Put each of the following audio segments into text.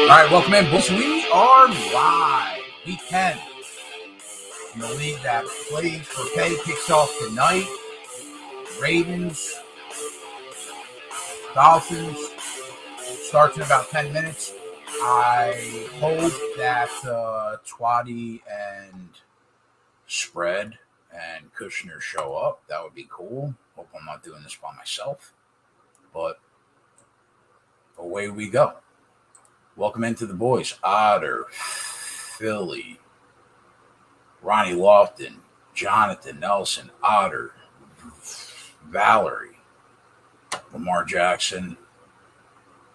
All right, welcome in, boys. We are live. Week 10 in the league that plays for pay kicks off tonight. Ravens, Dolphins starts in about 10 minutes. I hope that Twatty and Spread and Kushner show up. That would be cool. Hope I'm not doing this by myself. But away we go. Welcome into the boys. Otter, Philly, Ronnie Lofton, Jonathan Nelson, Otter, Valerie, Lamar Jackson,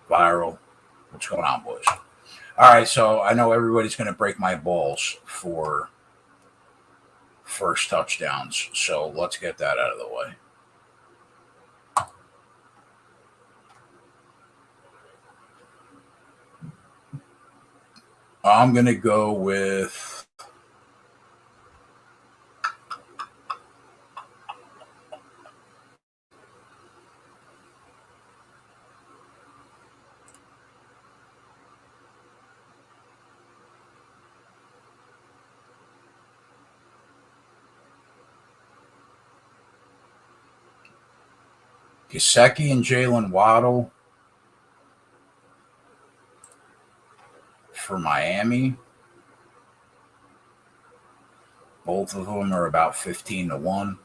Viral. What's going on, boys? All right, so I know everybody's going to break my balls for first touchdowns, so let's get that out of the way. I'm going to go with Gesicki and Jalen Waddle for Miami. Both of them are about 15-1.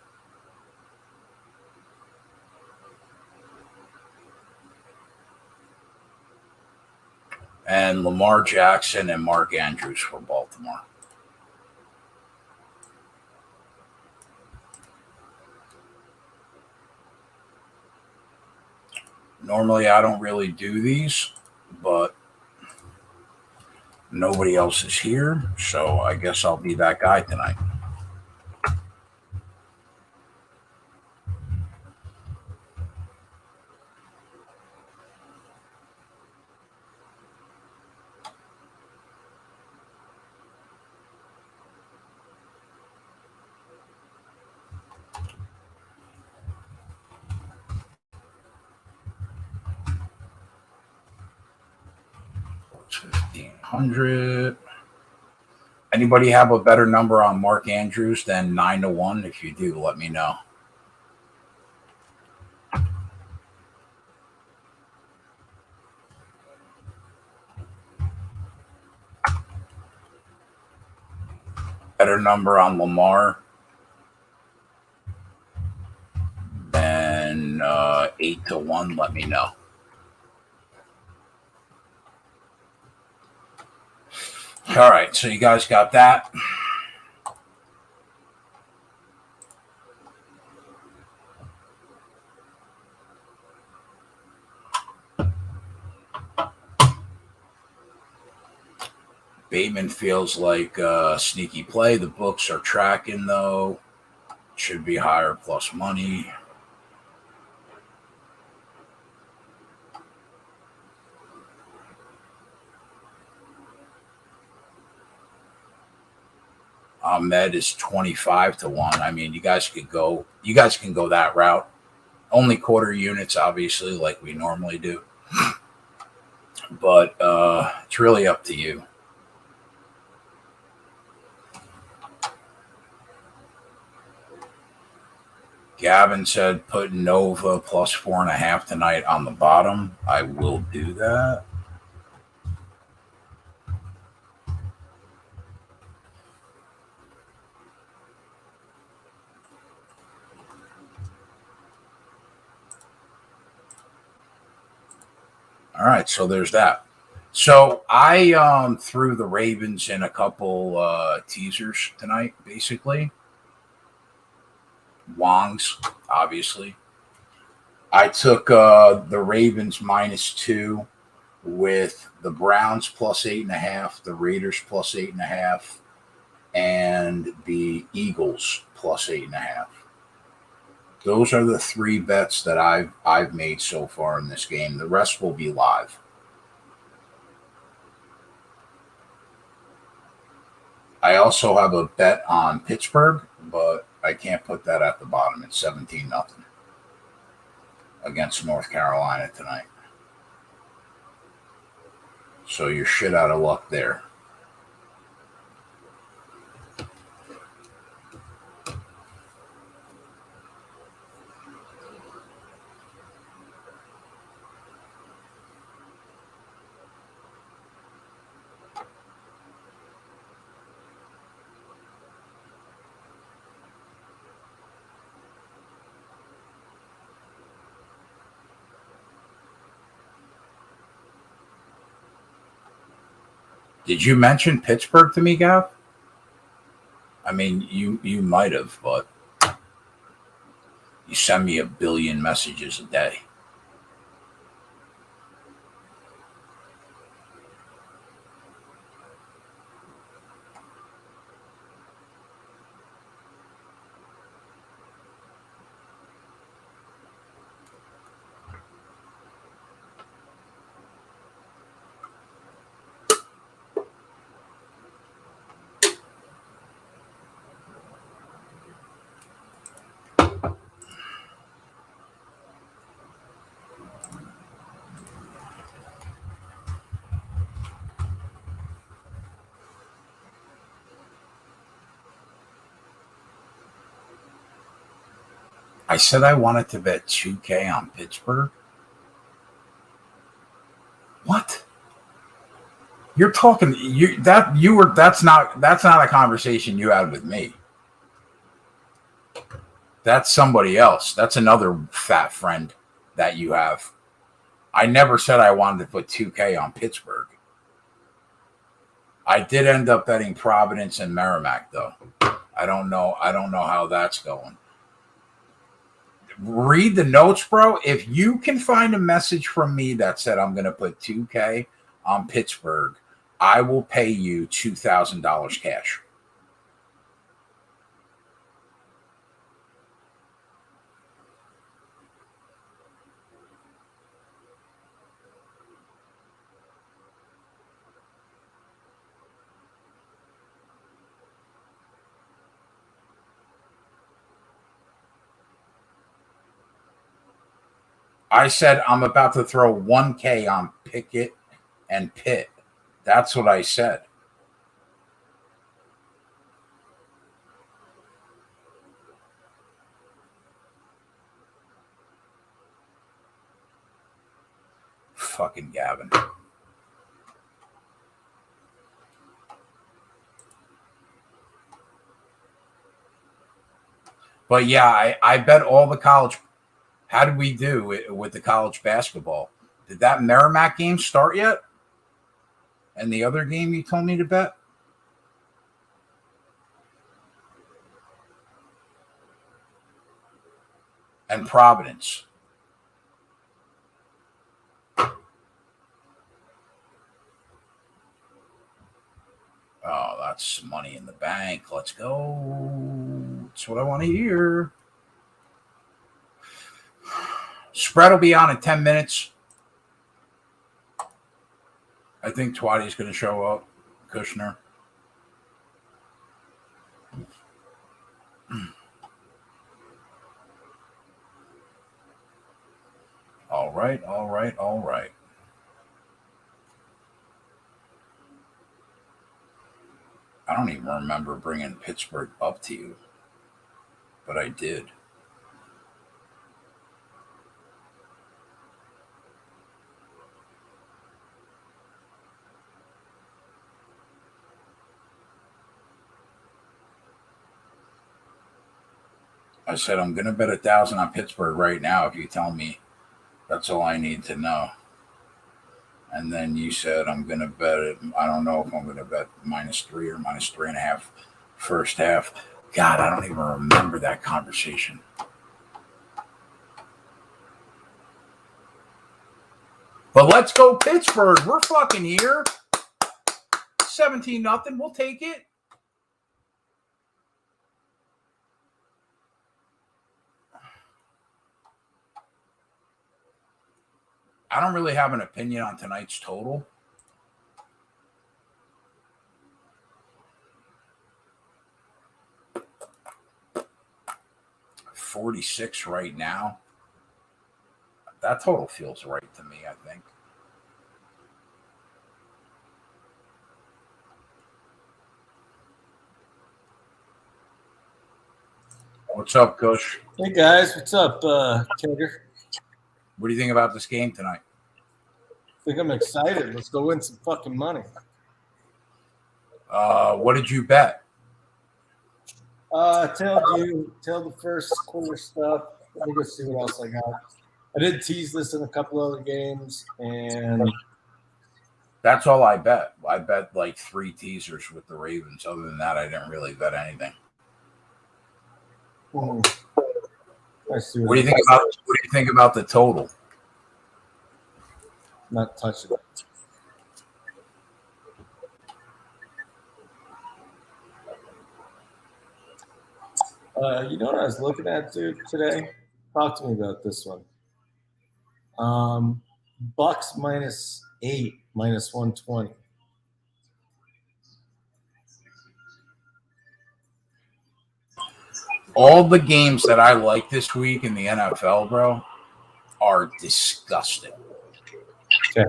And Lamar Jackson and Mark Andrews for Baltimore. Normally, I don't really do these, but nobody else is here, so I guess I'll be that guy tonight. It's 1,500. Anybody have a better number on Mark Andrews than 9-1? If you do, let me know. Better number on Lamar than 8-1, let me know. All right, so you guys got that. Bateman feels like a sneaky play. The books are tracking, though. Should be higher plus money. Ahmed is 25-1. I mean, you guys can go that route. Only quarter units, obviously, like we normally do. But it's really up to you. Gavin said put Nova plus 4.5 tonight on the bottom. I will do that. All right, so there's that. So I threw the Ravens in a couple teasers tonight, basically. Wong's, obviously. I took the Ravens -2 with the Browns plus 8.5, the Raiders plus 8.5, and the Eagles plus 8.5. Those are the three bets that I've made so far in this game. The rest will be live. I also have a bet on Pittsburgh, but I can't put that at the bottom. It's 17-0 against North Carolina tonight. So you're shit out of luck there. Did you mention Pittsburgh to me, Gav? I mean, you might have, but you send me a billion messages a day. I said I wanted to bet 2K on Pittsburgh. What? You're talking that's not a conversation you had with me. That's somebody else. That's another fat friend that you have. I never said I wanted to put 2K on Pittsburgh. I did end up betting Providence and Merrimack though. I don't know how that's going. Read the notes, bro. If you can find a message from me that said I'm going to put 2K on Pittsburgh, I will pay you $2,000 cash. I said I'm about to throw 1K on Pickett and Pitt. That's what I said. Fucking Gavin. But yeah, I bet all the college. How did we do with the college basketball? Did that Merrimack game start yet? And the other game you told me to bet? And Providence. Oh, that's money in the bank. Let's go. That's what I want to hear. Spread will be on in 10 minutes. I think Twatty's going to show up. Kushner. All right. I don't even remember bringing Pittsburgh up to you, but I did. I said I'm going to bet 1,000 on Pittsburgh right now if you tell me that's all I need to know. And then you said I'm going to bet it. I don't know if I'm going to bet -3 or -3.5 first half. God, I don't even remember that conversation. But let's go Pittsburgh. We're fucking here. 17-0. We'll take it. I don't really have an opinion on tonight's total. $46 right now. That total feels right to me, I think. What's up, Kush? Hey guys, what's up, Kegger? What do you think about this game tonight? I think I'm excited. Let's go win some fucking money. What did you bet? Tell the first quarter stuff. Let me go see what else I got. I did tease this in a couple other games, and That's all I bet. I bet like 3 teasers with the Ravens. Other than that, I didn't really bet anything. I see What do you think about the total? Not touching it. You know what I was looking at, dude, today? Talk to me about this one. Bucks -8, -120. All the games that I like this week in the NFL, bro, are disgusting. Okay.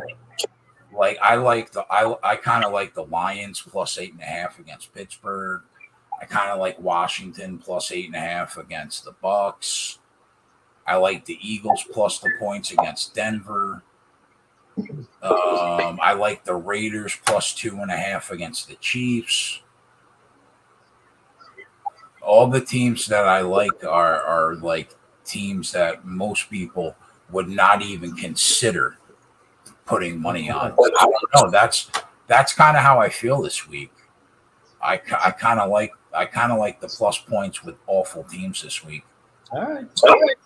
Like I kind of like the Lions +8.5 against Pittsburgh. I kind of like Washington +8.5 against the Bucks. I like the Eagles plus the points against Denver. I like the Raiders +2.5 against the Chiefs. All the teams that I like are like teams that most people would not even consider putting money on. I don't know. That's kind of how I feel this week. I kind of like the plus points with awful teams this week. All right.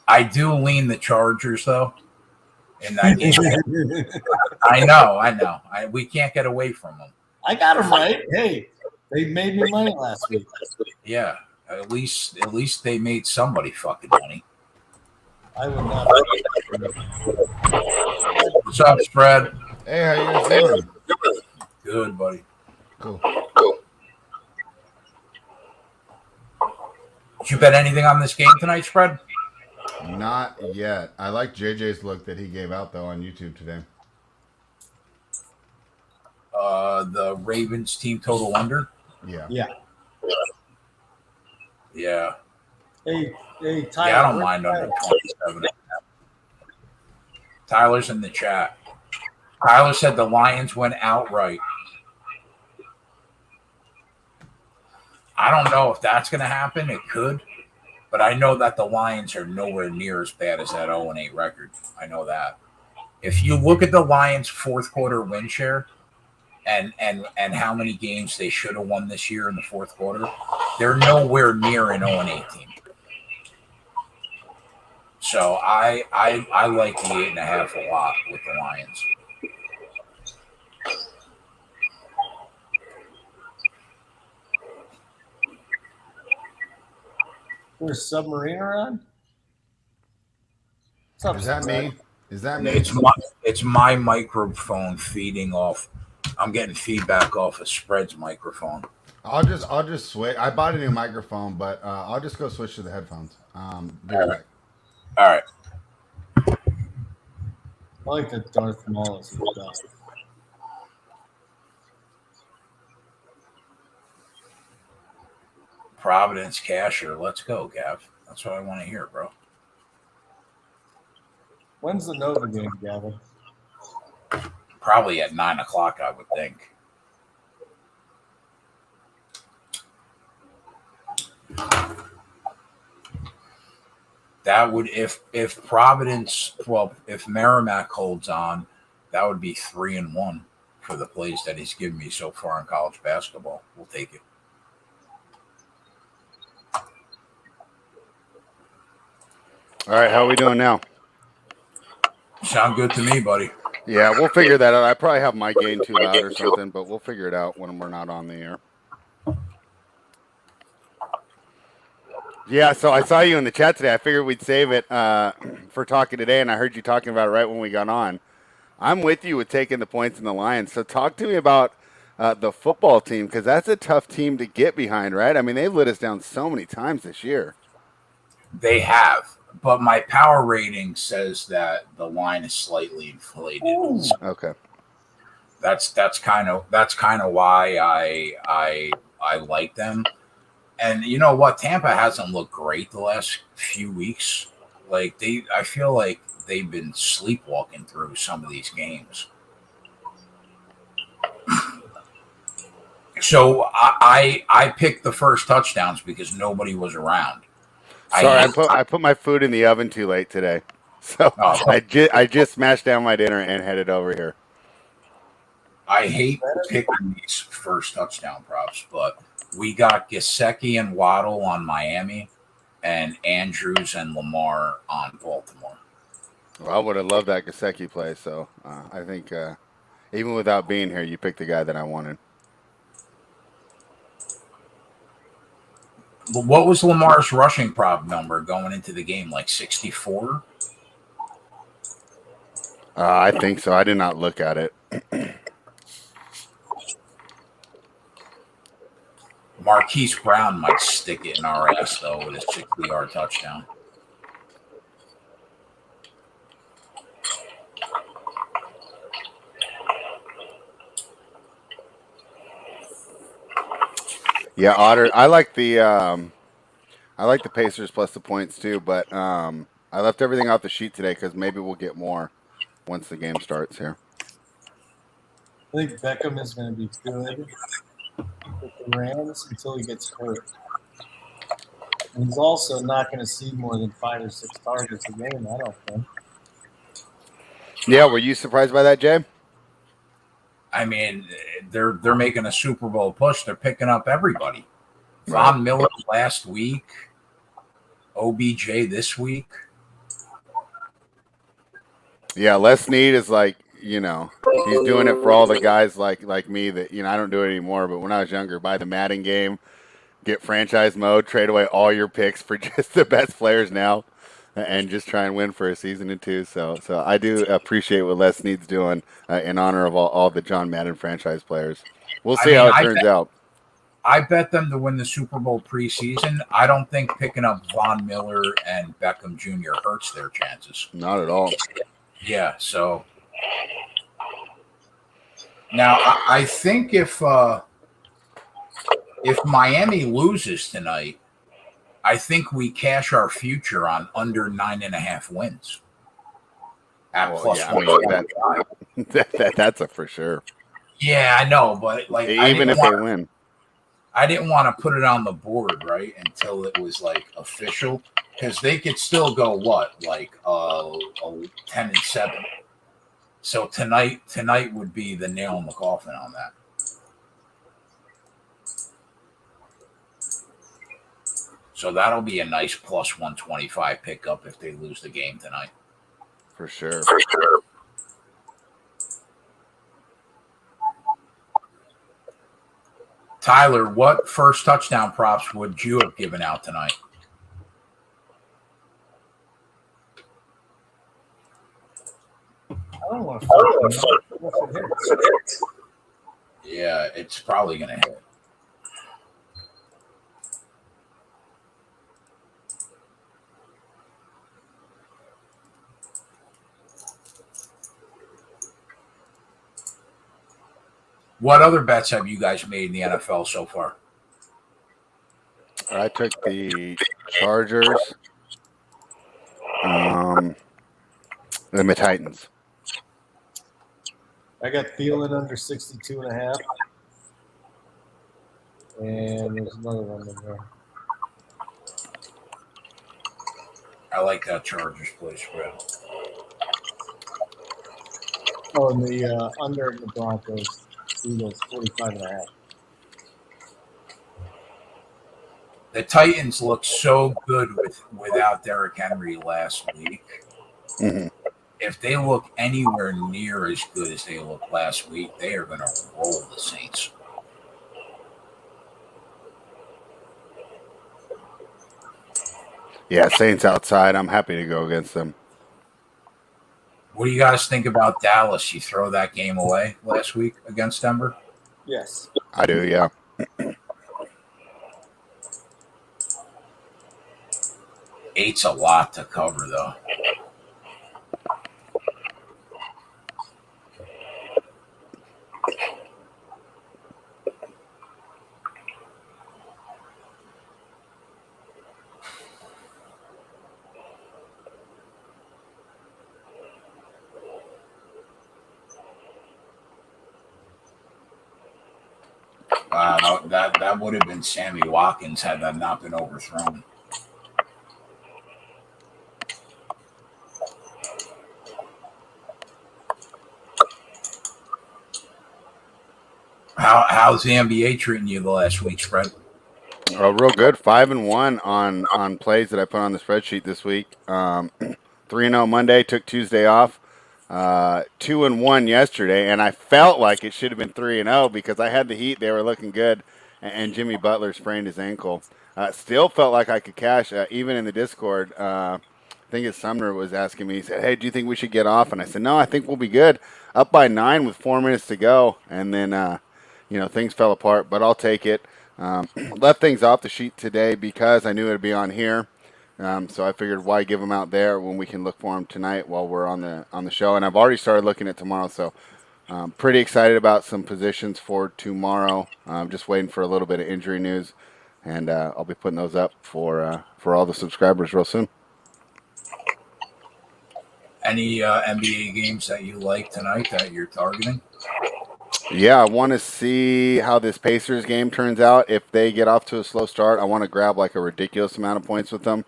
I do lean the Chargers though in that game. I know. We can't get away from them. I got them right. Hey, they made me money last week. Yeah, at least they made somebody fucking money. I would not. What's up, Spread? Hey, how you guys doing? Good, buddy. Cool. Did you bet anything on this game tonight, Spread? Not yet. I like JJ's look that he gave out though on YouTube today. The Ravens team total under. Yeah. Hey, Tyler. Yeah, I don't mind under 27. Tyler's in the chat. Tyler said the Lions went outright. I don't know if that's going to happen. It could. But I know that the Lions are nowhere near as bad as that 0-8 record. I know that. If you look at the Lions' fourth quarter win share and how many games they should have won this year in the fourth quarter, they're nowhere near an 0-8 team. So I like the 8.5 a lot with the Lions. There's a submariner on? What's up, Is that me? Is that me? It's my microphone feeding off. I'm getting feedback off of Spread's microphone. I'll just switch. I bought a new microphone, but I'll just go switch to the headphones. Be right back. All right. I like the Darth Maul as well. Providence Casher. Let's go, Gav. That's what I want to hear, bro. When's the Nova game, Gavin? Probably at 9 o'clock, I would think. That would if Providence, well, if Merrimack holds on, that would be 3-1 for the plays that he's given me so far in college basketball. We'll take it. All right, how are we doing now? Sound good to me, buddy. Yeah, we'll figure that out. I probably have my gain too loud or something, but we'll figure it out when we're not on the air. Yeah, so I saw you in the chat today. I figured we'd save it for talking today, and I heard you talking about it right when we got on. I'm with you with taking the points in the Lions. So talk to me about the football team, because that's a tough team to get behind, right? I mean, they've let us down so many times this year. They have. But my power rating says that the line is slightly inflated. Ooh. Okay. That's kind of why I like them. And you know what? Tampa hasn't looked great the last few weeks. Like I feel like they've been sleepwalking through some of these games. So I picked the first touchdowns because nobody was around. Sorry, I put my food in the oven too late today, so I just smashed down my dinner and headed over here. I hate picking these first touchdown props, but we got Gesicki and Waddle on Miami, and Andrews and Lamar on Baltimore. Well, I would have loved that Gesicki play, so I think even without being here, you picked the guy that I wanted. But what was Lamar's rushing prop number going into the game? Like 64? I think so. I did not look at it. Marquise Brown might stick it in our ass, though, with a 60-yard touchdown. Yeah, Otter. I like the Pacers plus the points too, but I left everything off the sheet today because maybe we'll get more once the game starts here. I think Beckham is going to be good with the Rams until he gets hurt. And he's also not going to see more than 5 or 6 targets a game, I don't think. Yeah, were you surprised by that, Jay? I mean, they're making a Super Bowl push. They're picking up everybody. Right. Von Miller last week. OBJ this week. Yeah, Les Snead is like, he's doing it for all the guys like me that, I don't do it anymore. But when I was younger, buy the Madden game, get franchise mode, trade away all your picks for just the best players now, and just try and win for a season or two. So I do appreciate what Les Snead's doing in honor of all the John Madden franchise players. We'll see how it turns out. I bet them to win the Super Bowl preseason. I don't think picking up Von Miller and Beckham Jr. hurts their chances. Not at all. Yeah, so now I think if Miami loses tonight, I think we cash our future on under 9.5 wins at plus 125. That's a for sure. Yeah, I know, but like even if they win. I didn't want to put it on the board, right, until it was like official, because they could still go like 10-7. So tonight would be the nail in the coffin on that. So that'll be a nice plus 125 pickup if they lose the game tonight. For sure. Tyler, what first touchdown props would you have given out tonight? I don't want to. Yeah, it's probably going to hit. What other bets have you guys made in the NFL so far? I took the Chargers, and the Titans. I got Thielen under 62.5. And there's another one in there. I like that Chargers play spread. Oh, and the under the Broncos. Eagles 45.5. The Titans looked so good without Derrick Henry last week. Mm-hmm. If they look anywhere near as good as they looked last week, they are going to roll the Saints. Yeah, Saints outside. I'm happy to go against them. What do you guys think about Dallas? You throw that game away last week against Denver? Yes. I do, yeah. Eight's a lot to cover, though. that would have been Sammy Watkins had that not been overthrown. How's the NBA treating you the last week, Spread? Real good. 5-1 on plays that I put on the spreadsheet this week. 3-0 Monday. Took Tuesday off. 2-1 yesterday, and I felt like it should have been 3-0 because I had the Heat. They were looking good, and Jimmy Butler sprained his ankle. Still felt like I could cash, even in the Discord. I think it's Sumner was asking me. He said, "Hey, do you think we should get off?" And I said, "No, I think we'll be good." Up by 9 with 4 minutes to go, and then things fell apart. But I'll take it. Left things off the sheet today because I knew it would be on here. So I figured why give them out there when we can look for them tonight while we're on the show. And I've already started looking at tomorrow, so pretty excited about some positions for tomorrow. I'm just waiting for a little bit of injury news, and I'll be putting those up for all the subscribers real soon. Any NBA games that you like tonight that you're targeting? Yeah, I want to see how this Pacers game turns out. If they get off to a slow start, I want to grab like a ridiculous amount of points with them.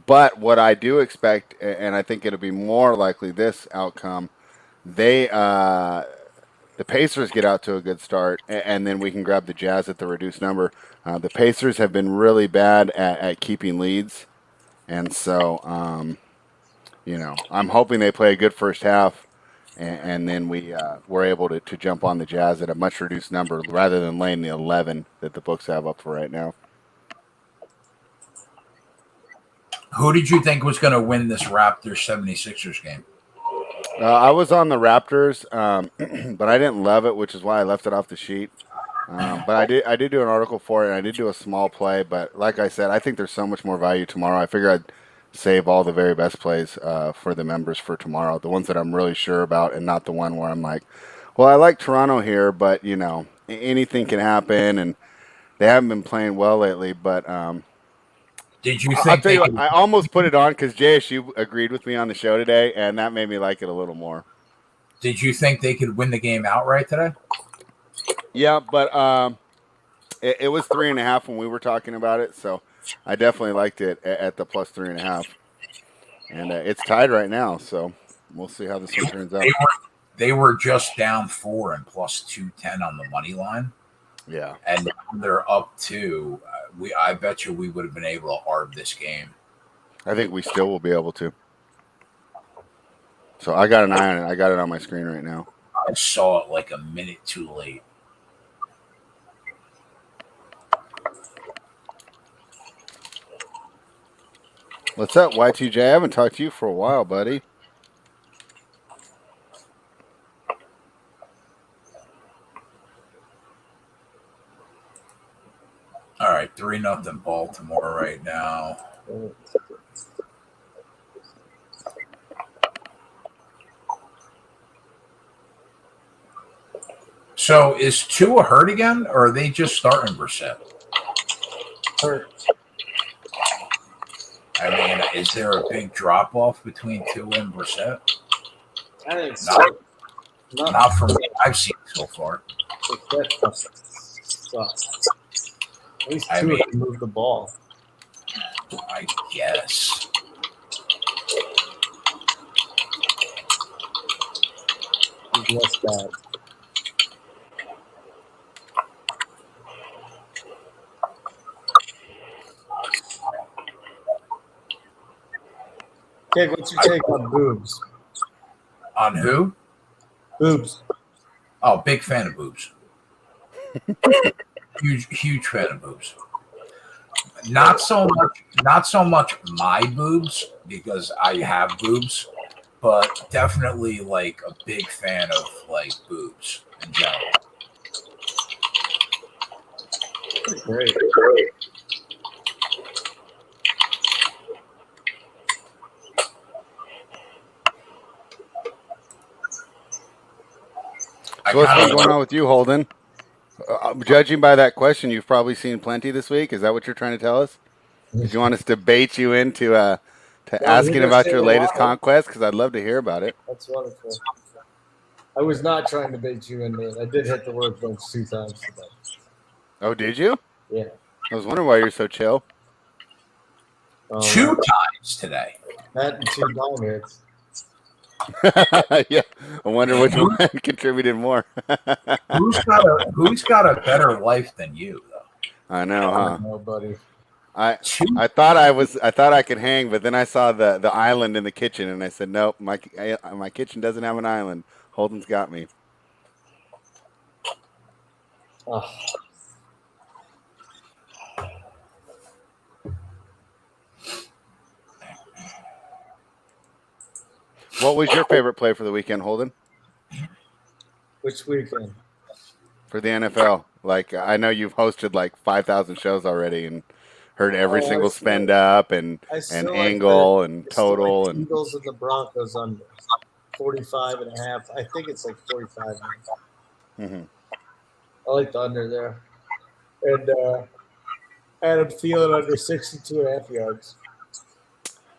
But what I do expect, and I think it'll be more likely this outcome, the Pacers get out to a good start, and then we can grab the Jazz at the reduced number. The Pacers have been really bad at keeping leads, and so I'm hoping they play a good first half. And then we're able to jump on the Jazz at a much reduced number rather than laying the 11 that the books have up for right now. Who did you think was going to win this Raptors 76ers game? I was on the Raptors, but I didn't love it, which is why I left it off the sheet. But I did do an article for it, and I did do a small play. But like I said, I think there's so much more value tomorrow. I figure I'd save all the very best plays for the members for tomorrow, the ones that I'm really sure about, and not the one where I'm like, well, I like Toronto here, but anything can happen, and they haven't been playing well lately. But did you think? I'll tell you what, I almost put it on because JSU agreed with me on the show today, and that made me like it a little more. Did you think they could win the game outright today? Yeah, but it was 3.5 when we were talking about it, so I definitely liked it at the plus 3.5, and it's tied right now. So we'll see how this one turns out. They were just down 4 and plus 210 on the money line. Yeah, and now they're up 2. I bet you we would have been able to arb this game. I think we still will be able to. So I got an eye on it. I got it on my screen right now. I saw it like a minute too late. What's up, Y2J? I haven't talked to you for a while, buddy. All right, 3-0 Baltimore right now. So is Tua hurt again, or are they just starting Brissett? Hurt. I mean, is there a big drop off between Tua and Brissett? I think so. Not from what I've seen so far. That sucks. At least Tua can move the ball. I guess. He's less bad. Okay, what's your take on boobs? On who? Boobs. Oh, big fan of boobs. huge fan of boobs. Not so much my boobs, because I have boobs, but definitely like a big fan of like boobs in general. Great. So what's been going on with you, Holden? Judging by that question, you've probably seen plenty this week. Is that what you're trying to tell us? Did you want us to bait you into to asking about your latest conquest? Because I'd love to hear about it. That's wonderful. I was not trying to bait you into it. I did hit the word bunch 2 times today. Oh, did you? Yeah. I was wondering why you're so chill. 2 times today. That and 2 dime hits. Yeah, I wonder which one contributed more. Who's got a better life than you, though? I know, huh? No, buddy. I thought I could hang, but then I saw the island in the kitchen, and I said, nope, my kitchen doesn't have an island. Holden's got me. Oh. What was your favorite play for the weekend, Holden? Which weekend? For the NFL. Like, I know you've hosted like 5,000 shows already and heard every single spend up and angle and total. And Eagles and the Broncos under 45.5. I think it's like 45. Mhm. I like the under there. And Adam Thielen under 62.5 yards.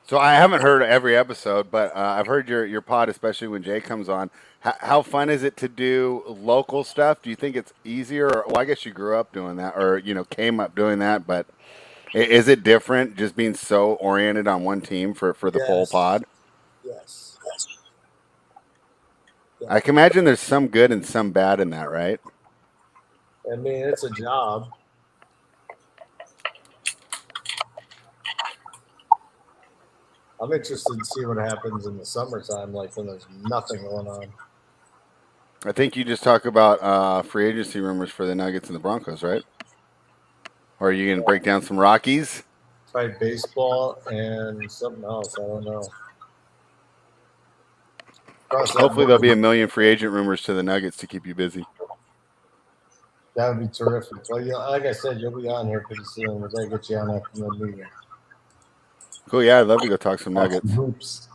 So I haven't heard every episode, but I've heard your pod, especially when Jay comes on. How fun is it to do local stuff? Do you think it's easier? Well, I guess you grew up doing that, or came up doing that. But is it different, just being so oriented on one team for the whole pod? Yes. I can imagine there's some good and some bad in that, right? I mean, it's a job. I'm interested to see what happens in the summertime, like when there's nothing going on. I think you just talk about free agency rumors for the Nuggets and the Broncos, right? Or are you going to break down some Rockies? Probably baseball and something else. I don't know. Hopefully there'll be a million free agent rumors to the Nuggets to keep you busy. That would be terrific. Well, like I said, you'll be on here pretty soon. We're going to get you on after the meeting. Cool, yeah, I'd love to go talk some Nuggets. Hoops.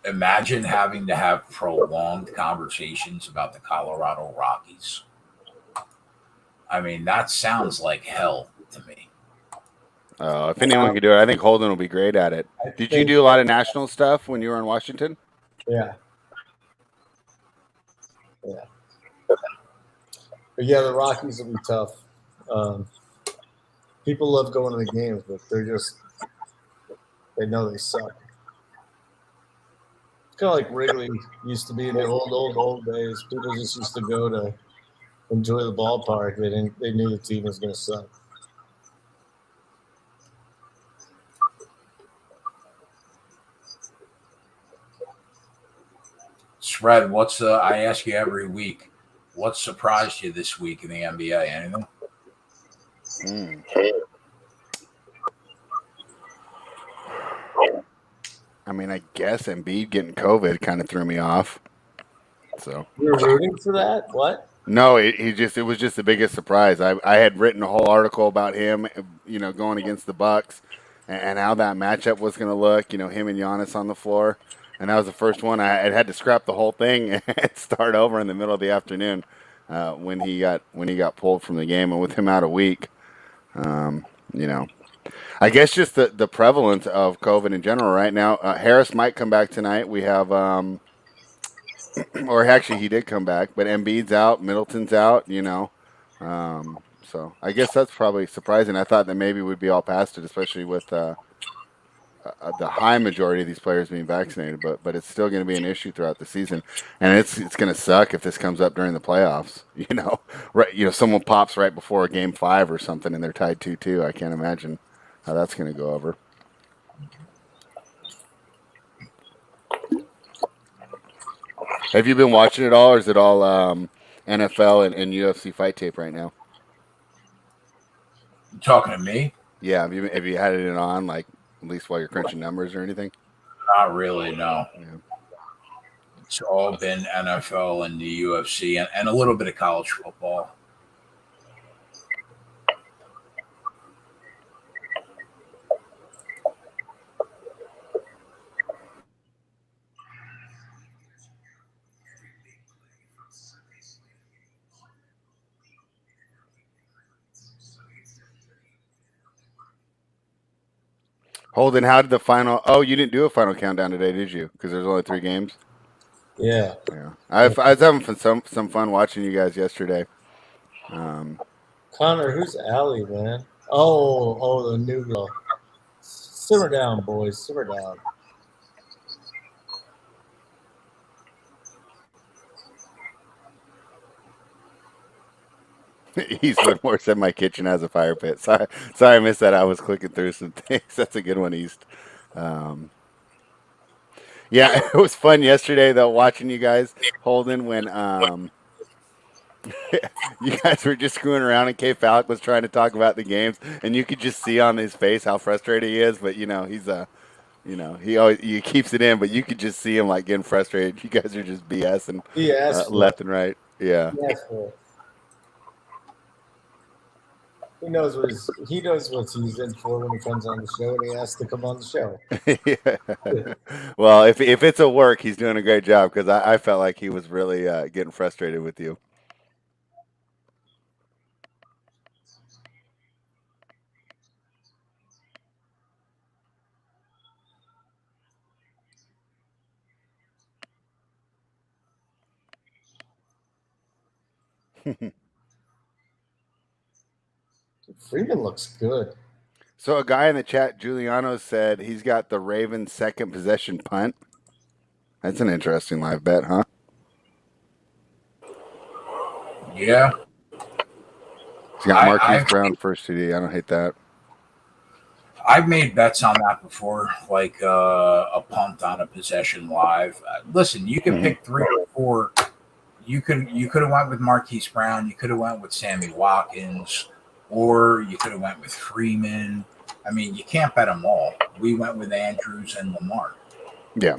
Imagine having to have prolonged conversations about the Colorado Rockies. I mean, that sounds like hell to me. If anyone could do it, I think Holden will be great at it. Did you do a lot of national stuff when you were in Washington? Yeah. But yeah, the Rockies will be tough. People love going to the games, but they know they suck. It's kind of like Wrigley used to be in the old days. People just used to go to enjoy the ballpark. They knew the team was going to suck. Fred, I ask you every week, what surprised you this week in the NBA? Anything? I mean, I guess Embiid getting COVID kind of threw me off. So you're rooting for that? What? No, it was just the biggest surprise. I had written a whole article about him, going against the Bucks and how that matchup was going to look. Him and Giannis on the floor. And that was the first one. I had to scrap the whole thing and start over in the middle of the afternoon when he got pulled from the game, and with him out a week, I guess just the prevalence of COVID in general right now. Harris might come back tonight. We have, or actually he did come back, but Embiid's out, Middleton's out. So I guess that's probably surprising. I thought that maybe we'd be all past it, especially with the high majority of these players being vaccinated, but it's still going to be an issue throughout the season, and it's going to suck if this comes up during the playoffs. Right? Someone pops right before Game 5 or something, and they're tied 2-2. I can't imagine how that's going to go over. Have you been watching it all, or is it all NFL and UFC fight tape right now? You talking to me? Yeah. Have you had it on like? At least while you're crunching numbers or anything? Not really, no. Yeah. It's all been NFL and the UFC and a little bit of college football. Holden, how did the final? Oh, you didn't do a final countdown today, did you? Because there's only 3 games. Yeah. I was having some fun watching you guys yesterday. Connor, who's Allie, man? Oh, the new girl. Simmer down, boys. Simmer down. He's Whitmore said my kitchen has a fire pit. Sorry, I missed that. I was clicking through some things. That's a good one, East. Yeah, it was fun yesterday though watching you guys, Holden, when you guys were just screwing around and K Falk was trying to talk about the games, and you could just see on his face how frustrated he is. But he's he keeps it in, but you could just see him like getting frustrated. You guys are just BSing left and right. Yeah. He knows what he's in for when he comes on the show, and he has to come on the show. Yeah. Well, if it's a work, he's doing a great job because I felt like he was really getting frustrated with you. Freeman looks good. So a guy in the chat, Giuliano, said he's got the Ravens' second possession punt. That's an interesting live bet, huh? Yeah. He's got Marquise Brown first TD. I don't hate that. I've made bets on that before, like a punt on a possession live. Listen, you can pick 3 or 4. You could have went with Marquise Brown. You could have went with Sammy Watkins, or you could have went with Freeman. I mean, you can't bet them all. We went with Andrews and Lamar. Yeah.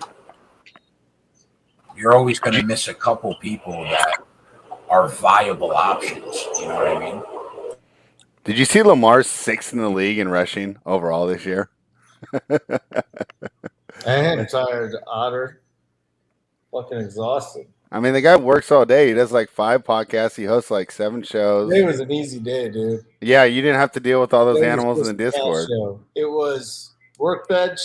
You're always going to miss a couple people that are viable options. You know what I mean? Did you see Lamar's 6th in the league in rushing overall this year? I'm tired, Otter. Fucking exhausted. I mean, the guy works all day. He does like 5 podcasts. He hosts like 7 shows. Today was an easy day, dude. Yeah, you didn't have to deal with all those animals in the Discord. It was workbench,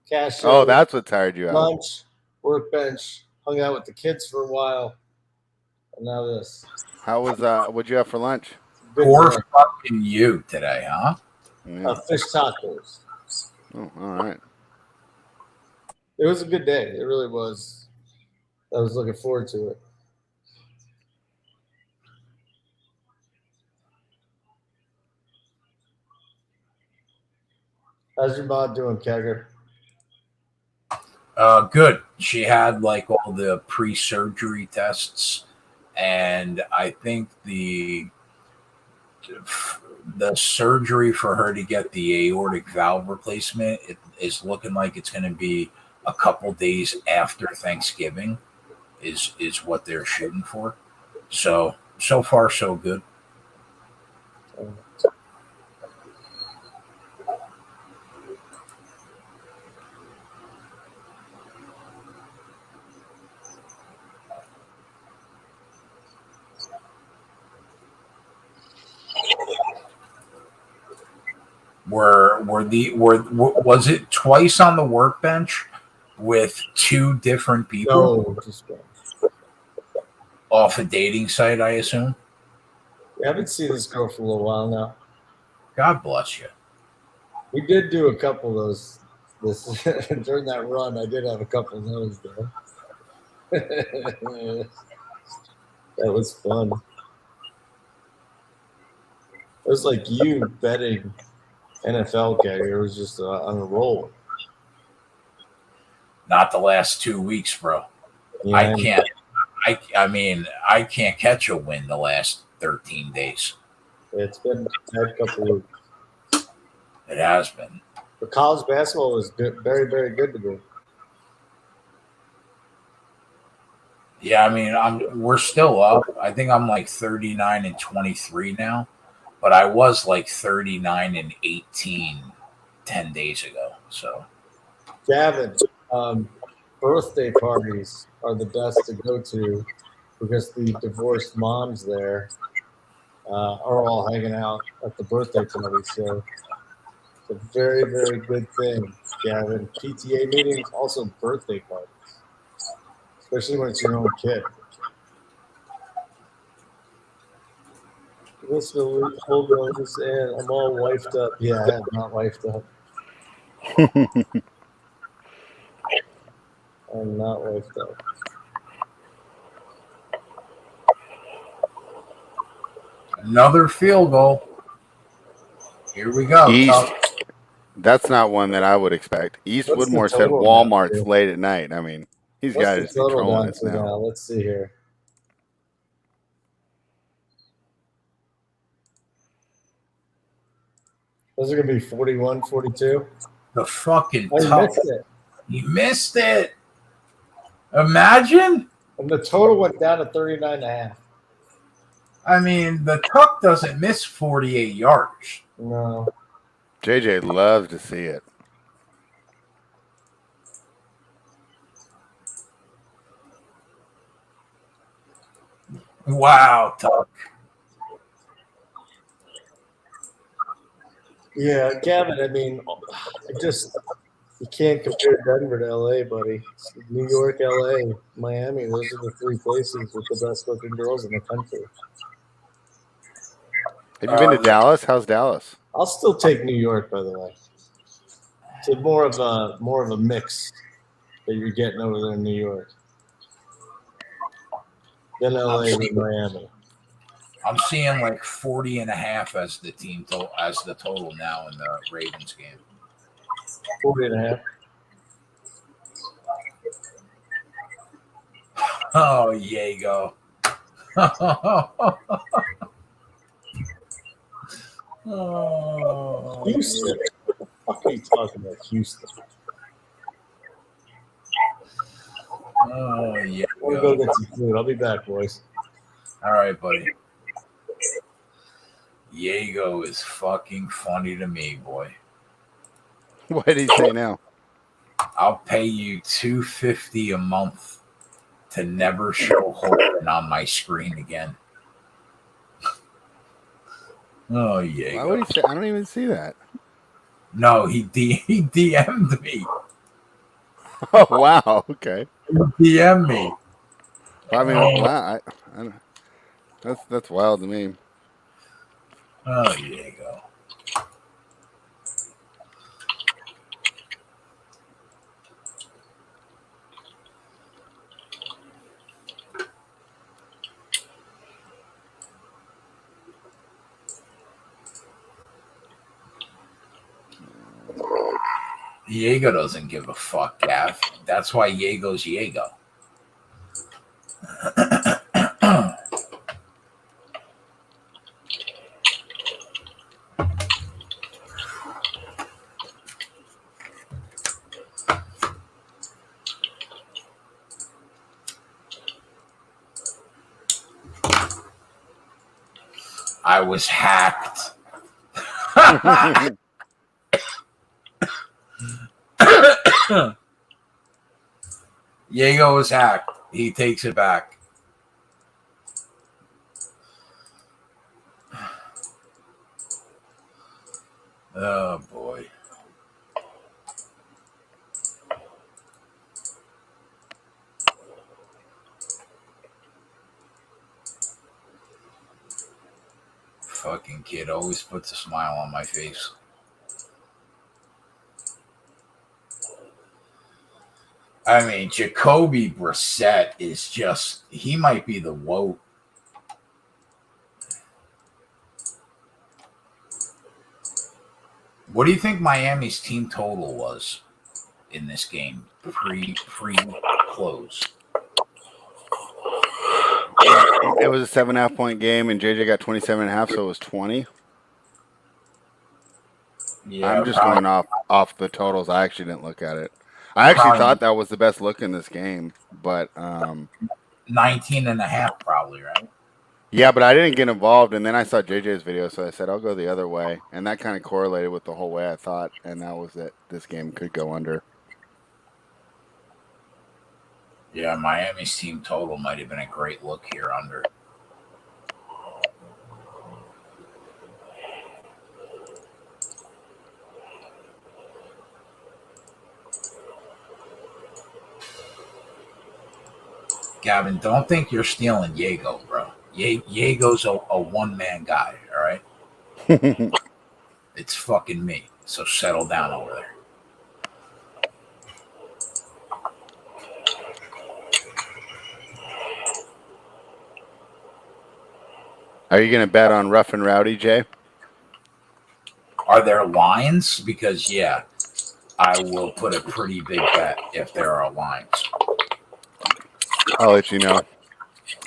cash show. Oh, that's what tired you out. Lunch, workbench, hung out with the kids for a while, and now this. How was what'd you have for lunch? Poor fucking you today, huh? Yeah. Fish tacos. Oh, all right. It was a good day. It really was. I was looking forward to it. How's your mod doing, Kegger? Good. She had like all the pre-surgery tests, and I think the surgery for her to get the aortic valve replacement is looking like it's going to be a couple days after Thanksgiving is what they're shooting for. So far so good. Was it twice on the workbench with 2 different people? No, just one. Off a dating site, I assume. I haven't seen this girl for a little while now. God bless you. We did do a couple of those during that run. I did have a couple of those though. That was fun. It was like you betting NFL Kegger. It was just on a roll. Not the last 2 weeks, bro. Yeah, I can't. I mean, I can't catch a win the last 13 days. It's been a couple of weeks. It has been. But college basketball was good, very, very good to me. Yeah, I mean, we're still up. I think I'm like 39-23 now, but I was like 39-18 10 days ago. So, Gavin, birthday parties are the best to go to because the divorced moms there are all hanging out at the birthday party. So it's a very, very good thing, Gavin. PTA meetings, also birthday parties. especially when it's your own kid. What's the whole notice? And I'm all wifed up. Yeah, I am not wifed up. I'm not wifed up. Another field goal. Here we go. East. Tuck. That's not one that I would expect. East What's the Woodmore said total now, Walmart's too? late at night. I mean, these What's guys the total trolling down us to now. now? Let's see here. Those are going to be 41, 42. The fucking Oh, you Tuck. missed it. He missed it. Imagine. And the total went down to 39.5. I mean, the Tuck doesn't miss 48 yards. No. JJ loves to see it. Wow, Tuck. Yeah, Gavin, I mean, you can't compare Denver to LA, buddy. It's New York, LA, Miami, those are the three places with the best looking girls in the country. Have you been to Dallas? How's Dallas? I'll still take New York, by the way. It's more of a mix that you're getting over there in New York than LA and Miami. I'm seeing like 40.5 as the total now in the Ravens game. 40.5. Oh, Yago. Oh, Houston. What the fuck are you talking about, Houston? oh yeah. We'll go get some food. I'll be back, boys. All right, buddy. Yago is fucking funny to me, boy. What did he say now? I'll pay you $250 a month to never show Holden on my screen again. Oh yeah. Why would he say? I don't even see that. No, he DM'd me. Oh wow. Okay. He DM'd me. I mean, wow. That's wild to me. Oh, Yago. Yago doesn't give a fuck, Gav. That's why Yago's Yago. I was hacked. Yago was hacked. He takes it back. Oh boy. Fucking kid always puts a smile on my face. I mean, Jacoby Brissett is just, he might be the woe. What do you think Miami's team total was in this game pre-close? It was a 7.5 point game, and JJ got 27.5, so it was 20. Yeah, I'm just going off the totals. I actually didn't look at it. I actually thought that was the best look in this game, but 19.5 probably, right? yeah, but I didn't get involved, and then I saw JJ's video, so I said I'll go the other way, and that kind of correlated with the whole way I thought, and that was that this game could go under. Yeah, Miami's team total might have been a great look here under. Gavin, don't think you're stealing Yago, bro. Yago's a one-man guy, all right? It's fucking me. So settle down over there. Are you going to bet on Rough and Rowdy, Jay? Are there lines? Because, yeah, I will put a pretty big bet if there are lines. I'll let you know.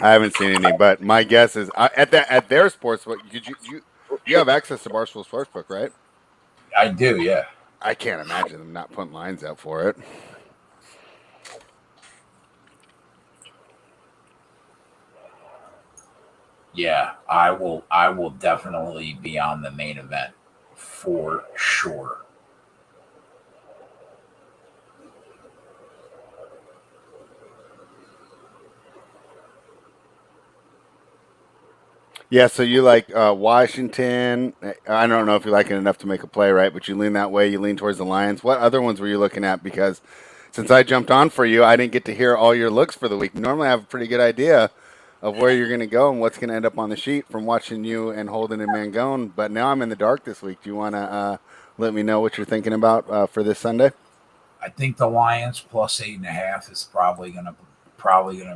I haven't seen any, but my guess is at their sportsbook. You have access to Barstool Sportsbook, right? I do, yeah. I can't imagine them not putting lines out for it. Yeah, I will definitely be on the main event for sure. Yeah, so you like Washington. I don't know if you like it enough to make a play, right? But you lean that way. You lean towards the Lions. What other ones were you looking at? Because since I jumped on for you, I didn't get to hear all your looks for the week. Normally, I have a pretty good idea of where you're going to go and what's going to end up on the sheet from watching you and Holden and Mangone. But now I'm in the dark this week. Do you want to let me know what you're thinking about for this Sunday? I think the Lions plus 8.5 is probably gonna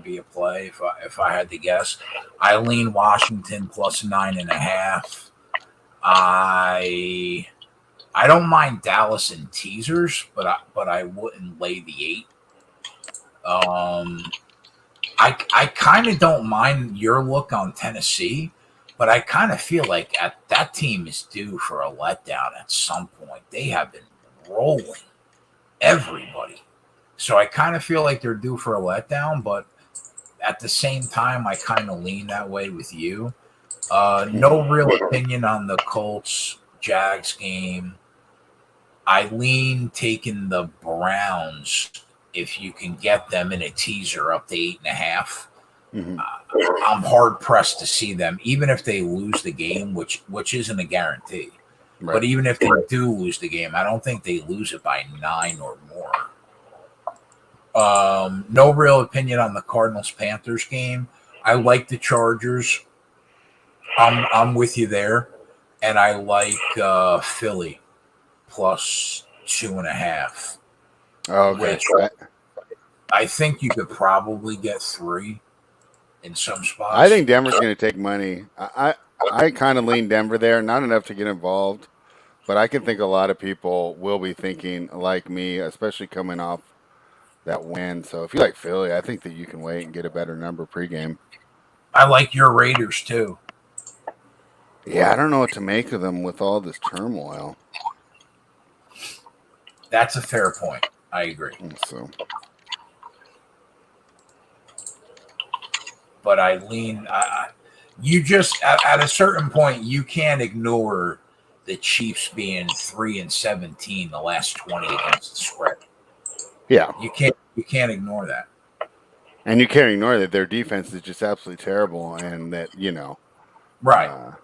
be a play if I had to guess. I lean Washington plus 9.5. I don't mind Dallas in teasers, but I wouldn't lay the 8. I kind of don't mind your look on Tennessee, but I kind of feel like that team is due for a letdown at some point. They have been rolling everybody. So I kind of feel like they're due for a letdown, but at the same time, I kind of lean that way with you. No real opinion on the Colts-Jags game. I lean taking the Browns if you can get them in a teaser up to 8.5. Mm-hmm. I'm hard pressed to see them, even if they lose the game, which isn't a guarantee. Right. But even if they do lose the game, I don't think they lose it by 9 or more. No real opinion on the Cardinals-Panthers game. I like the Chargers. I'm with you there, and I like Philly plus 2.5. Oh, okay. Which I think you could probably get 3 in some spots. I think Denver's going to take money. I kind of lean Denver there, not enough to get involved, but I can think a lot of people will be thinking like me, especially coming off that win. So if you like Philly, I think that you can wait and get a better number pregame. I like your Raiders too. Yeah, I don't know what to make of them with all this turmoil. That's a fair point. I agree. So, but I lean. You just at a certain point you can't ignore the Chiefs being 3-17 the last 20 against the spread. Yeah, you can't ignore that. And you can't ignore that their defense is just absolutely terrible, and that right.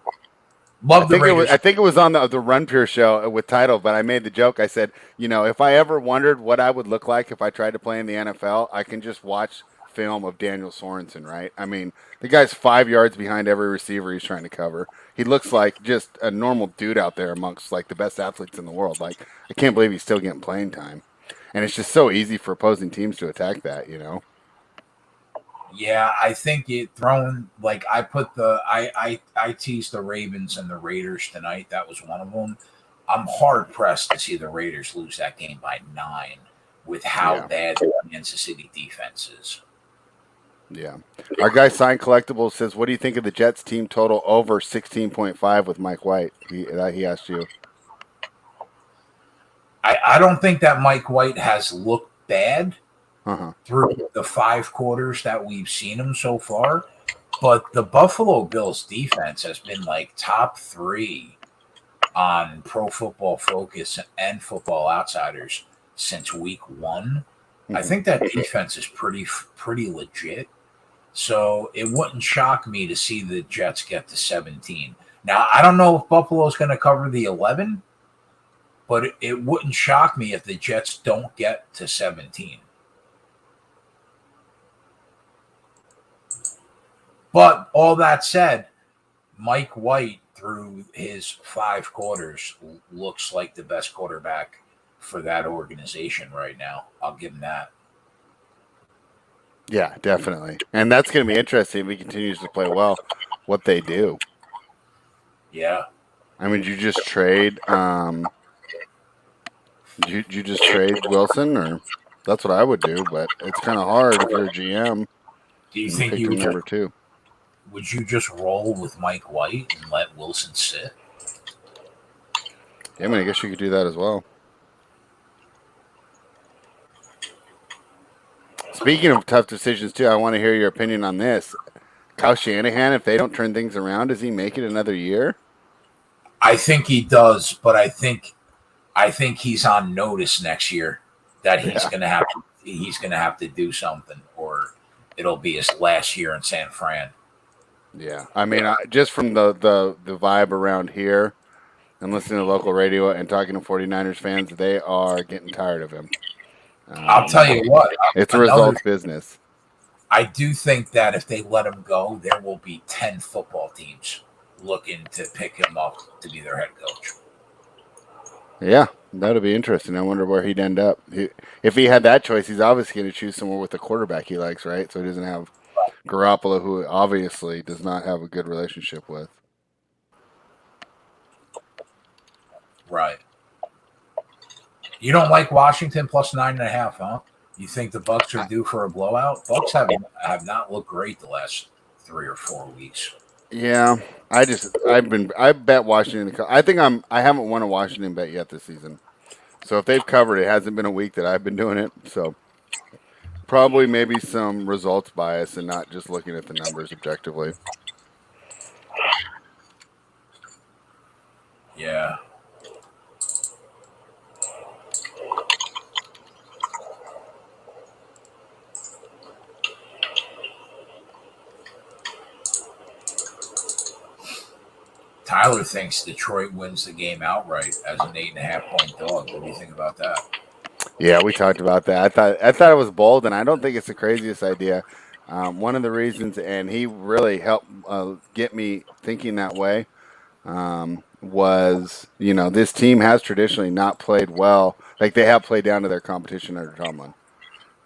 Love the Raiders. I think it was on the Run Pure show with Title, but I made the joke. I said, if I ever wondered what I would look like if I tried to play in the NFL, I can just watch film of Daniel Sorensen, right? I mean, the guy's 5 yards behind every receiver he's trying to cover. He looks like just a normal dude out there amongst like the best athletes in the world. Like, I can't believe he's still getting playing time. And it's just so easy for opposing teams to attack that, Yeah, I think it thrown like I put I teased the Ravens and the Raiders tonight. That was one of them. I'm hard pressed to see the Raiders lose that game by 9 with how bad the Kansas City defense is. Yeah. Our guy Sign Collectibles says, what do you think of the Jets team total over 16.5 with Mike White? He asked you. I don't think that Mike White has looked bad through the 5 quarters that we've seen him so far. But the Buffalo Bills defense has been like top 3 on Pro Football Focus and Football Outsiders since week 1. I think that defense is pretty legit. So it wouldn't shock me to see the Jets get to 17. Now, I don't know if Buffalo's going to cover the 11, but it wouldn't shock me if the Jets don't get to 17. But all that said, Mike White through his 5 quarters looks like the best quarterback for that organization right now. I'll give him that. Yeah, definitely. And that's going to be interesting if he continues to play well, what they do. Yeah. I mean, did you just trade did you just trade Wilson, or that's what I would do, but it's kind of hard if you're a GM. Do you and think picked you him number 2. would you just roll with Mike White and let Wilson sit? Yeah, I mean, I guess you could do that as well. Speaking of tough decisions too, I want to hear your opinion on this. Kyle Shanahan, if they don't turn things around, does he make it another year? I think he does, but I think he's on notice next year that he's Yeah. gonna have to do something, or it'll be his last year in San Fran. Yeah, I mean, just from the vibe around here and listening to local radio and talking to 49ers fans, they are getting tired of him. I'll tell you what, It's a results business. I do think that if they let him go, there will be 10 football teams looking to pick him up to be their head coach. Yeah, that would be interesting. I wonder where he'd end up. If he had that choice, he's obviously going to choose somewhere with the quarterback he likes, right? So he doesn't have Garoppolo, who obviously does not have a good relationship with. Right. You don't like Washington plus 9.5, huh? You think the Bucks are due for a blowout? Bucks have not looked great the last 3 or 4 weeks. Yeah, I bet Washington. I haven't won a Washington bet yet this season. So if they've covered, it hasn't been a week that I've been doing it. So probably maybe some results bias and not just looking at the numbers objectively. Yeah. Tyler thinks Detroit wins the game outright as an 8.5-point dog. What do you think about that? Yeah, we talked about that. I thought it was bold, and I don't think it's the craziest idea. One of the reasons, and he really helped get me thinking that way, was this team has traditionally not played well. Like they have played down to their competition under Tomlin.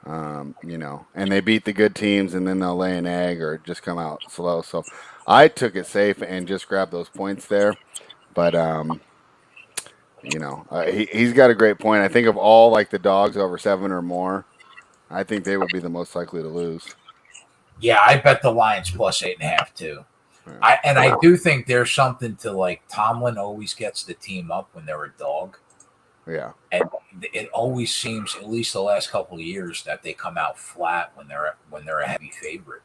And they beat the good teams, and then they'll lay an egg or just come out slow. So I took it safe and just grabbed those points there. But he's got a great point. I think of all like the dogs over 7 or more, I think they would be the most likely to lose. Yeah, I bet the Lions plus 8.5 too. Yeah. I do think there's something to like Tomlin always gets the team up when they're a dog. Yeah. And it always seems, at least the last couple of years, that they come out flat when they're a heavy favorite.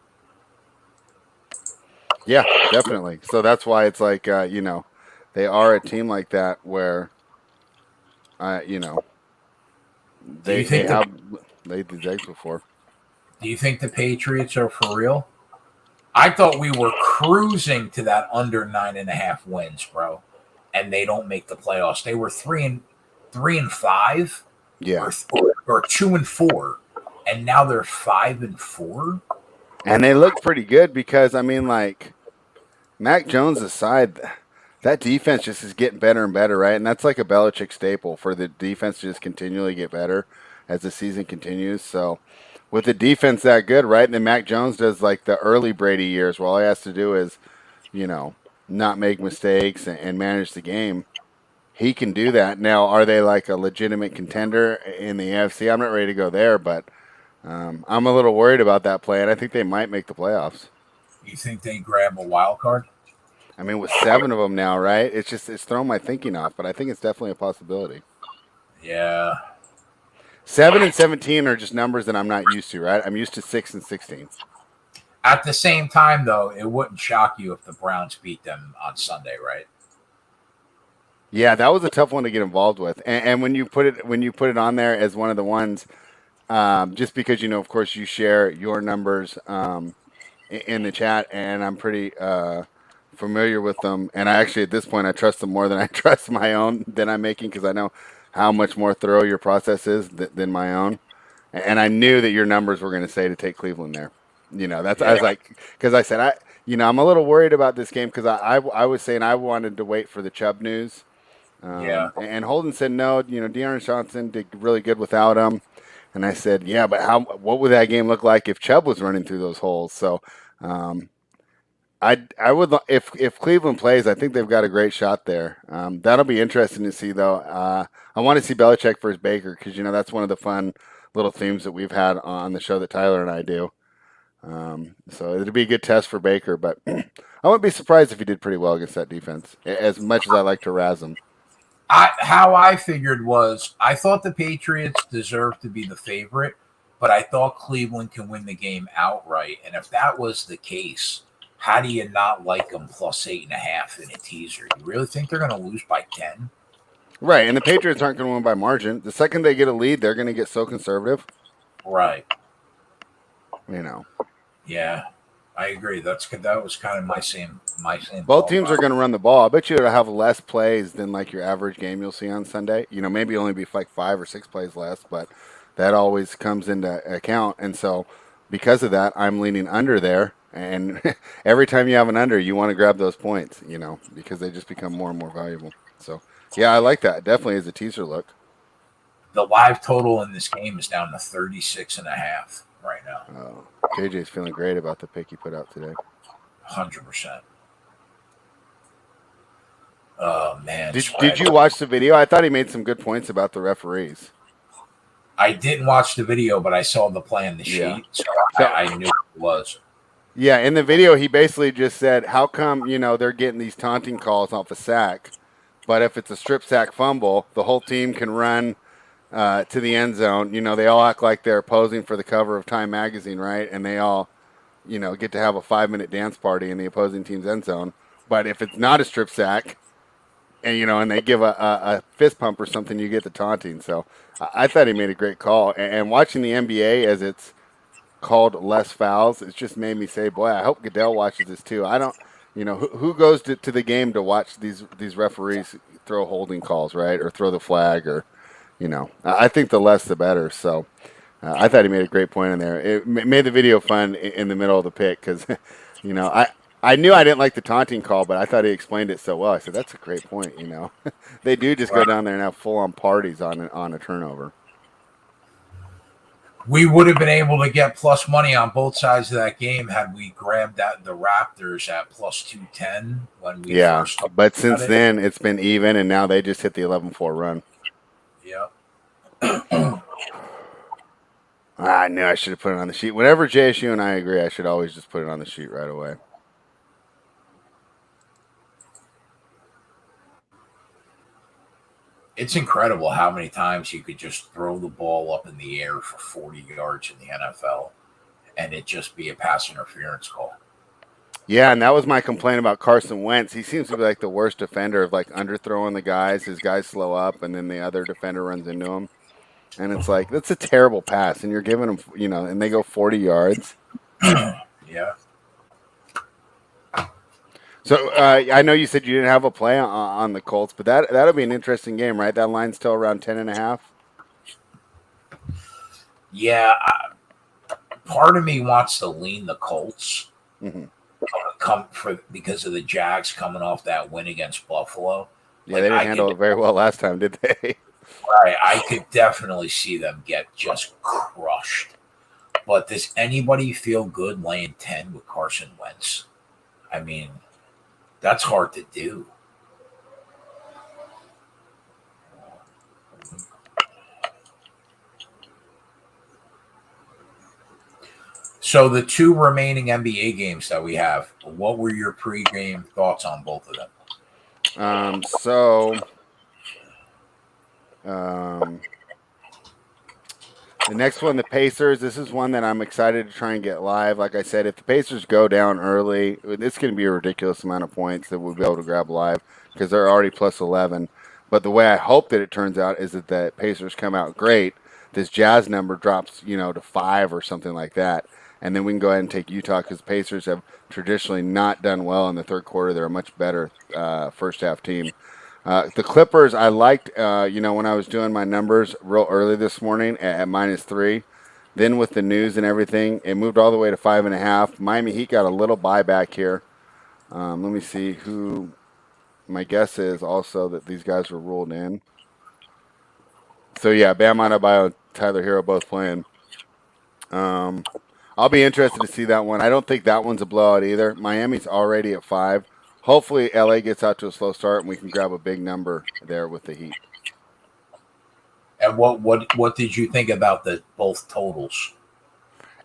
Yeah, definitely. So that's why it's like they are a team like that where they have laid these eggs before. Do you think the Patriots are for real? I thought we were cruising to that under 9.5 wins, bro, and they don't make the playoffs. They were 3-5, yeah, or 2-4, and now they're 5-4. And they look pretty good because I mean, like Mac Jones aside, that defense just is getting better and better, right? And that's like a Belichick staple for the defense to just continually get better as the season continues. So with the defense that good, right? And then Mac Jones does like the early Brady years where all he has to do is, not make mistakes and manage the game. He can do that. Now, are they like a legitimate contender in the AFC? I'm not ready to go there, but I'm a little worried about that play, and I think they might make the playoffs. You think they grab a wild card? I mean, with 7 of them now, right? It's thrown my thinking off, but I think it's definitely a possibility. Yeah. 7 and 17 are just numbers that I'm not used to, right? I'm used to 6 and 16. At the same time, though, it wouldn't shock you if the Browns beat them on Sunday, right? Yeah, that was a tough one to get involved with, and when you put it on there as one of the ones, just because of course, you share your numbers in the chat, and I'm pretty familiar with them, and I actually at this point I trust them more than I trust my own that I'm making because I know how much more thorough your process is than my own, and I knew that your numbers were going to say to take Cleveland there. I was like, because I said I'm a little worried about this game because I was saying I wanted to wait for the Chubb news. Yeah. And Holden said no. Dearness Johnson did really good without him. And I said, yeah, but what would that game look like if Chubb was running through those holes? So, I would if Cleveland plays, I think they've got a great shot there. That'll be interesting to see though. I want to see Belichick versus Baker because that's one of the fun little themes that we've had on the show that Tyler and I do. So it'll be a good test for Baker, but I wouldn't be surprised if he did pretty well against that defense. As much as I like to razz him. How I figured was I thought the Patriots deserved to be the favorite, but I thought Cleveland can win the game outright. And if that was the case, how do you not like them plus 8.5 in a teaser? You really think they're going to lose by 10? Right, and the Patriots aren't going to win by margin. The second they get a lead, they're going to get so conservative. Right. Yeah, I agree. That was kind of my same. Both teams are going to run the ball. I bet you it'll have less plays than like your average game you'll see on Sunday. Maybe only be like 5 or 6 plays less, but that always comes into account. And so, because of that, I'm leaning under there. And every time you have an under, you want to grab those points, because they just become more and more valuable. So, yeah, I like that. Definitely as a teaser look. The live total in this game is down to 36.5 right now. Oh, JJ's feeling great about the pick he put out today. 100%. Oh, man. Did you watch the video? I thought he made some good points about the referees. I didn't watch the video, but I saw the play on the sheet, Yeah. so I knew it was. Yeah, in the video, he basically just said, how come, they're getting these taunting calls off a sack, but if it's a strip sack fumble, the whole team can run to the end zone. They all act like they're posing for the cover of Time magazine, right? And they all, get to have a 5-minute dance party in the opposing team's end zone. But if it's not a strip sack, and they give a fist pump or something, you get the taunting. So I thought he made a great call. And watching the NBA as it's called less fouls, it's just made me say, boy, I hope Goodell watches this too. I don't, who goes to the game to watch these referees throw holding calls, right? Or throw the flag or, I think the less the better. So I thought he made a great point in there. It made the video fun in the middle of the pick because, I knew I didn't like the taunting call, but I thought he explained it so well. I said, that's a great point, They do just go down there and have full-on parties on a turnover. We would have been able to get plus money on both sides of that game had we grabbed the Raptors at plus 210 when we first but since then it's been even, and now they just hit the 11-4 run. Yep. I knew I should have put it on the sheet. Whenever JSU and I agree, I should always just put it on the sheet right away. It's incredible how many times you could just throw the ball up in the air for 40 yards in the NFL and it just be a pass interference call. Yeah, and that was my complaint about Carson Wentz. He seems to be like the worst defender of like underthrowing the guys. His guys slow up, and then the other defender runs into him. And it's like, that's a terrible pass, and you're giving them, and they go 40 yards. Yeah. So I know you said you didn't have a play on the Colts, but that'll be an interesting game, right? That line's still around 10.5. Yeah, part of me wants to lean the Colts. Mm-hmm. Because of the Jags coming off that win against Buffalo. Yeah, they didn't handle it very well last time, did they? Right, I could definitely see them get just crushed. But does anybody feel good laying 10 with Carson Wentz? I mean, that's hard to do. So the two remaining NBA games that we have, what were your pregame thoughts on both of them? The next one, the Pacers. This is one that I'm excited to try and get live. Like I said, if the Pacers go down early, it's going to be a ridiculous amount of points that we'll be able to grab live because they're already plus 11. But the way I hope that it turns out is that the Pacers come out great. This Jazz number drops, to 5 or something like that. And then we can go ahead and take Utah because the Pacers have traditionally not done well in the third quarter. They're a much better first half team. The Clippers, I liked, when I was doing my numbers real early this morning at -3. Then with the news and everything, it moved all the way to 5.5. Miami Heat got a little buyback here. Let me see who. My guess is also that these guys were ruled in. So yeah, Bam Adebayo and Tyler Hero both playing. I'll be interested to see that one. I don't think that one's a blowout either. Miami's already at 5. Hopefully, LA gets out to a slow start and we can grab a big number there with the Heat. And what did you think about the both totals?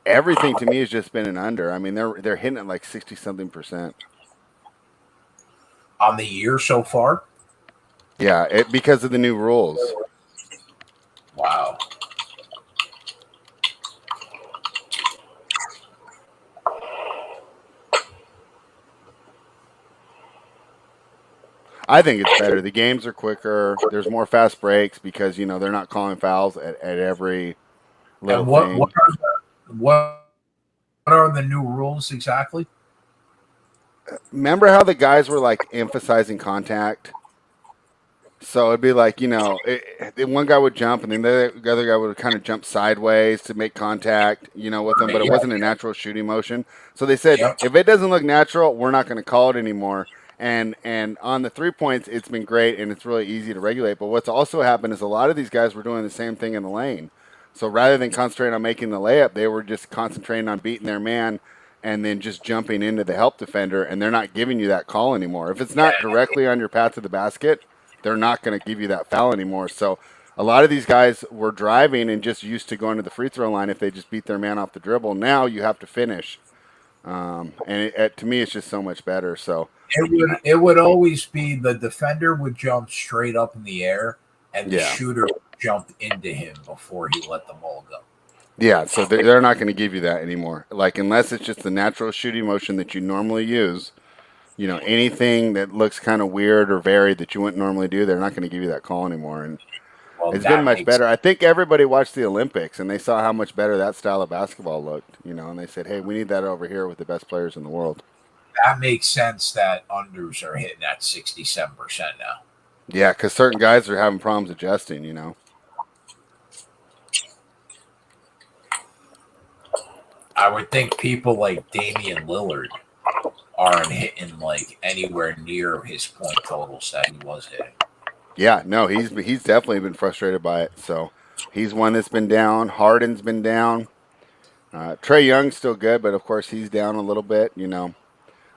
Everything to me has just been an under. I mean, they're hitting at like 60-something% On the year so far? Yeah, because of the new rules. Wow. I think it's better. The games are quicker. There's more fast breaks because they're not calling fouls at every little And thing. what are the new rules exactly? Remember how the guys were like emphasizing contact? So it'd be like, one guy would jump and then the other guy would kind of jump sideways to make contact, with them, but it wasn't a natural shooting motion. So they said, if it doesn't look natural, we're not going to call it anymore. And on the 3 points, it's been great and it's really easy to regulate. But what's also happened is a lot of these guys were doing the same thing in the lane. So rather than concentrating on making the layup, they were just concentrating on beating their man and then just jumping into the help defender, and they're not giving you that call anymore. If it's not directly on your path to the basket, they're not going to give you that foul anymore. So a lot of these guys were driving and just used to going to the free throw line if they just beat their man off the dribble. Now you have to finish. And to me, it's just so much better. So it would always be the defender would jump straight up in the air and the shooter would jump into him before he let the ball go. Yeah, so they're not going to give you that anymore. Like, unless it's just the natural shooting motion that you normally use, anything that looks kind of weird or varied that you wouldn't normally do, they're not going to give you that call anymore. And it's been much better. I think everybody watched the Olympics and they saw how much better that style of basketball looked, and they said, hey, we need that over here with the best players in the world. That makes sense that unders are hitting at 67% now. Yeah, because certain guys are having problems adjusting, I would think people like Damian Lillard aren't hitting like anywhere near his point totals that he was hitting. Yeah, no, he's definitely been frustrated by it. So he's one that's been down. Harden's been down. Trae Young's still good, but of course he's down a little bit.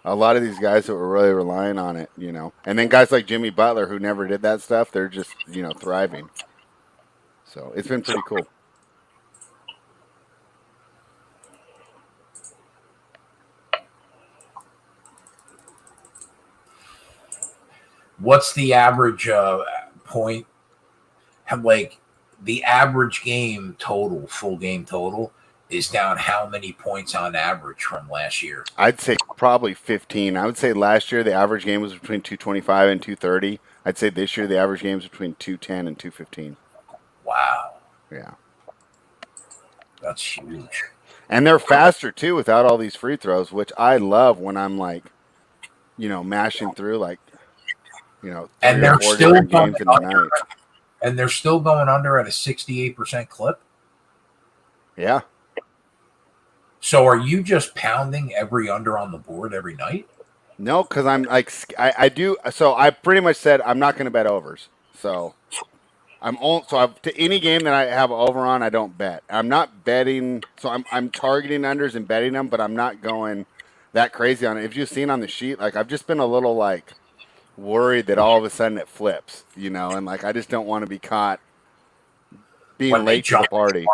A lot of these guys that were really relying on it. And then guys like Jimmy Butler who never did that stuff, they're just thriving. So it's been pretty cool. What's the average point? Like the average game total, full game total, is down how many points on average from last year? I'd say probably 15. I would say last year the average game was between 225 and 230. I'd say this year the average game is between 210 and 215. Wow. Yeah. That's huge. And they're faster too without all these free throws, which I love when I'm like, mashing through like, and they're still games in a night. And they're still going under at a 68% clip. Yeah. So are you just pounding every under on the board every night? No, because I'm like I do. So I pretty much said I'm not going to bet overs. So to any game that I have over on, I don't bet. I'm not betting. So I'm targeting unders and betting them, but I'm not going that crazy on it. If you've seen on the sheet, like I've just been a little like worried that all of a sudden it flips, and like I just don't want to be caught being late to the party.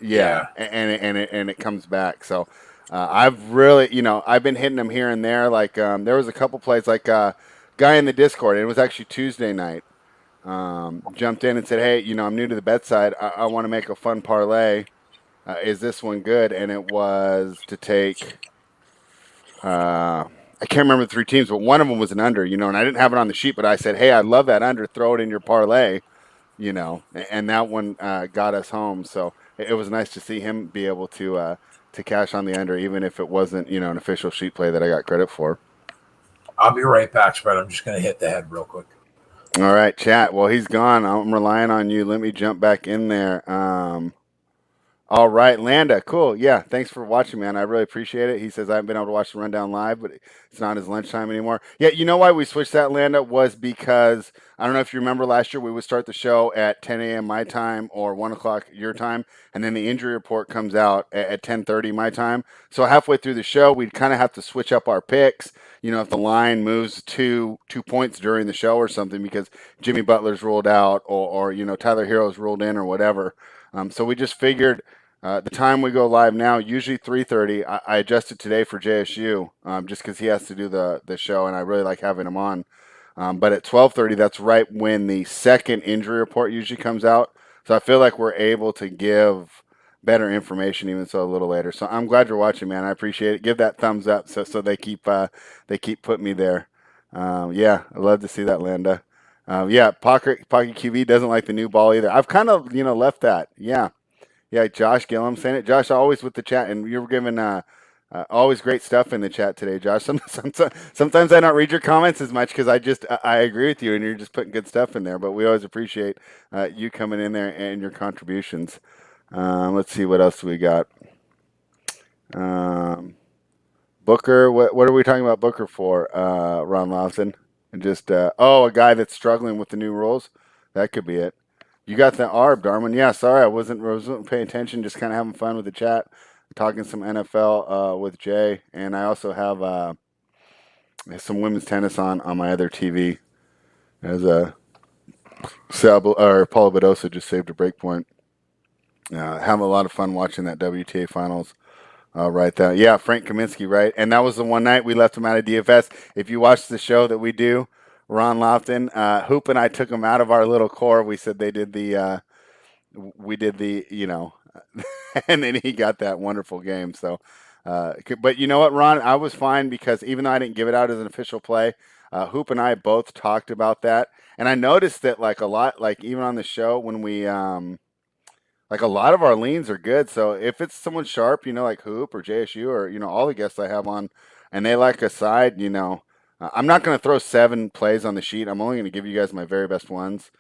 Yeah. And it comes back. So I've really, I've been hitting them here and there. Like there was a couple plays, like guy in the Discord, and it was actually Tuesday night, jumped in and said, hey, I'm new to the bet side. I want to make a fun parlay. Is this one good? And it was to take, I can't remember the 3 teams, but one of them was an under, and I didn't have it on the sheet, but I said, hey, I love that under. Throw it in your parlay, and that one got us home. So it was nice to see him be able to cash on the under, even if it wasn't, an official sheet play that I got credit for. I'll be right back, Spread. I'm just going to hit the head real quick. All right, chat. Well, he's gone. I'm relying on you. Let me jump back in there. All right, Landa, cool. Yeah, thanks for watching, man. I really appreciate it. He says I haven't been able to watch the rundown live, but it's not his lunchtime anymore. Yeah, you know why we switched that, Landa, was because I don't know if you remember last year we would start the show at 10 a.m. my time or 1 o'clock your time, and then the injury report comes out at 10:30 my time. So halfway through the show, we'd kind of have to switch up our picks. If the line moves 2 points during the show or something because Jimmy Butler's ruled out or Tyler Hero's ruled in or whatever. So we just figured the time we go live now, usually 3:30. I adjusted today for JSU just because he has to do the show, and I really like having him on. But at 12:30, that's right when the second injury report usually comes out. So I feel like we're able to give better information, even so a little later. So I'm glad you're watching, man. I appreciate it. Give that thumbs up so they keep putting me there. Yeah, I love to see that, Landa. Yeah, Pocket QB doesn't like the new ball either. I've kind of left that. Yeah. Yeah, Josh Gillum saying it. Josh, always with the chat, and you were giving always great stuff in the chat today, Josh. Sometimes I don't read your comments as much because I agree with you, and you're just putting good stuff in there. But we always appreciate you coming in there and your contributions. Let's see what else we got. Booker, what are we talking about Booker for? Ron Lawson, and just a guy that's struggling with the new rules. That could be it. You got the ARB, Darwin. Yeah, sorry, I wasn't paying attention. Just kind of having fun with the chat, talking some NFL with Jay, and I also have some women's tennis on my other TV. As Paulo Badosa just saved a break point. Having a lot of fun watching that WTA finals. Right there. Yeah, Frank Kaminsky, right? And that was the one night we left him out of DFS. If you watch the show that we do, Ron Lofton, Hoop and I took him out of our little core. We said we did the, and then he got that wonderful game. So, but you know what, Ron? I was fine because even though I didn't give it out as an official play, Hoop and I both talked about that. And I noticed that even on the show when we, a lot of our leans are good. So if it's someone sharp, like Hoop or JSU or, all the guests I have on and they like a side, I'm not going to throw 7 plays on the sheet. I'm only going to give you guys my very best ones.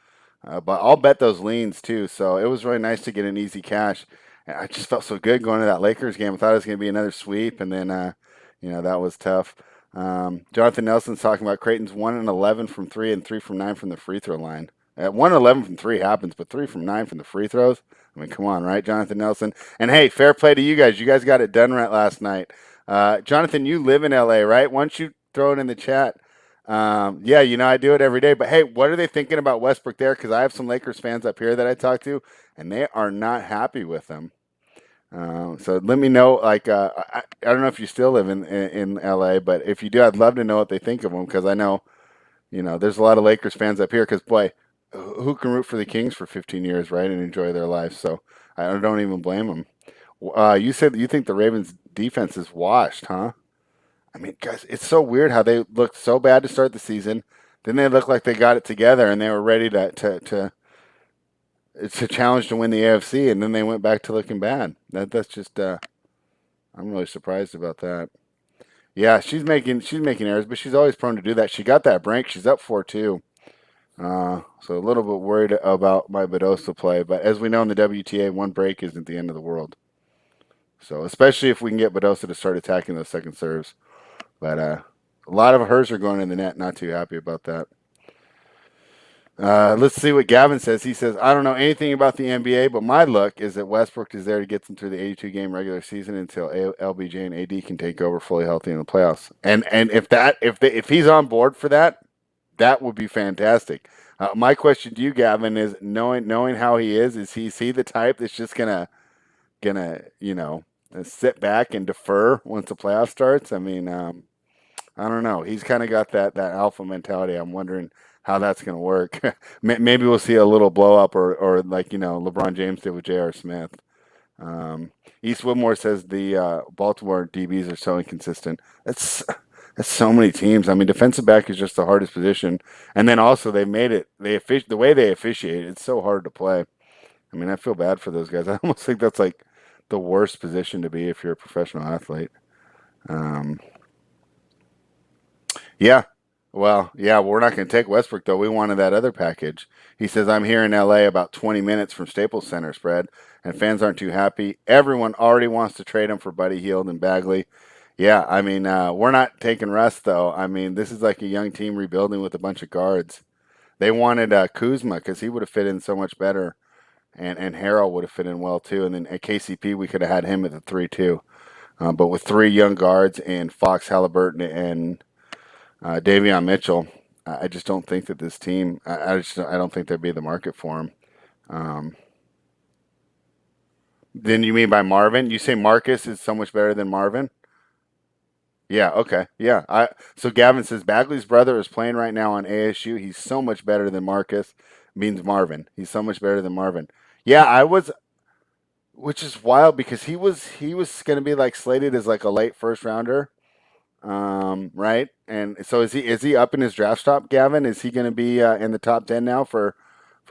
But I'll bet those leans too. So it was really nice to get an easy cash. I just felt so good going to that Lakers game. I thought it was going to be another sweep. And then, that was tough. Jonathan Nelson's talking about Creighton's 1-11 from 3 and 3 from 9 from the free throw line. 1-11 from 3 happens, but 3 from 9 from the free throws. I mean, come on, right, Jonathan Nelson? And hey, fair play to you guys. You guys got it done right last night. Jonathan, you live in LA, right? Why don't you throw it in the chat? Yeah, I do it every day. But hey, what are they thinking about Westbrook there? Because I have some Lakers fans up here that I talk to, and they are not happy with him. So let me know. I don't know if you still live in LA, but if you do, I'd love to know what they think of him because I know, there's a lot of Lakers fans up here. Because boy, who can root for the Kings for 15 years, right, and enjoy their life? So I don't even blame them. You said that you think the Ravens' defense is washed, huh? I mean, guys, it's so weird how they looked so bad to start the season. Then they looked like they got it together and they were ready to challenge to win the AFC, and then they went back to looking bad. That's just I'm really surprised about that. Yeah, she's making errors, but she's always prone to do that. She got that break. She's up 4-2. So a little bit worried about my Badosa play, but as we know in the WTA, one break isn't the end of the world. So especially if we can get Badosa to start attacking those second serves. But a lot of hers are going in the net. Not too happy about that. Let's see what Gavin says. He says, I don't know anything about the NBA, but my look is that Westbrook is there to get them through the 82-game regular season until LBJ and AD can take over fully healthy in the playoffs. And if he's on board for that, that would be fantastic. My question to you, Gavin, is knowing how he is he the type that's just gonna sit back and defer once the playoff starts? I mean, I don't know. He's kind of got that alpha mentality. I'm wondering how that's going to work. Maybe we'll see a little blow up or LeBron James did with J.R. Smith. East Whitmore says the Baltimore DBs are so inconsistent. That's so many teams. I mean, defensive back is just the hardest position. And then also they made it, the way they officiate, it's so hard to play. I mean, I feel bad for those guys. I almost think that's like the worst position to be if you're a professional athlete. Yeah. Well, yeah, we're not going to take Westbrook, though. We wanted that other package. He says, I'm here in LA about 20 minutes from Staples Center, spread, and fans aren't too happy. Everyone already wants to trade him for Buddy Hield and Bagley. Yeah, I mean, we're not taking Russ, though. I mean, this is like a young team rebuilding with a bunch of guards. They wanted Kuzma because he would have fit in so much better, and Harrell would have fit in well, too. And then at KCP, we could have had him at the 3 too. But with 3 young guards and Fox, Halliburton, and Davion Mitchell, I just don't think that this team. I don't think there'd be the market for him. Then you mean by Marvin? You say Marcus is so much better than Marvin? Yeah. Okay. Yeah. So Gavin says Bagley's brother is playing right now on ASU. He's so much better than Marcus. Means Marvin. He's so much better than Marvin. Yeah, I was, which is wild because he was going to be like slated as like a late first rounder. Right. And so is he up in his draft stock, Gavin? Is he going to be in the top 10 now for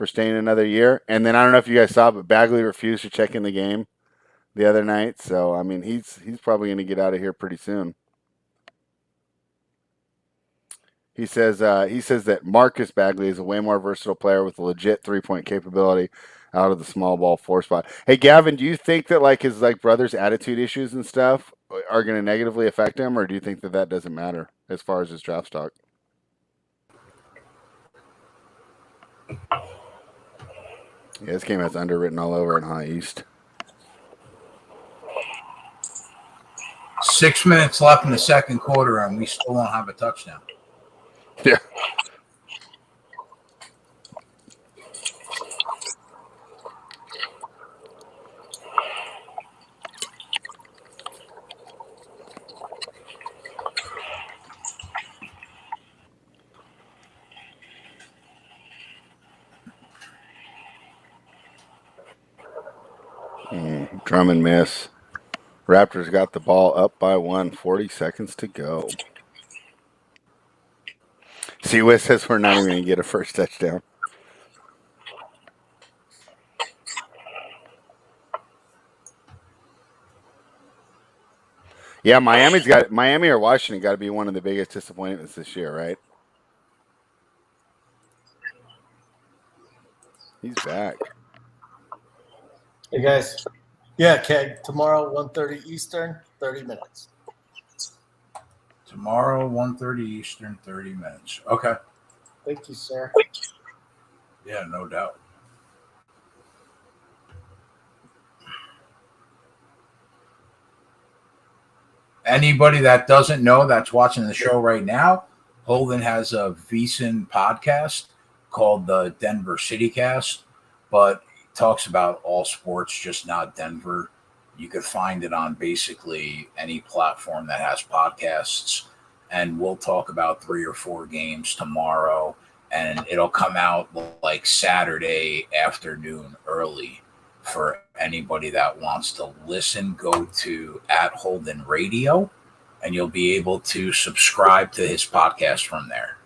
staying another year? And then I don't know if you guys saw, but Bagley refused to check in the game the other night. So I mean, he's probably going to get out of here pretty soon. He says that Marcus Bagley is a way more versatile player with a legit 3-point capability out of the small ball 4 spot. Hey Gavin, do you think that like his like brother's attitude issues and stuff are going to negatively affect him, or do you think that doesn't matter as far as his draft stock? Yeah, this game has underwritten all over in High East. 6 minutes left in the second quarter, and we still don't have a touchdown. Yeah. Drum and miss. Raptors got the ball up by 1, 40 seconds to go. Seaway says we're not even going to get a first touchdown. Yeah, Miami or Washington got to be one of the biggest disappointments this year, right? He's back. Hey guys, yeah, Keg. Tomorrow, 1:30 Eastern, 30 minutes. Tomorrow, 1:30 Eastern, 30 minutes. Okay. Thank you, sir. Yeah, no doubt. Anybody that doesn't know that's watching the show right now, Holden has a VSiN podcast called the Denver City Cast, but it talks about all sports, just not Denver. You could find it on basically any platform that has podcasts, and we'll talk about 3 or 4 games tomorrow, and it'll come out like Saturday afternoon early. For anybody that wants to listen, go to @Holden Radio, and you'll be able to subscribe to his podcast from there.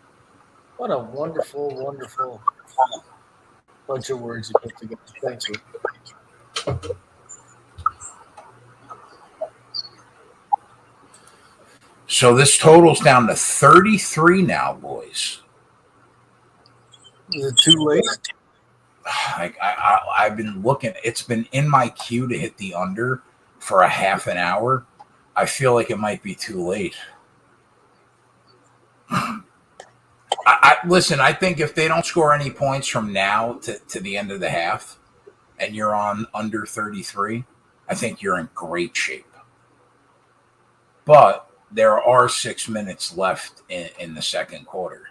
What a wonderful, wonderful bunch of words you put together. Thank you. So this totals down to 33 now, boys. Is it too late? I've been looking. It's been in my queue to hit the under for a half an hour. I feel like it might be too late. Listen, I think if they don't score any points from now to the end of the half and you're on under 33, I think you're in great shape. But there are 6 minutes left in the second quarter.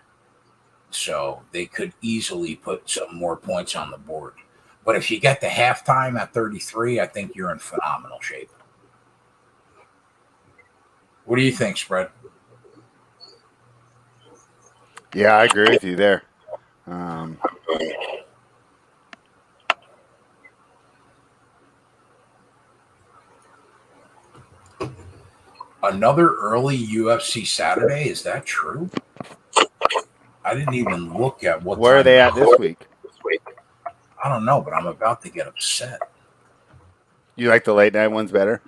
So they could easily put some more points on the board. But if you get to halftime at 33, I think you're in phenomenal shape. What do you think, Spread? Yeah, I agree with you there. Another early UFC Saturday? Is that true? I didn't even look at what. Where are they at this week? I don't know, but I'm about to get upset. You like the late night ones better?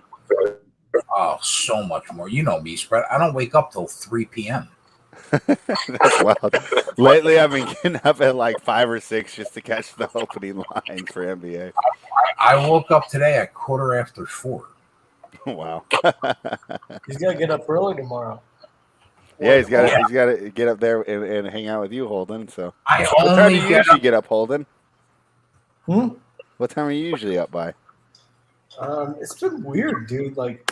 Oh, so much more. You know me, Spread. I don't wake up till 3 p.m. That's wild. Lately, I've been getting up at like 5 or 6 just to catch the opening lines for NBA. I woke up today at 4:15. Wow. He's got to get up early tomorrow. Yeah, he's got to get up there and hang out with you, Holden. So, I what time do only you get usually up. get up, Holden? Hmm? What time are you usually up by? It's been weird, dude. Like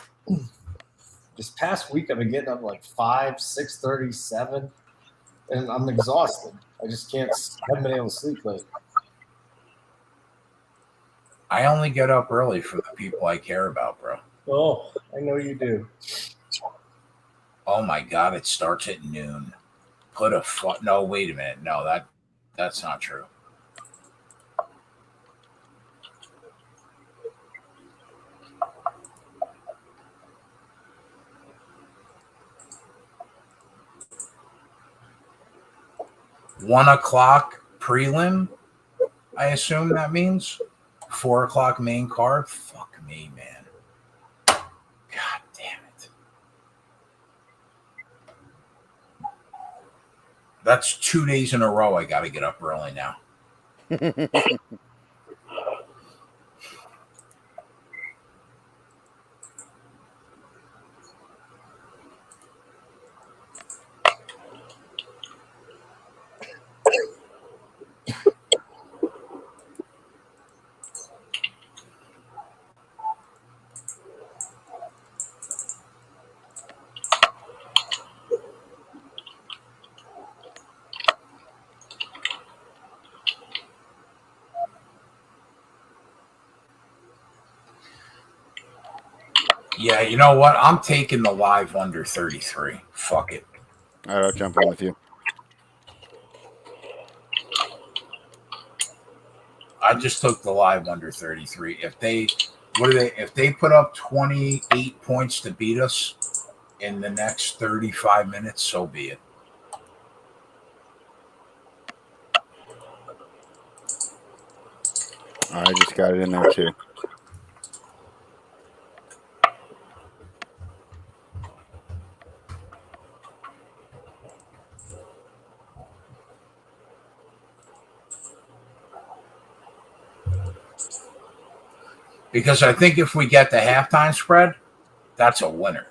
this past week, I've been getting up like 5, 6:30, 7, and I'm exhausted. I just can't. Haven't been able to sleep late. I only get up early for the people I care about, bro. Oh, I know you do. Oh my God, it starts at noon. No, wait a minute. No, that's not true. One o'clock prelim, I assume that means 4 o'clock main card. Fuck me, man. God damn it. That's 2 days in a row. I got to get up early now. Yeah, you know what? I'm taking the live under 33. Fuck it. All right, I'll jump in with you. I just took the live under 33. If they put up 28 points to beat us in the next 35 minutes, so be it. I just got it in there too. Because I think if we get the halftime spread, that's a winner.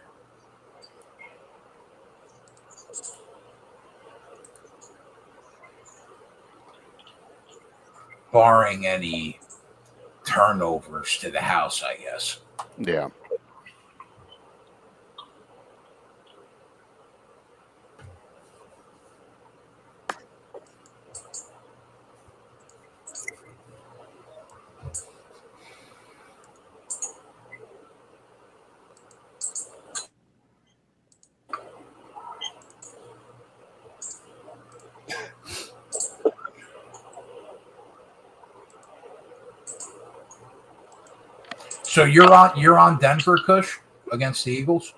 Barring any turnovers to the house, I guess. Yeah. So you're on Denver, Kush, against the Eagles?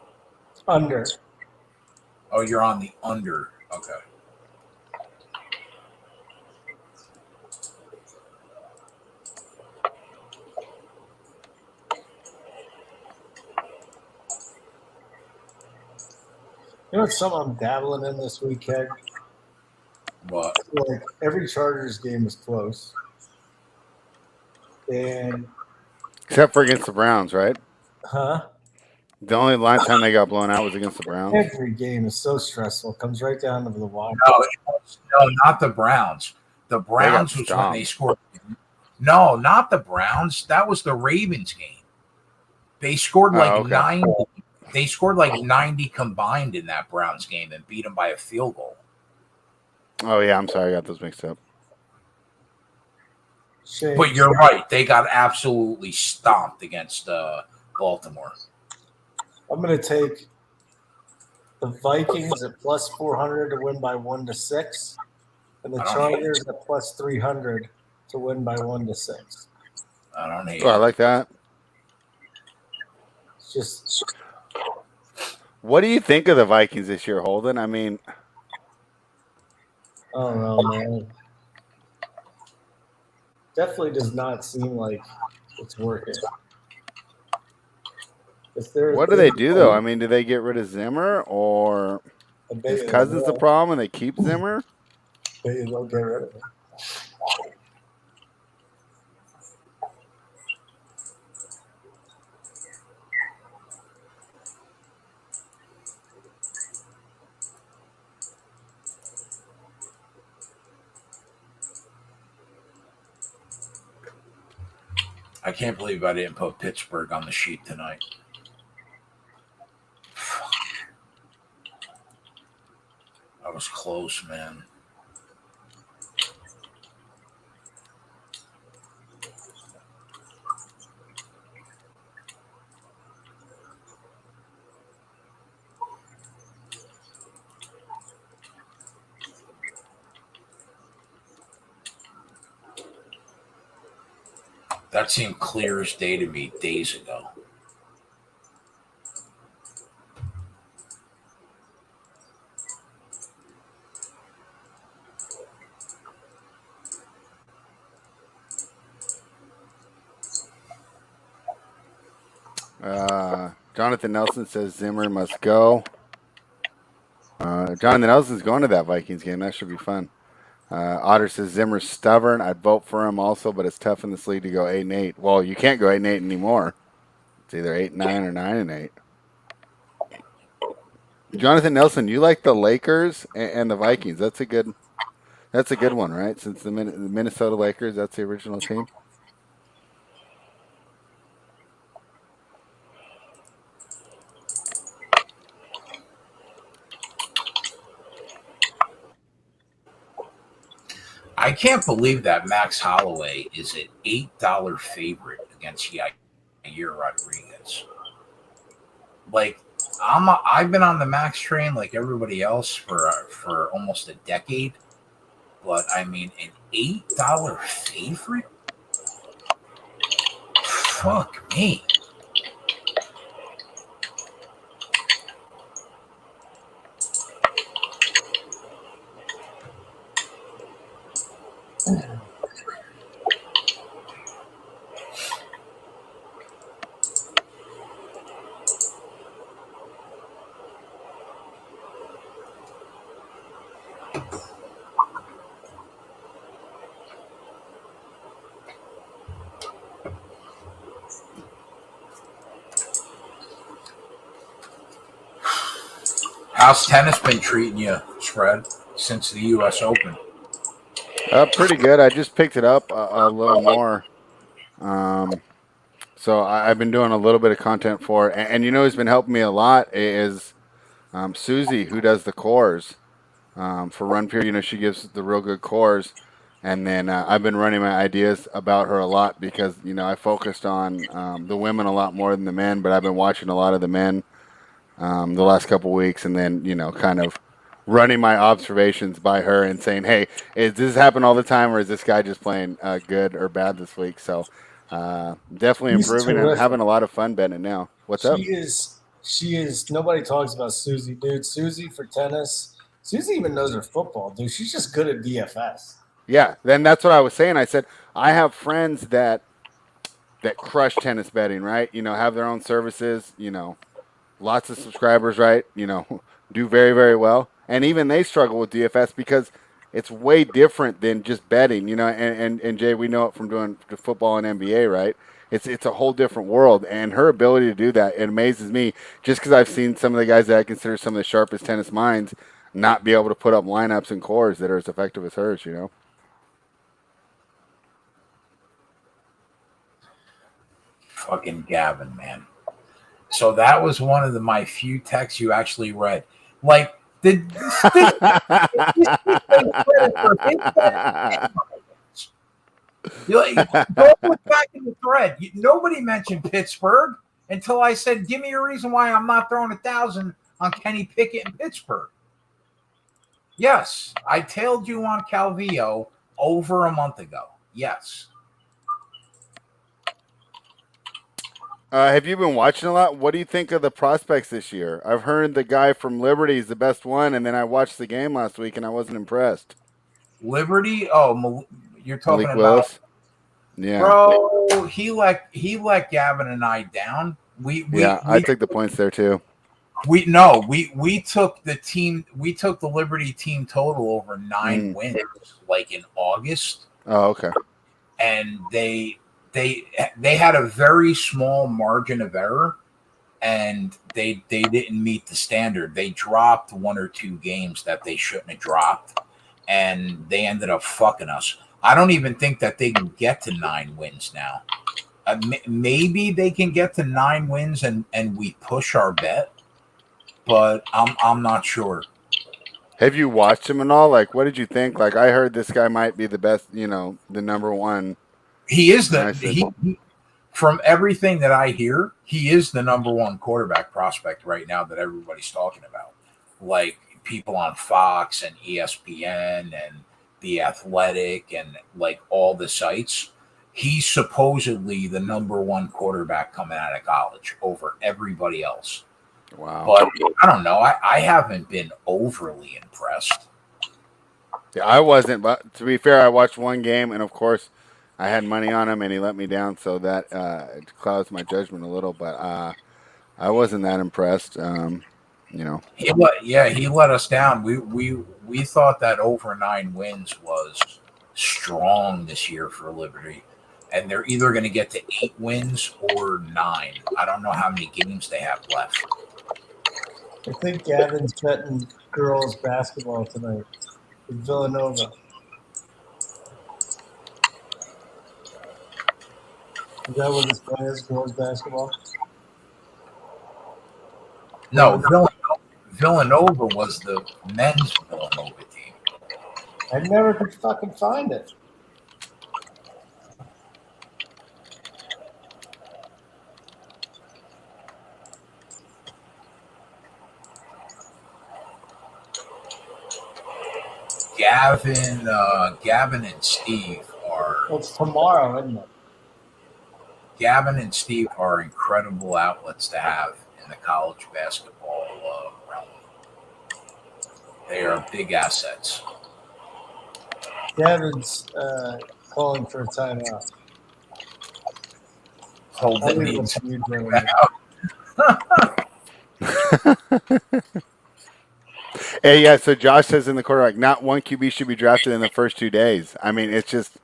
Under. Oh, you're on the under. Okay. You know what's something I'm dabbling in this week, Keg? What? Like every Chargers game was close. And Except for against the Browns, right? huh? The only time they got blown out was against the Browns. Every game is so stressful. It comes right down to the wire. No, not the Browns. The Browns was when they scored. No, not the Browns. That was the Ravens game. They scored like 90. They scored like 90 combined in that Browns game and beat them by a field goal. Oh yeah, I'm sorry, I got those mixed up. Shame. But you're right. They got absolutely stomped against Baltimore. I'm going to take the Vikings at plus 400 to win by 1-6, and the Chargers at plus 300 to win by 1-6. I don't hate it. I like that. It's just. What do you think of the Vikings this year, Holden? I mean, I don't know, man. Definitely does not seem like it's working. What do they do, though? I mean, do they get rid of Zimmer or? I bet His you cousin's the they'll- problem, and they keep Zimmer. bet you they'll get rid of him. I can't believe I didn't put Pittsburgh on the sheet tonight. I was close, man. That seemed clear as day to me days ago. Jonathan Nelson says Zimmer must go. Jonathan Nelson's going to that Vikings game. That should be fun. Otter says Zimmer's stubborn. I'd vote for him also, but it's tough in this league to go 8-8. Well, you can't go 8-8 anymore. It's either 8-9 or 9-8. Jonathan Nelson, you like the Lakers and the Vikings. That's a good one, right? Since the Minnesota Lakers, that's the original team. I can't believe that Max Holloway is an $8 favorite against Yair Rodriguez. Like, I've been on the Max train like everybody else for almost a decade, but I mean, an $8 favorite? Fuck me. How's tennis been treating you, Fred, since the U.S. Open? Pretty good. I just picked it up a little more. So I've been doing a little bit of content for it. And you know who's been helping me a lot is Susie, who does the cores for Run Pure. You know, she gives the real good cores. And then I've been running my ideas about her a lot because, you know, I focused on the women a lot more than the men, but I've been watching a lot of the men the last couple weeks, and then, you know, kind of running my observations by her and saying, hey, is this happen all the time, or is this guy just playing good or bad this week? So definitely She's improving and terrific. having a lot of fun betting now. What's up? She is. Nobody talks about Susie, dude. Susie for tennis. Susie even knows her football, dude. She's just good at DFS. Yeah, then that's what I was saying. I said I have friends that crush tennis betting, right? You know, have their own services, you know, lots of subscribers, right? You know, do very, very well. And even they struggle with DFS because it's way different than just betting, you know. And Jay, we know it from doing football and NBA, right? It's a whole different world. And her ability to do that, it amazes me just because I've seen some of the guys that I consider some of the sharpest tennis minds not be able to put up lineups and cores that are as effective as hers, you know. Fucking Gavin, man. So that was one of my few texts you actually read. Like, did this you like, go look back in the thread. Nobody mentioned Pittsburgh until I said, give me a reason why I'm not throwing 1,000 on Kenny Pickett in Pittsburgh. Yes, I tailed you on Calvillo over a month ago. Yes. Have you been watching a lot? What do you think of the prospects this year? I've heard the guy from Liberty is the best one, and then I watched the game last week and I wasn't impressed. Liberty? Oh, you're talking Malik about Willis? Yeah. Bro, he let Gavin and I down. I took the points there too. We took the Liberty team total over 9 wins like in August. Oh, okay. And they had a very small margin of error, and they didn't meet the standard. They dropped 1 or 2 games that they shouldn't have dropped, and they ended up fucking us. I don't even think that they can get to 9 wins now. Maybe they can get to 9 wins and we push our bet, but I'm not sure. Have you watched him and all? Like, what did you think? Like, I heard this guy might be the best, the number one. He is from everything that I hear, he is the number 1 quarterback prospect right now that everybody's talking about. Like people on Fox and ESPN and The Athletic and like all the sites. He's supposedly the number 1 quarterback coming out of college over everybody else. Wow. But I don't know. I haven't been overly impressed. Yeah, I wasn't. But to be fair, I watched 1 game, and of course, I had money on him, and he let me down, so that clouds my judgment a little. But I wasn't that impressed. He let us down. We thought that over 9 wins was strong this year for Liberty, and they're either going to get to 8 wins or 9. I don't know how many games they have left. I think Gavin's betting girls basketball tonight with Villanova. Is that what this play is, girls basketball? No, Villanova was the men's Villanova team. I never could fucking find it. Gavin and Steve are. It's tomorrow, isn't it? Gavin and Steve are incredible outlets to have in the college basketball realm. They are big assets. Gavin's calling for a timeout. Hold I'll the leave needs. it to you, gentlemen. Hey, yeah. So Josh says in the quarterback, not 1 QB should be drafted in the first 2 days. I mean, it's just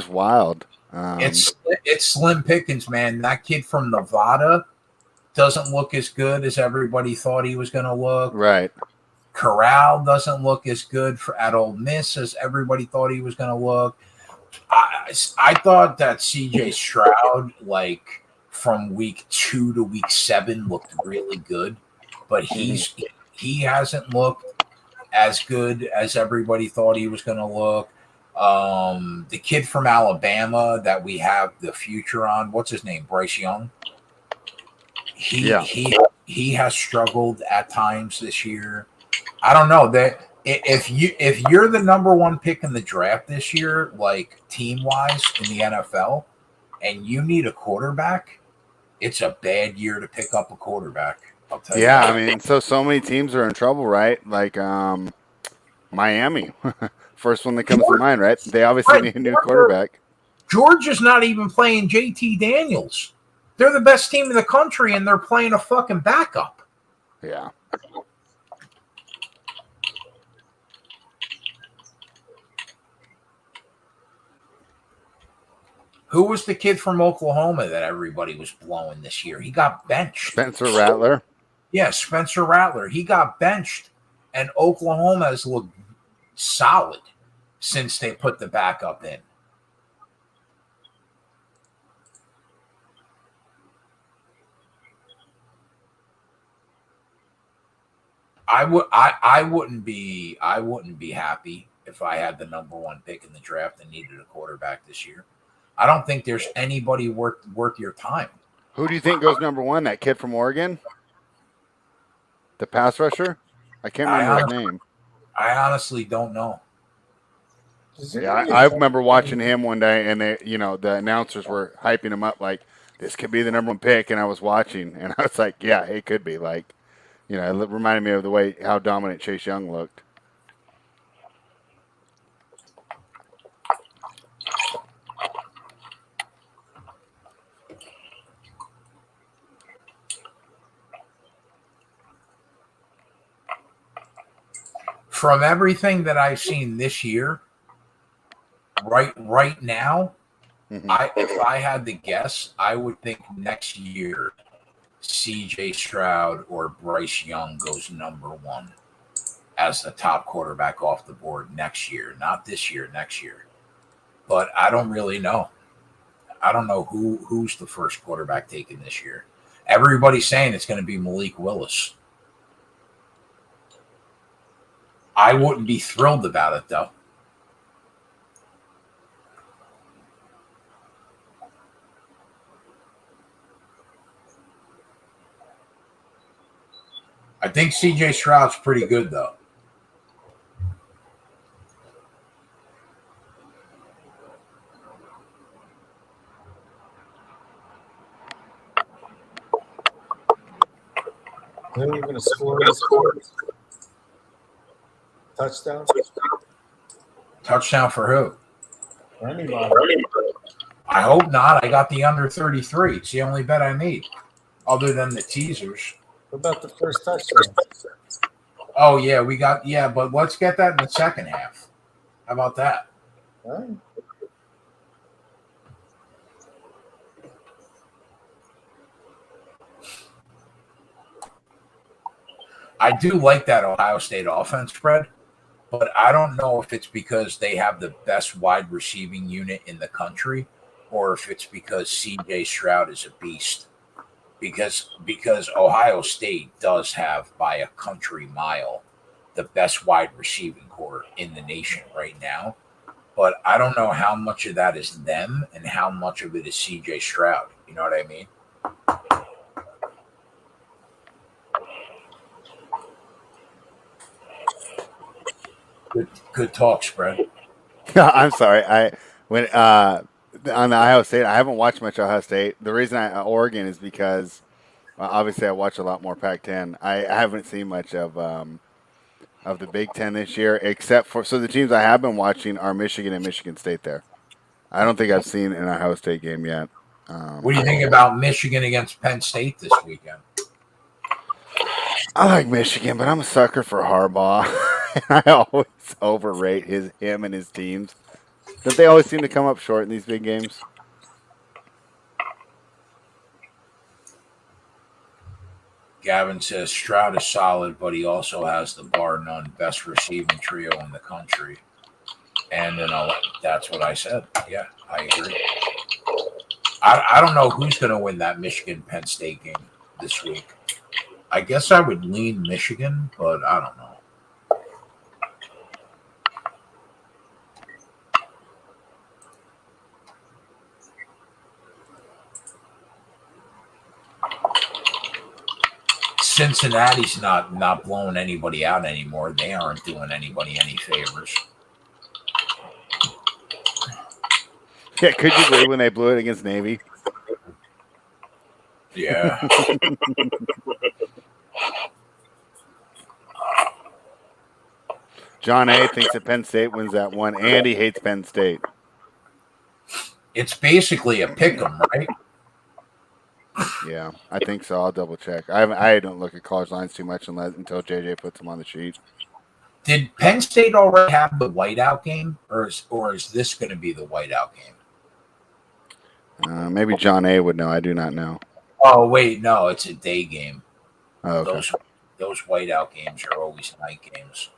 wild. It's slim pickings, man. That kid from Nevada doesn't look as good as everybody thought he was going to look. Right. Corral doesn't look as good at Ole Miss as everybody thought he was going to look. I thought that CJ Stroud, like from week 2 to week 7, looked really good, but he hasn't looked as good as everybody thought he was going to look. The kid from Alabama that we have the future on, what's his name? Bryce Young. He has struggled at times this year. I don't know that if you're the number 1 pick in the draft this year, like team wise in the NFL, and you need a quarterback, it's a bad year to pick up a quarterback. I'll tell you. Yeah, I mean, so many teams are in trouble, right? Like Miami, first one that comes to mind, right? They obviously need a new quarterback. Georgia's not even playing JT Daniels. They're the best team in the country, and they're playing a fucking backup. Yeah. Who was the kid from Oklahoma that everybody was blowing this year? He got benched. Spencer Rattler. Yeah, Spencer Rattler. He got benched, and Oklahoma has looked solid since they put the backup in. I wouldn't be happy if I had the number 1 pick in the draft and needed a quarterback this year. I don't think there's anybody worth your time. Who do you think goes number 1? That kid from Oregon? The pass rusher? I can't remember his name. I honestly don't know. Yeah, I remember watching him one day, and they, the announcers were hyping him up like this could be the number 1 pick, and I was watching, and I was like, yeah, it could be. Like, it reminded me of the way how dominant Chase Young looked. from everything that I've seen this year, right now, if I had to guess, I would think next year C.J. Stroud or Bryce Young goes number one as the top quarterback off the board next year. Not this year, next year. But I don't really know. I don't know who's the first quarterback taken this year. Everybody's saying it's going to be Malik Willis. I wouldn't be thrilled about it, though. I think C.J. Stroud's pretty good, though. They're going to score this touchdown. Touchdown for who? For anybody. I hope not. I got the under 33. It's the only bet I made, other than the teasers. What about the first touchdown? Oh, yeah, but let's get that in the second half. How about that? All right. I do like that Ohio State offense spread, but I don't know if it's because they have the best wide receiving unit in the country or if it's because C.J. Stroud is a beast. Because Ohio State does have, by a country mile, the best wide receiving core in the nation right now. But I don't know how much of that is them and how much of it is C.J. Stroud. You know what I mean? Good talk, spread. I'm sorry. On the Ohio State, I haven't watched much Ohio State. The reason Oregon is because obviously I watch a lot more Pac-10. I haven't seen much of the Big Ten this year, except for the teams I have been watching are Michigan and Michigan State. There, I don't think I've seen an Ohio State game yet. What do you think about Michigan against Penn State this weekend? I like Michigan, but I'm a sucker for Harbaugh. I always overrate him and his teams. Don't they always seem to come up short in these big games? Gavin says Stroud is solid, but he also has the bar none best receiving trio in the country. And that's what I said. Yeah, I agree. I don't know who's going to win that Michigan-Penn State game this week. I guess I would lean Michigan, but I don't know. Cincinnati's not blowing anybody out anymore. They aren't doing anybody any favors. Yeah, could you believe when they blew it against Navy? Yeah. John A. thinks that Penn State wins that one. Andy hates Penn State. It's basically a pick 'em, right? Yeah, I think so. I'll double check. I don't look at college lines too much until JJ puts them on the sheet. Did Penn State already have the whiteout game, or is this going to be the whiteout game? Maybe John A. would know. I do not know. Oh wait, no, it's a day game. Oh, okay. Those whiteout games are always night games.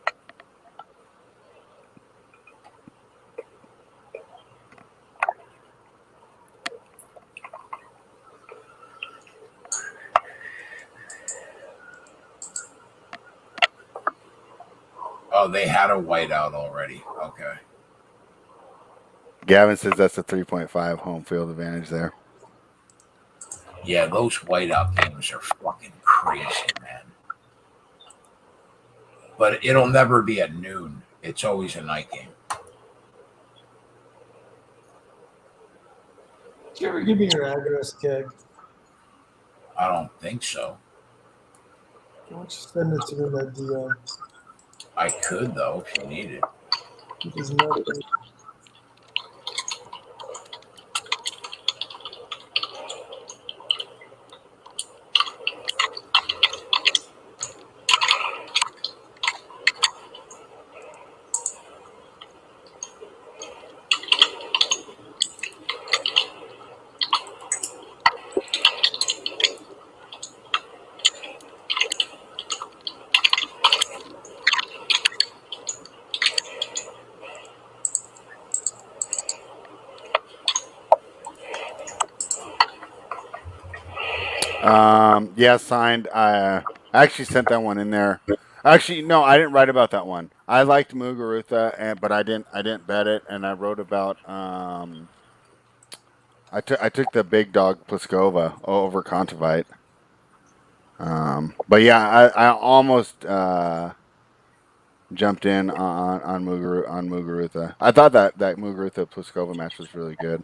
Oh, they had a whiteout already. Okay. Gavin says that's a 3.5 home field advantage there. Yeah, those whiteout games are fucking crazy, man. But it'll never be at noon. It's always a night game. Did you ever give me your address, Keg? I don't think so. Why don't you send it to me in that DM? I could, though, if you need it. There's nothing. Yeah, signed. I actually sent that one in there. Actually, no, I didn't write about that one. I liked Muguruza, but I didn't bet it, and I wrote about I took the big dog Pliskova over Kontaveit. But yeah, I almost jumped in on Muguruza. I thought that Muguruza Pliskova match was really good.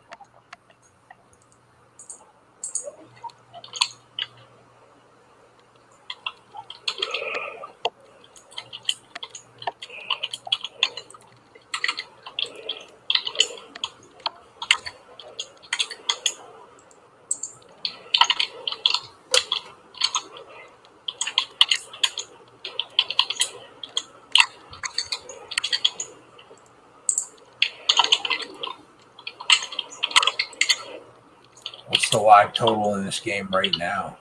What's the live total in this game right now?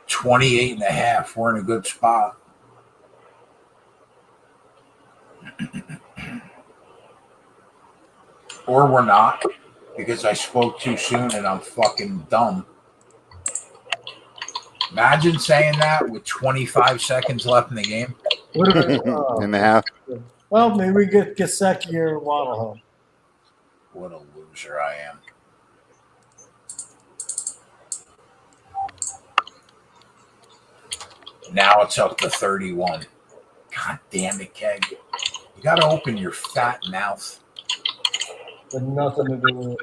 $28.5. We're in a good spot. Or we're not, because I spoke too soon and I'm fucking dumb. Imagine saying that with 25 seconds left in the game. What about, In the half. Well, maybe we get Gesicki or Waddle home. What a loser I am. Now it's up to 31. God damn it, Keg. You got to open your fat mouth. But nothing to do with it.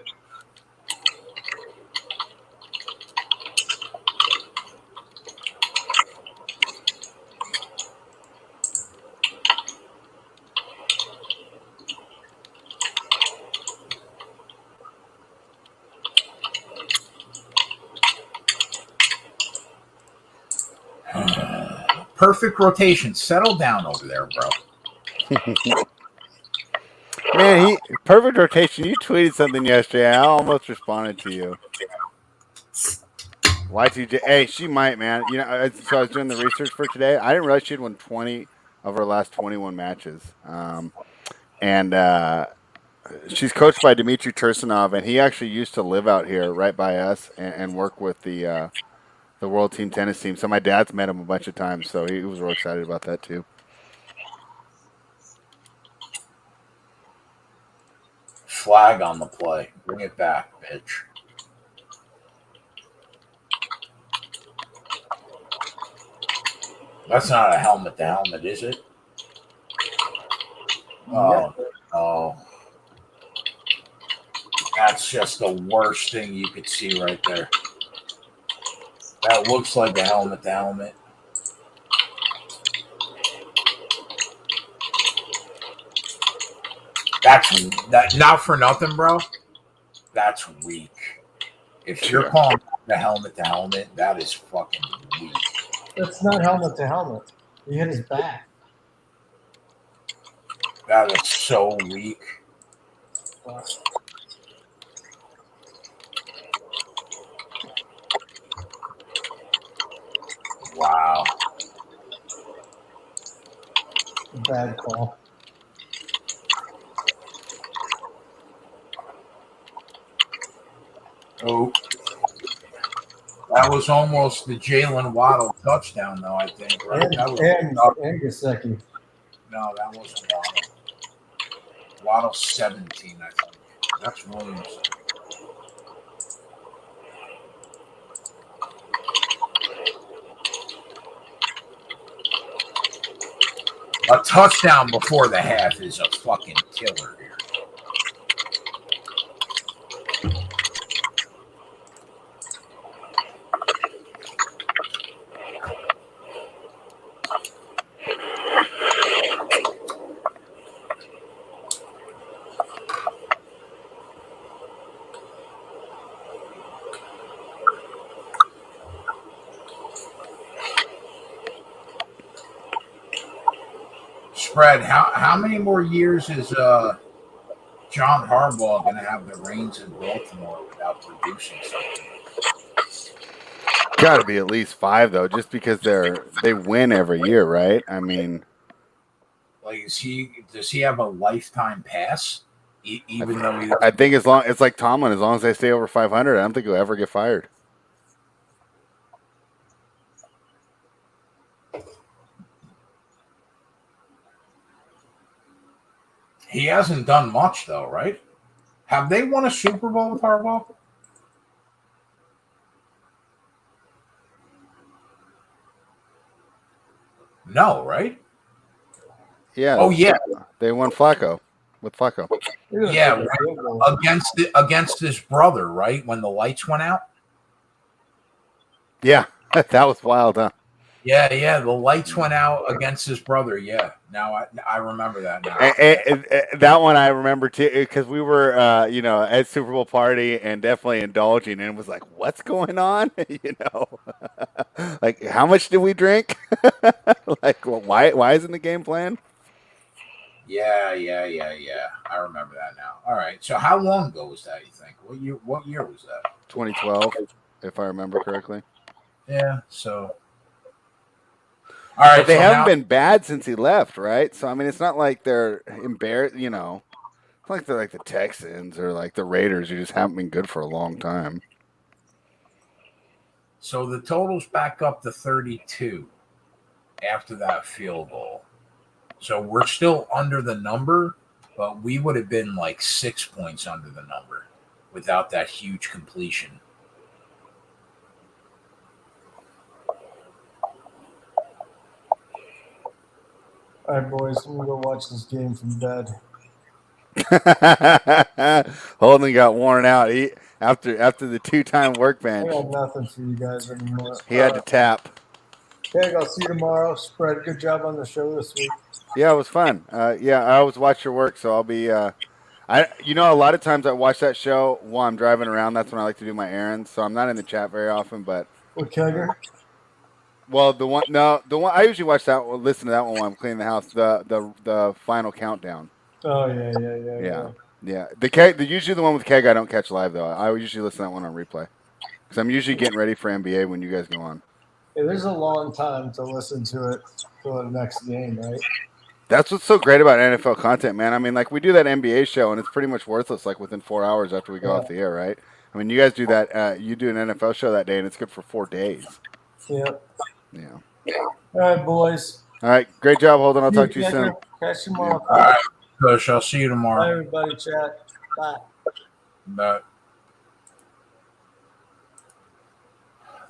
Perfect rotation. Settle down over there, bro. Man, perfect rotation. You tweeted something yesterday. I almost responded to you. Y2J. Hey, she might, man. You know, so I was doing the research for today. I didn't realize she'd won 20 of her last 21 matches. And she's coached by Dmitry Tursunov, and he actually used to live out here right by us and work with the World Team Tennis team. So my dad's met him a bunch of times, so he was real excited about that too. Flag on the play. Bring it back, bitch. That's not a helmet to helmet, is it? Oh, oh. That's just the worst thing you could see right there. That looks like a helmet to helmet. That's not for nothing, bro. That's weak. If you're calling the helmet to helmet, that is fucking weak. That's not helmet to helmet. He hit his back. That is so weak. Wow. Bad call. Oh. That was almost the Jalen Waddle touchdown, though, I think. Right? And Gesicki. No, that wasn't Waddle. Waddle 17, I think. That's Williams. A touchdown before the half is a fucking killer here. Spread. How many more years is John Harbaugh going to have the reins in Baltimore without producing something? got to be at least 5 though, just because they win every year, right? I mean, Like, does he have a lifetime pass? Even though he I think as long it's like Tomlin, as long as they stay over 500, I don't think he'll ever get fired. he hasn't done much though, right? Have they won a Super Bowl with Harbaugh? No, right? Yeah. Oh yeah, They won Flacco with Flacco. yeah. Against his brother, right? When the lights went out. Yeah, that was wild, huh? Yeah. The lights went out against his brother. Yeah. Now I remember that now. That one I remember too, because we were, at Super Bowl party and definitely indulging, and it was like, "What's going on?" Like how much did we drink? Like, well, why isn't the game plan? Yeah. I remember that now. All right. So how long ago was that? You think? What year was that? 2012, if I remember correctly. Yeah. So. All right. But they so haven't now, been bad since he left, right? So I mean, it's not like they're embarrassed. It's not like they're like the Texans or like the Raiders who just haven't been good for a long time. So the total's back up to 32 after that field goal. So we're still under the number, but we would have been like 6 points under the number without that huge completion. All right, boys, I'm gonna go watch this game from bed. Holden got worn out. He after the 2-time I workbench, got nothing for you guys anymore. he had to tap. Okay, I'll see you tomorrow. Spread, good job on the show this week. Yeah, it was fun. I always watch your work, so I'll be. A lot of times I watch that show while I'm driving around. That's when I like to do my errands. So I'm not in the chat very often, but. What, Kegger? Well, the one I usually watch that. Listen to that one while I'm cleaning the house. The final countdown. Oh yeah. Yeah. Usually the one with Keg I don't catch live though. I usually listen to that one on replay because I'm usually getting ready for NBA when you guys go on. Yeah, there's a long time to listen to it for the next game, right? That's what's so great about NFL content, man. I mean, like we do that NBA show and it's pretty much worthless like within 4 hours after we go off the air, right? I mean, you guys do that. You do an NFL show that day and it's good for 4 days. Yep. Yeah. All right, boys. All right. Great job, Holden. I'll talk to you soon. Catch you tomorrow. All right, Kush. I'll see you tomorrow. Bye, everybody. Chat. Bye. But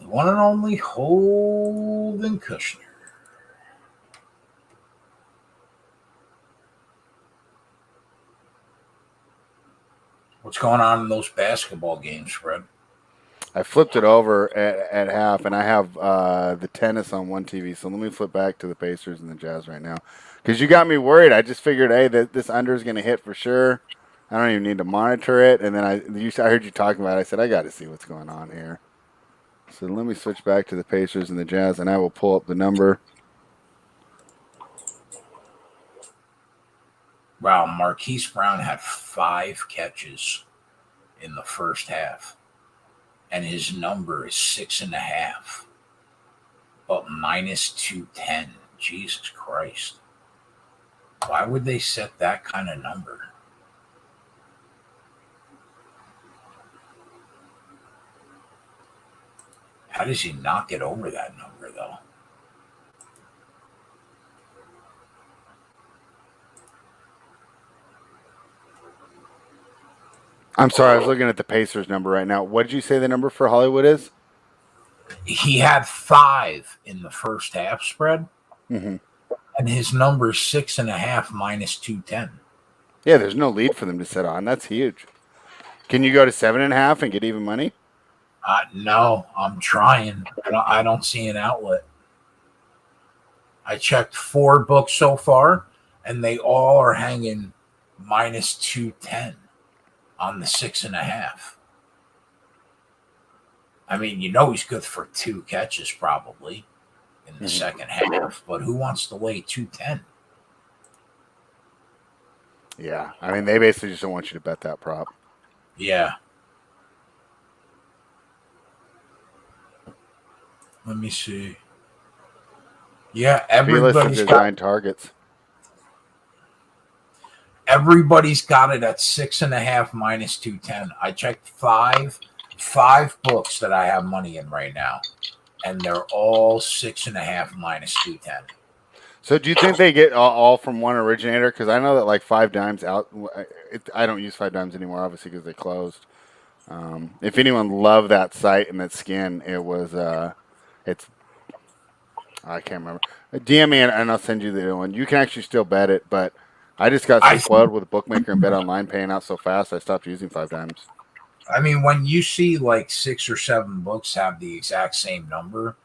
the one and only Holden Kushner. What's going on in those basketball games, Fred? I flipped it over at half, and I have the tennis on one TV. So let me flip back to the Pacers and the Jazz right now, because you got me worried. I just figured, hey, that this under is going to hit for sure. I don't even need to monitor it. And then I heard you talking about it. I said, I got to see what's going on here. So let me switch back to the Pacers and the Jazz, and I will pull up the number. Wow, Marquise Brown had 5 catches in the first half. And his number is 6.5, but minus 210. Jesus Christ. Why would they set that kind of number? How does he not get over that number, though? I'm sorry, I was looking at the Pacers number right now. What did you say the number for Hollywood is? He had 5 in the first half spread, mm-hmm. and his number is 6.5 minus 210. Yeah, there's no lead for them to set on. That's huge. Can you go to 7.5 and get even money? No, I'm trying. I don't see an outlet. I checked 4 books so far, and they all are hanging minus 210 on the 6.5. I mean, he's good for 2 catches probably in the second half, but who wants to lay 210? Yeah, I mean, they basically just don't want you to bet that prop. Yeah. Let me see. Yeah, Fearless everybody's at got 9 targets. Everybody's got it at 6.5 minus 210. I checked five books that I have money in right now, and they're all 6.5 minus 210. So do you think they get all from one originator? Because I know that like 5Dimes out. I don't use 5Dimes anymore, obviously, because they closed. If anyone loved that site and that skin, it was it's I can't remember. DM me and I'll send you the other one. You can actually still bet it, but I just got so spoiled with a bookmaker and bet online paying out so fast, I stopped using 5Dimes. I mean, when you see like 6 or 7 books have the exact same number,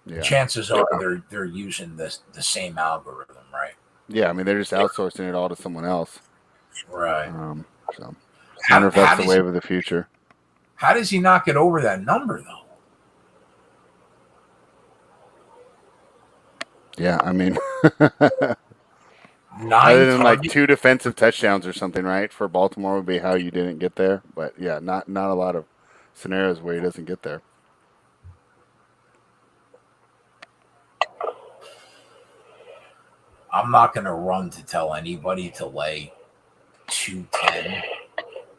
Yeah. chances are they're using the same algorithm, right? Yeah, I mean they're just outsourcing it all to someone else. Right. So I wonder if that's the wave of the future. How does he not get over that number though? Yeah, I mean, 9 other than like targets? 2 defensive touchdowns or something, right? For Baltimore would be how you didn't get there. But yeah, not a lot of scenarios where he doesn't get there. I'm not going to run to tell anybody to lay 210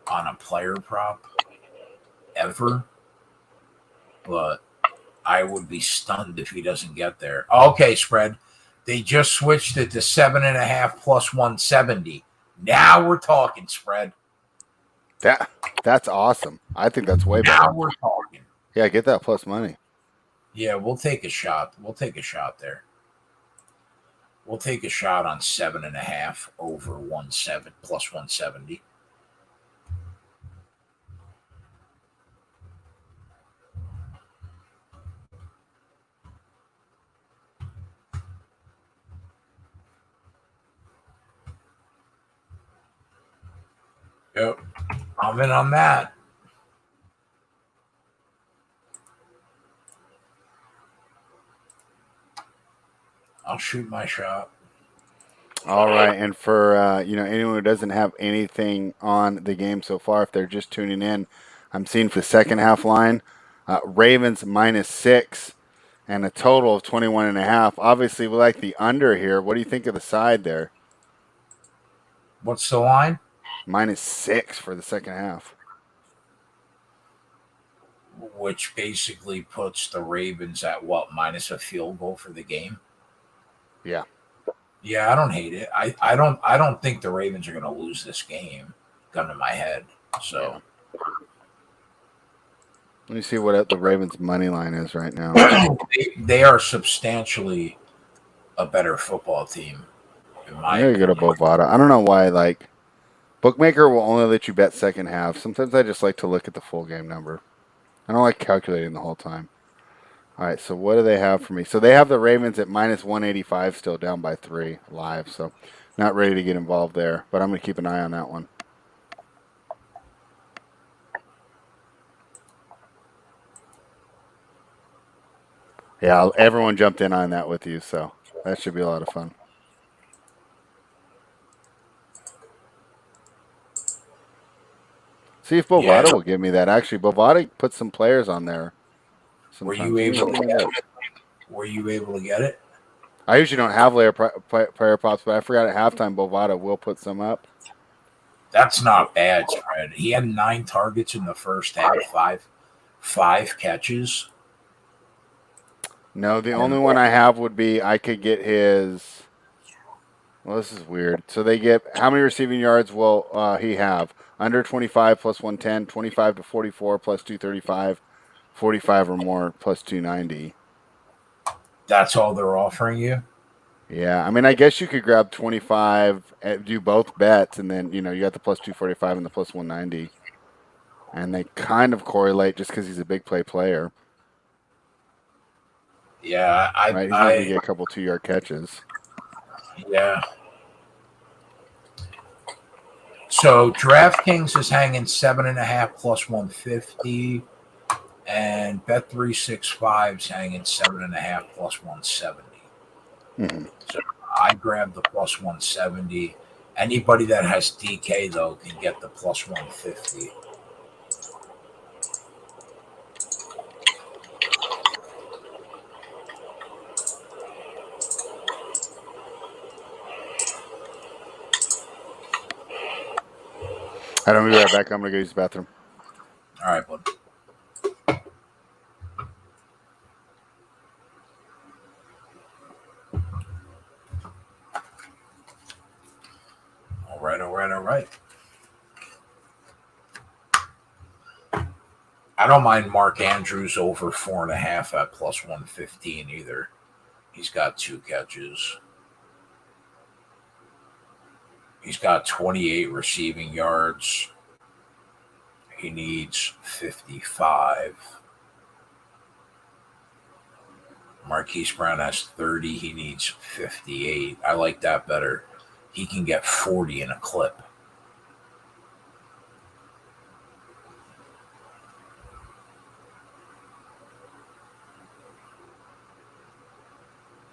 on a player prop ever, but I would be stunned if he doesn't get there. Okay, spread. They just switched it to 7.5 plus 170. Now we're talking, spread. That's awesome. I think that's way better. Now we're talking. Yeah, get that plus money. Yeah, we'll take a shot. We'll take a shot there. We'll take a shot on 7.5 over 1.7 plus 170. Yep, I'm in on that. I'll shoot my shot. All right, and for anyone who doesn't have anything on the game so far, if they're just tuning in, I'm seeing for the second half line, Ravens -6 and a total of 21.5. Obviously, we like the under here. What do you think of the side there? What's the line? -6 for the second half. Which basically puts the Ravens at what, minus a field goal for the game? Yeah. Yeah, I don't hate it. I don't think the Ravens are going to lose this game. Gun to my head. So yeah. Let me see what the Ravens money line is right now. they are substantially a better football team. In my I'm gonna go to Bovada. I don't know why. Like, bookmaker will only let you bet second half. Sometimes I just like to look at the full game number. I don't like calculating the whole time. All right, so what do they have for me? So they have the Ravens at -185, still down by 3 live. So not ready to get involved there, but I'm going to keep an eye on that one. Yeah, everyone jumped in on that with you, so that should be a lot of fun. See if Bovada will give me that. Actually, Bovada put some players on there. Were you able to get it? Were you able to get it? I usually don't have player props, but I forgot at halftime Bovada will put some up. That's not bad, spread. He had 9 targets in the first half, five catches. No, the only one I have would be I could get his. Well, this is weird. So they get how many receiving yards will he have? Under 25 plus 110, 25 to 44 plus 235, 45 or more plus 290. That's all they're offering you? Yeah, I mean, I guess you could grab 25, do both bets, and then you got the plus 245 and the plus 190, and they kind of correlate just because he's a big player. Yeah, right. He's not going to get a couple 2-yard catches. Yeah. So DraftKings is hanging 7.5 plus 150, and Bet365 is hanging 7.5 plus 170. Mm-hmm. So I grabbed the plus 170. Anybody that has DK though can get the plus 150. I don't be right back. I'm gonna go use the bathroom. All right, bud. All right. I don't mind Mark Andrews over 4.5 at plus 115 either. He's got 2 catches. He's got 28 receiving yards. He needs 55. Marquise Brown has 30. He needs 58. I like that better. He can get 40 in a clip.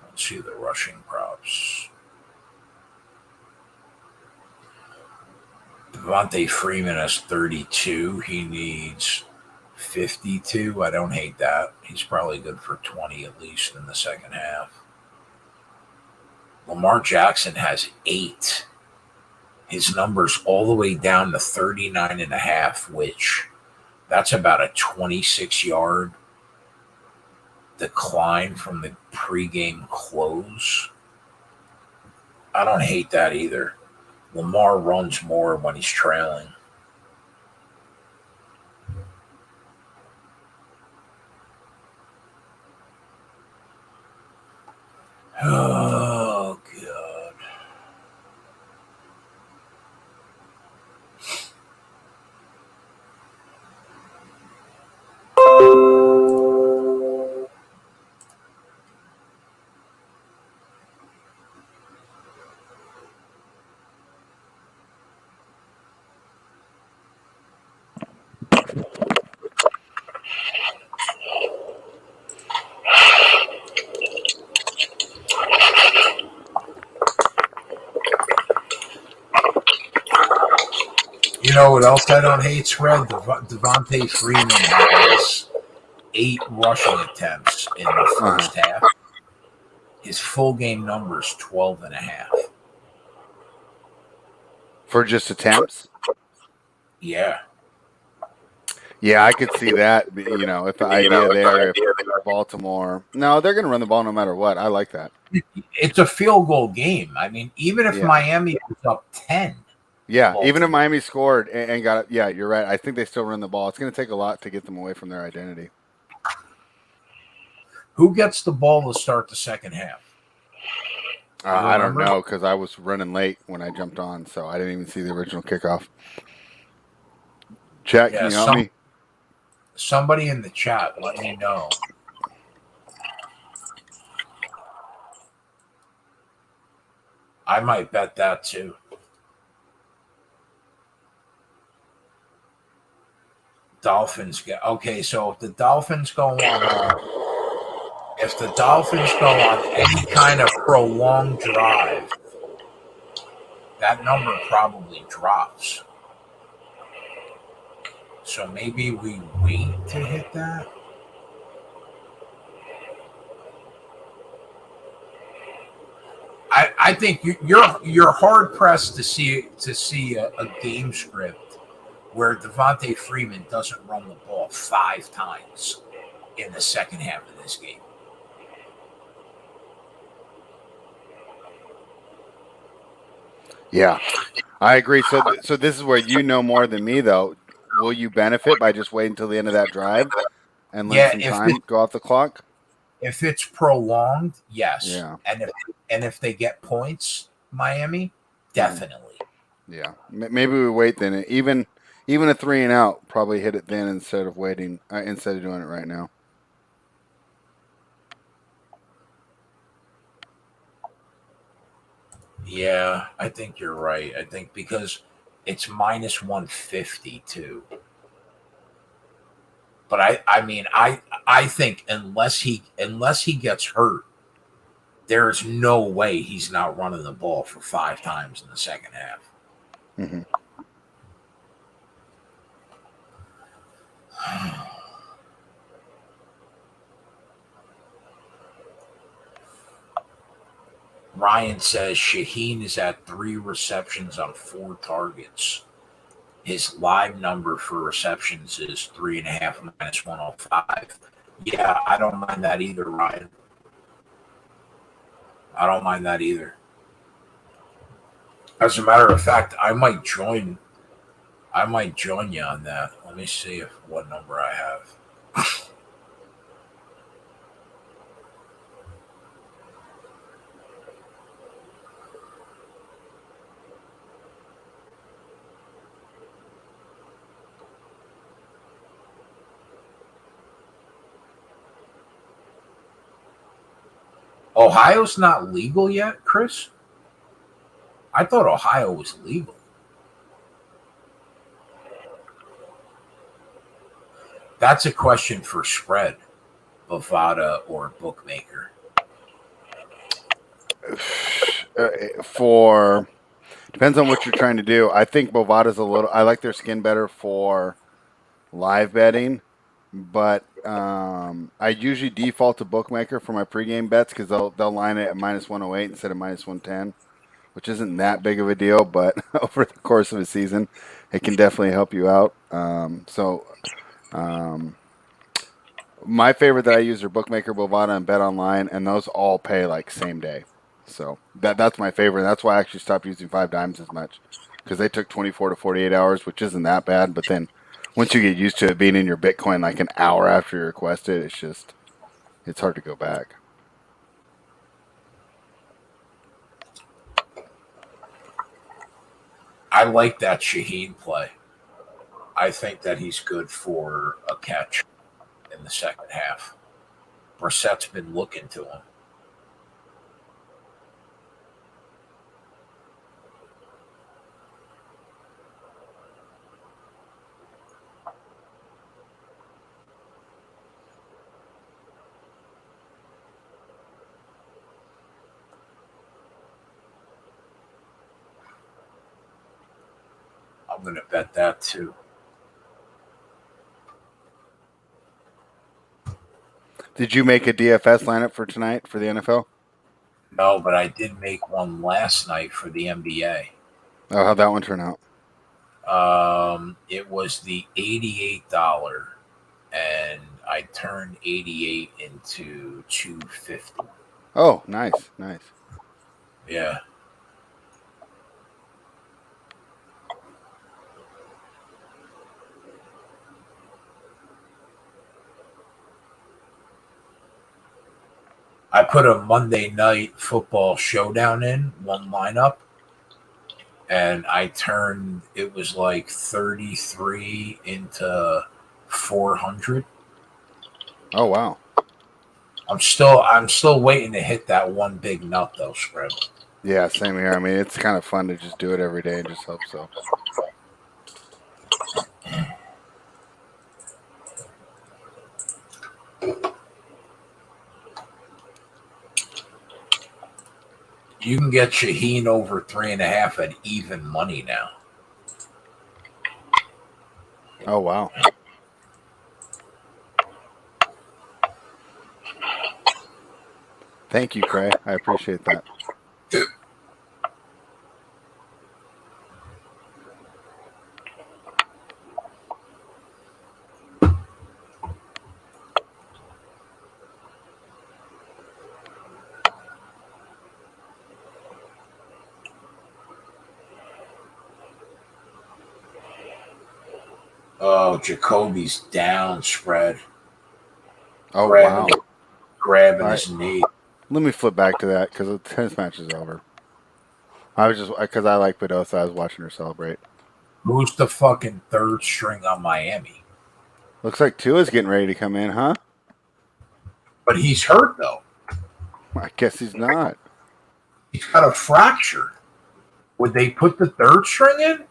Let's see the rushing props. Devontae Freeman has 32. He needs 52. I don't hate that. He's probably good for 20 at least in the second half. Lamar Jackson has 8. His number's all the way down to 39.5, which that's about a 26-yard decline from the pregame close. I don't hate that either. Lamar runs more when he's trailing. Oh, God. You know what else I don't hate, Spread? Devontae Freeman has 8 rushing attempts in the first half. His full game number is 12.5. For just attempts? Yeah. Yeah, I could see that. You know, if the idea there, if Baltimore, no, they're going to run the ball no matter what. I like that. It's a field goal game. I mean, even if Miami was up 10. Yeah, even if Miami scored and got it. Yeah, you're right. I think they still run the ball. It's going to take a lot to get them away from their identity. Who gets the ball to start the second half? I don't know because I was running late when I jumped on, so I didn't even see the original kickoff. Chat, can you help me? Somebody in the chat, let me know. I might bet that too. Dolphins get okay. So if the Dolphins go on any kind of prolonged drive, that number probably drops. So maybe we wait to hit that. I think you're hard pressed to see a game script where Devontae Freeman doesn't run the ball 5 times in the second half of this game. Yeah, I agree. So this is where you know more than me, though. Will you benefit by just waiting until the end of that drive and let some time go off the clock? If it's prolonged, yes. Yeah. And if they get points, Miami, definitely. Yeah. Maybe we wait then. Even a 3 and out, probably hit it then instead of waiting. Instead of doing it right now. Yeah, I think you're right. I think because it's minus 150 too. But I think unless he gets hurt, there's no way he's not running the ball for 5 times in the second half. Mm-hmm. Ryan says Shaheen is at 3 receptions on 4 targets. his live number for receptions is 3.5 minus 105. Yeah, I don't mind that either, Ryan. I don't mind that either. As a matter of fact, I might join you on that. Let me see what number I have. Ohio's not legal yet, Chris? I thought Ohio was legal. That's a question for spread, Bovada or bookmaker. Depends on what you're trying to do. I think Bovada's I like their skin better for live betting, but I usually default to bookmaker for my pregame bets because they'll line it at minus 108 instead of minus 110, which isn't that big of a deal, but over the course of a season, it can definitely help you out. My favorite that I use are bookmaker, Bovada, and Bet Online, and those all pay like same day. So that's my favorite. That's why I actually stopped using 5 Dimes as much, because they took 24 to 48 hours, which isn't that bad. But then once you get used to it being in your Bitcoin like an hour after you request it, it's hard to go back. I like that Shaheen play. I think that he's good for a catch in the second half. Brissett's been looking to him. I'm going to bet that too. Did you make a DFS lineup for tonight for the NFL? No, but I did make one last night for the NBA. Oh, how'd that one turn out? It was the $88, and I turned 88 into 250. Oh, nice. Yeah. I put a Monday night football showdown in one lineup, and it was like 33 into 400. Oh, wow. I'm still waiting to hit that one big nut though, spread. Yeah, same here. I mean, it's kind of fun to just do it every day and just hope so. You can get Shaheen over 3.5 at even money now. Oh, wow. Thank you, Cray. I appreciate that. Oh, Jacoby's down spread. Oh, wow. Grabbing his knee. Let me flip back to that because the tennis match is over. Because I like Pedosa, I was watching her celebrate. Who's the fucking third string on Miami? Looks like Tua's getting ready to come in, huh? But he's hurt, though. I guess he's not. He's got a fracture. Would they put the third string in?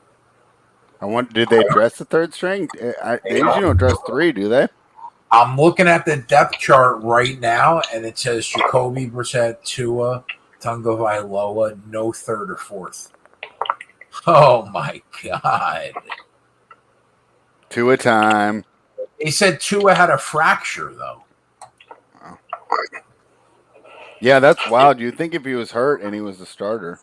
Did they dress the third string? They usually don't dress 3, do they? I'm looking at the depth chart right now, and it says Jacoby Brissett, Tua, Tagovailoa, no third or fourth. Oh, my God. Tua time. They said Tua had a fracture, though. Oh. Yeah, that's wild. You'd think if he was hurt and he was the starter.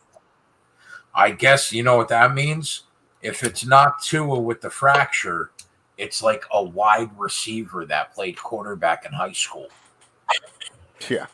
I guess you know what that means? If it's not Tua with the fracture, it's like a wide receiver that played quarterback in high school. Yeah.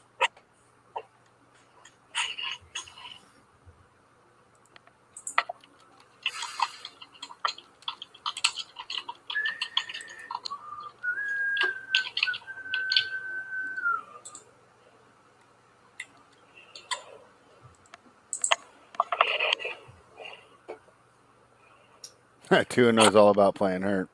Tua knows all about playing hurt.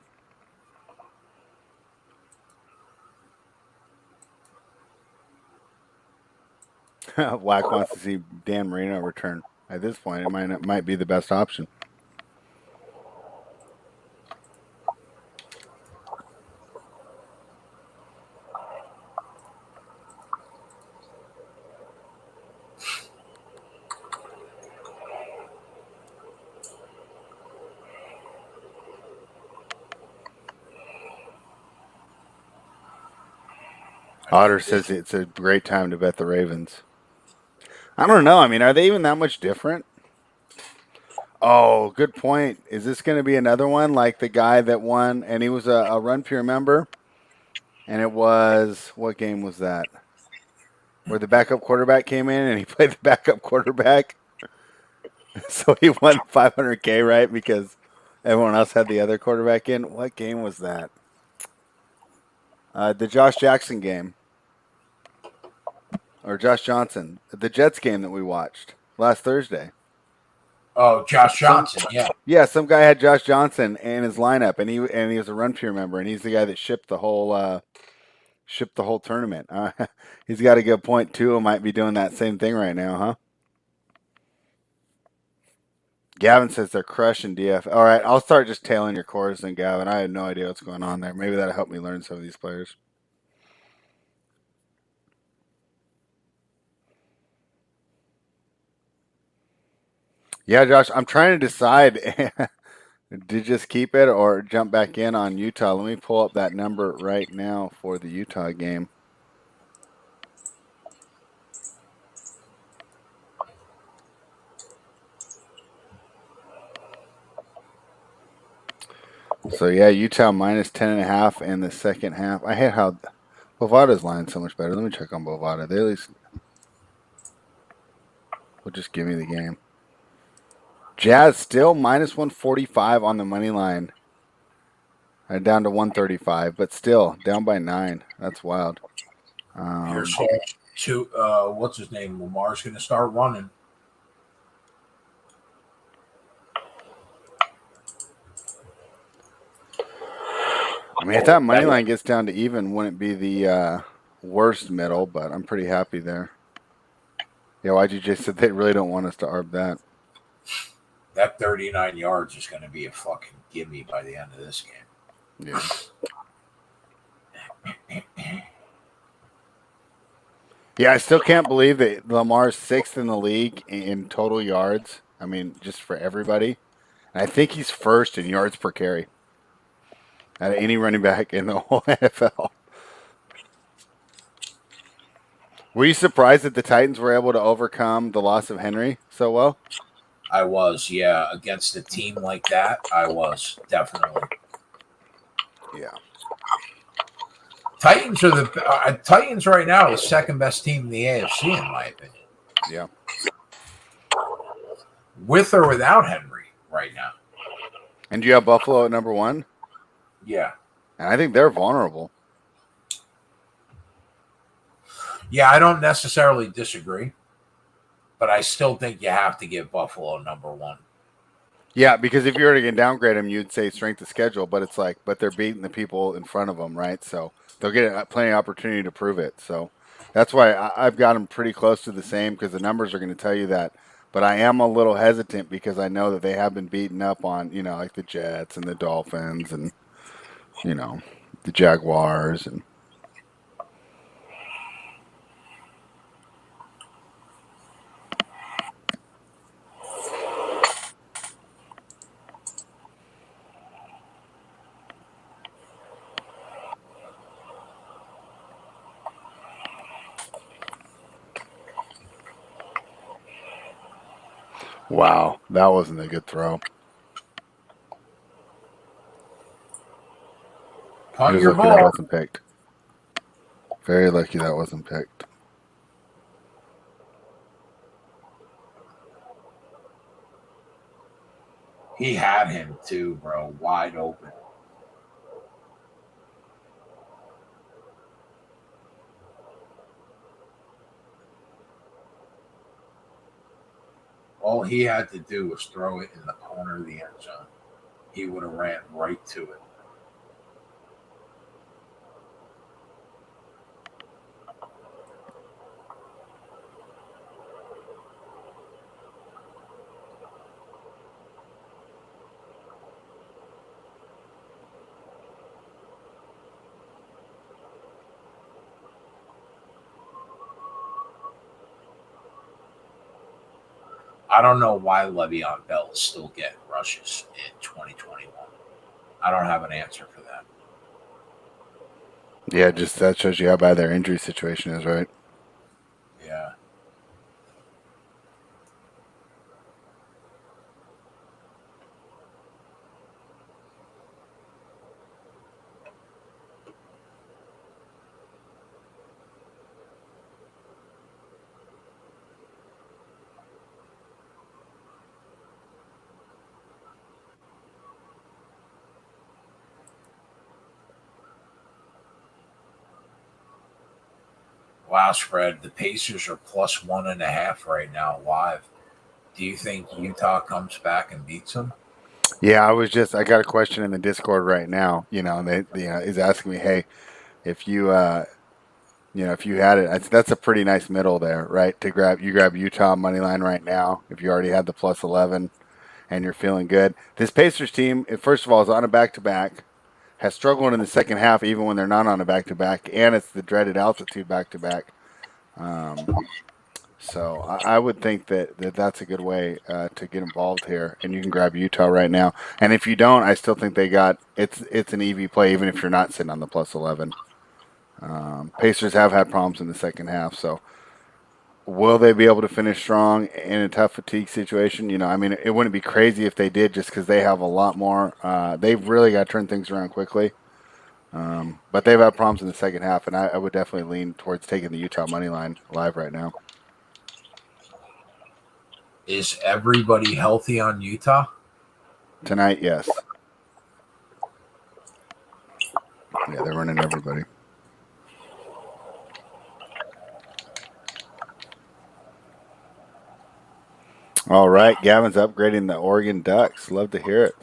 Black wants to see Dan Marino return. At this point, it might be the best option. Otter says it's a great time to bet the Ravens. I don't know. I mean, are they even that much different? Oh, good point. Is this going to be another one like the guy that won, and he was a Run Pure member? And it was, what game was that? Where the backup quarterback came in and he played the backup quarterback. So he won $500K, right? Because everyone else had the other quarterback in. What game was that? The Josh Jackson game. Or Josh Johnson. The Jets game that we watched last Thursday. Oh, Josh Johnson, yeah. Yeah, some guy had Josh Johnson in his lineup, and he was a Run Pure member, and he's the guy that shipped the whole tournament. He's got a good point too. Might be doing that same thing right now, huh? Gavin says they're crushing DF. All right, I'll start just tailing your cores then, Gavin. I have no idea what's going on there. Maybe that'll help me learn some of these players. Yeah, Josh, I'm trying to decide to just keep it or jump back in on Utah. Let me pull up that number right now for the Utah game. So yeah, Utah minus 10.5 in the second half. I hate how Bovada's line so much better. Let me check on Bovada. They at least will just give me the game. Jazz still minus 145 on the money line. Down to 135, but still down by 9. That's wild. Here's what's his name? Lamar's going to start running. I mean, if that money line gets down to even, wouldn't be the worst middle, but I'm pretty happy there. Yeah, YGJ said they really don't want us to arb that. That 39 yards is going to be a fucking gimme by the end of this game. Yeah. Yeah, I still can't believe that Lamar's 6th in the league in total yards. I mean, just for everybody. And I think he's 1st in yards per carry out of any running back in the whole NFL. Were you surprised that the Titans were able to overcome the loss of Henry so well? I was, yeah. Against a team like that, I was, definitely. Yeah. Titans are the Titans right now are the second best team in the AFC, in my opinion. Yeah. With or without Henry right now. And do you have Buffalo at number 1? Yeah. And I think they're vulnerable. Yeah, I don't necessarily disagree, but I still think you have to give Buffalo number 1. Yeah, because if you were to downgrade them, you'd say strength of schedule, but it's like, but they're beating the people in front of them, right? So they'll get plenty of opportunity to prove it. So that's why I've got them pretty close to the same, because the numbers are going to tell you that. But I am a little hesitant because I know that they have been beaten up on, like the Jets and the Dolphins and, the Jaguars and. Wow, that wasn't a good throw. Punt was your lucky that ball. wasn't picked. Very lucky that wasn't picked. He had him too, bro, wide open. All he had to do was throw it in the corner of the end zone. He would have ran right to it. I don't know why Le'Veon Bell is still getting rushes in 2021. I don't have an answer for that. Yeah, just that shows you how bad their injury situation is, right? Yeah. Wow, spread. The Pacers are plus 1.5 right now live. Do you think Utah comes back and beats them? Yeah, I got a question in the Discord right now, and they is asking me, hey, if you if you had it, that's a pretty nice middle there, right? To grab Utah money line right now if you already had the plus 11 and you're feeling good. This Pacers team, first of all, is on a back-to-back, has struggled in the second half even when they're not on a back-to-back, and it's the dreaded altitude back-to-back. So I would think that's a good way to get involved here, and you can grab Utah right now. And if you don't, I still think it's an EV play even if you're not sitting on the plus 11. Pacers have had problems in the second half, so will they be able to finish strong in a tough fatigue situation? It wouldn't be crazy if they did, just because they have a lot more. They've really got to turn things around quickly. But they've had problems in the second half, and I would definitely lean towards taking the Utah money line live right now. Is everybody healthy on Utah? Tonight, yes. Yeah, they're running everybody. All right, Gavin's upgrading the Oregon Ducks. Love to hear it.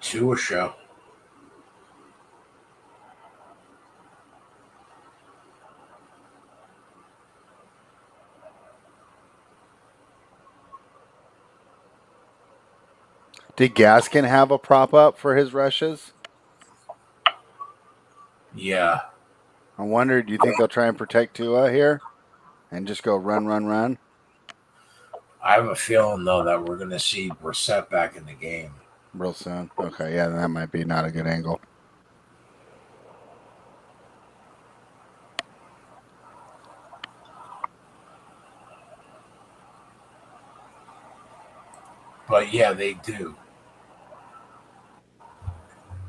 To a show. Did Gaskin have a prop up for his rushes? Yeah. I wonder, do you think they'll try and protect Tua here and just go run, run, run? I have a feeling, though, that we're going to see Brissett back in the game. Real soon. Okay, yeah, that might be not a good angle. But, yeah, they do.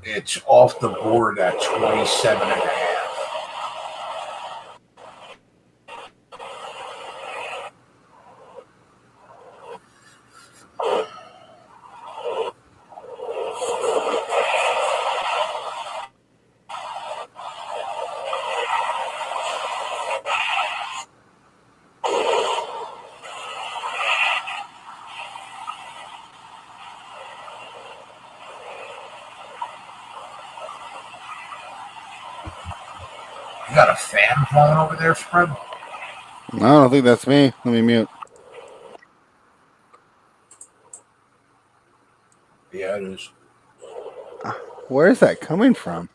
It's off the board at 27.5. You got a fan blowing over there, Spread? No, I don't think that's me. Let me mute. Yeah, it is. Where is that coming from?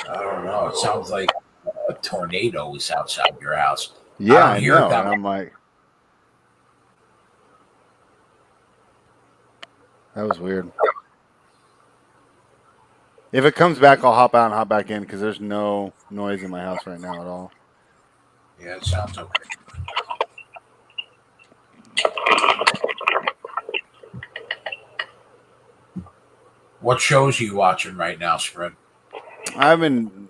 I don't know. It sounds like a tornado is outside your house. Yeah, I don't hear it know. that And way. I'm like, That was weird. If it comes back, I'll hop out and hop back in because there's no noise in my house right now at all. Yeah, it sounds okay. What shows are you watching right now, Spread? I've been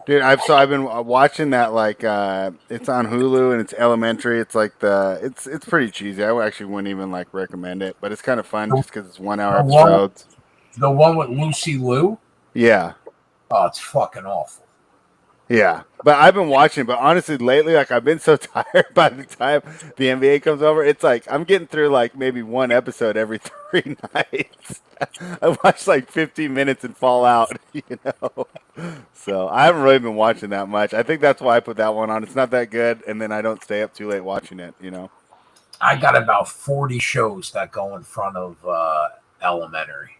watching that it's on Hulu and it's Elementary. It's like it's pretty cheesy. I actually wouldn't even like recommend it, but it's kind of fun just because it's 1 hour The one, episodes. the one with Lucy Liu? Yeah. Oh, it's fucking awful. Yeah, but I've been watching. But honestly, lately, like I've been so tired. By the time the NBA comes over, it's like I'm getting through like maybe one episode every 3 nights. I watch like 15 minutes and fall out, So I haven't really been watching that much. I think that's why I put that one on. It's not that good, and then I don't stay up too late watching it. I got about 40 shows that go in front of Elementary.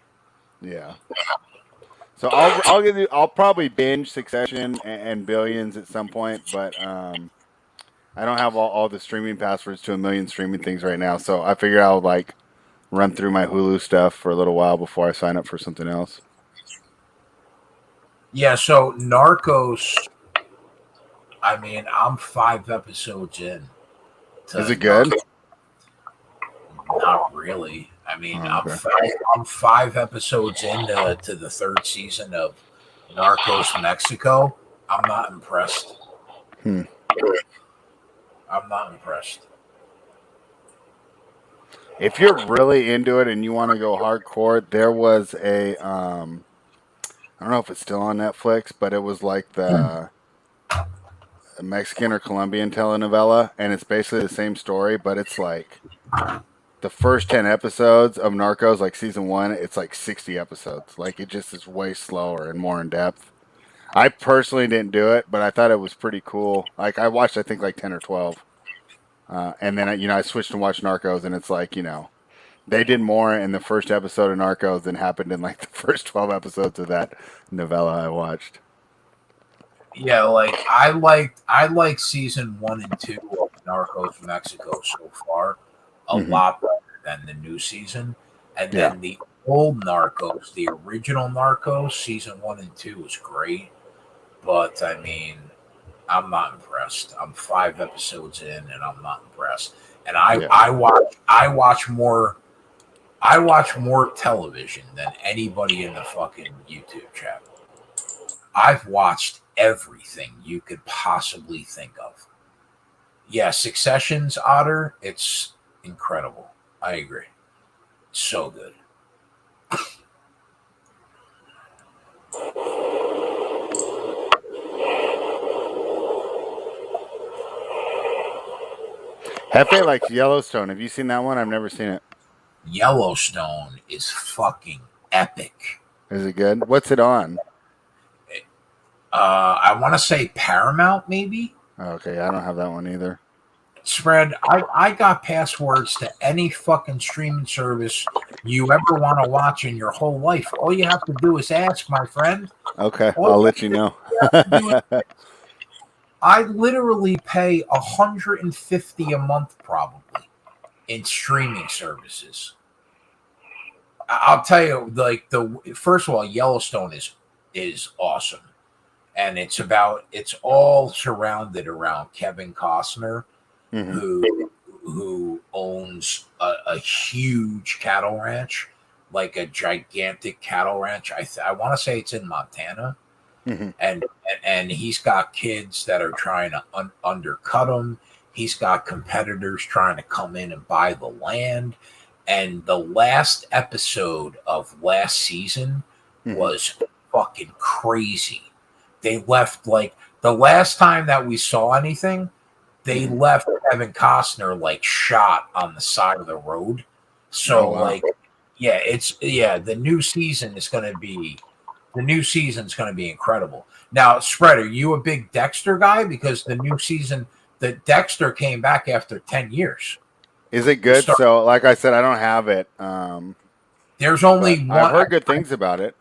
Yeah. So I'll probably binge Succession and Billions at some point, but I don't have all the streaming passwords to a million streaming things right now. So I figure I'll like run through my Hulu stuff for a little while before I sign up for something else. Yeah, so Narcos, I mean, I'm 5 episodes in. Is it good? Not really. I mean, okay. I'm 5 episodes into the 3rd season of Narcos Mexico. I'm not impressed. I'm not impressed. If you're really into it and you want to go hardcore, there was a I don't know if it's still on Netflix, but it was like the Mexican or Colombian telenovela, and it's basically the same story, but it's like the first 10 episodes of Narcos, like season 1, it's like 60 episodes. Like it just is way slower and more in depth. I personally didn't do it, but I thought it was pretty cool. Like I watched, I think like 10 or 12. And then, I switched and watched Narcos, and it's like, they did more in the first episode of Narcos than happened in like the first 12 episodes of that novella I watched. Yeah, like I like season 1 and 2 of Narcos Mexico so far a lot better than the new season. And then the old Narcos, the original Narcos, season 1 and 2 was great. But I mean, I'm not impressed. I'm 5 episodes in and I'm not impressed. And I watch more television than anybody in the fucking YouTube chat. I've watched everything you could possibly think of. Yeah, Succession's Otter, it's incredible. I agree. It's so good. Hefe likes Yellowstone. Have you seen that one? I've never seen it. Yellowstone is fucking epic. Is it good? What's it on? I want to say Paramount, maybe. Okay, I don't have that one either. Spread. I got passwords to any fucking streaming service you ever want to watch in your whole life. All you have to do is ask, my friend. Okay, I'll let you know. I literally pay $150 a month probably in streaming services. I'll tell you, like first of all, Yellowstone is awesome, and it's all surrounded around Kevin Costner, who owns a huge cattle ranch, like a gigantic cattle ranch. I want to say it's in Montana. And he's got kids that are trying to undercut him. He's got competitors trying to come in and buy the land. And the last episode of last season was fucking crazy. They left, like, the last time that we saw anything, they left Kevin Costner like shot on the side of the road. So the new season is going to be. The new season's going to be incredible. Now, Spread, are you a big Dexter guy? Because the new season, the Dexter came back after 10 years. Is it good? So, like I said, I don't have it. There's only one. I've heard good things about it.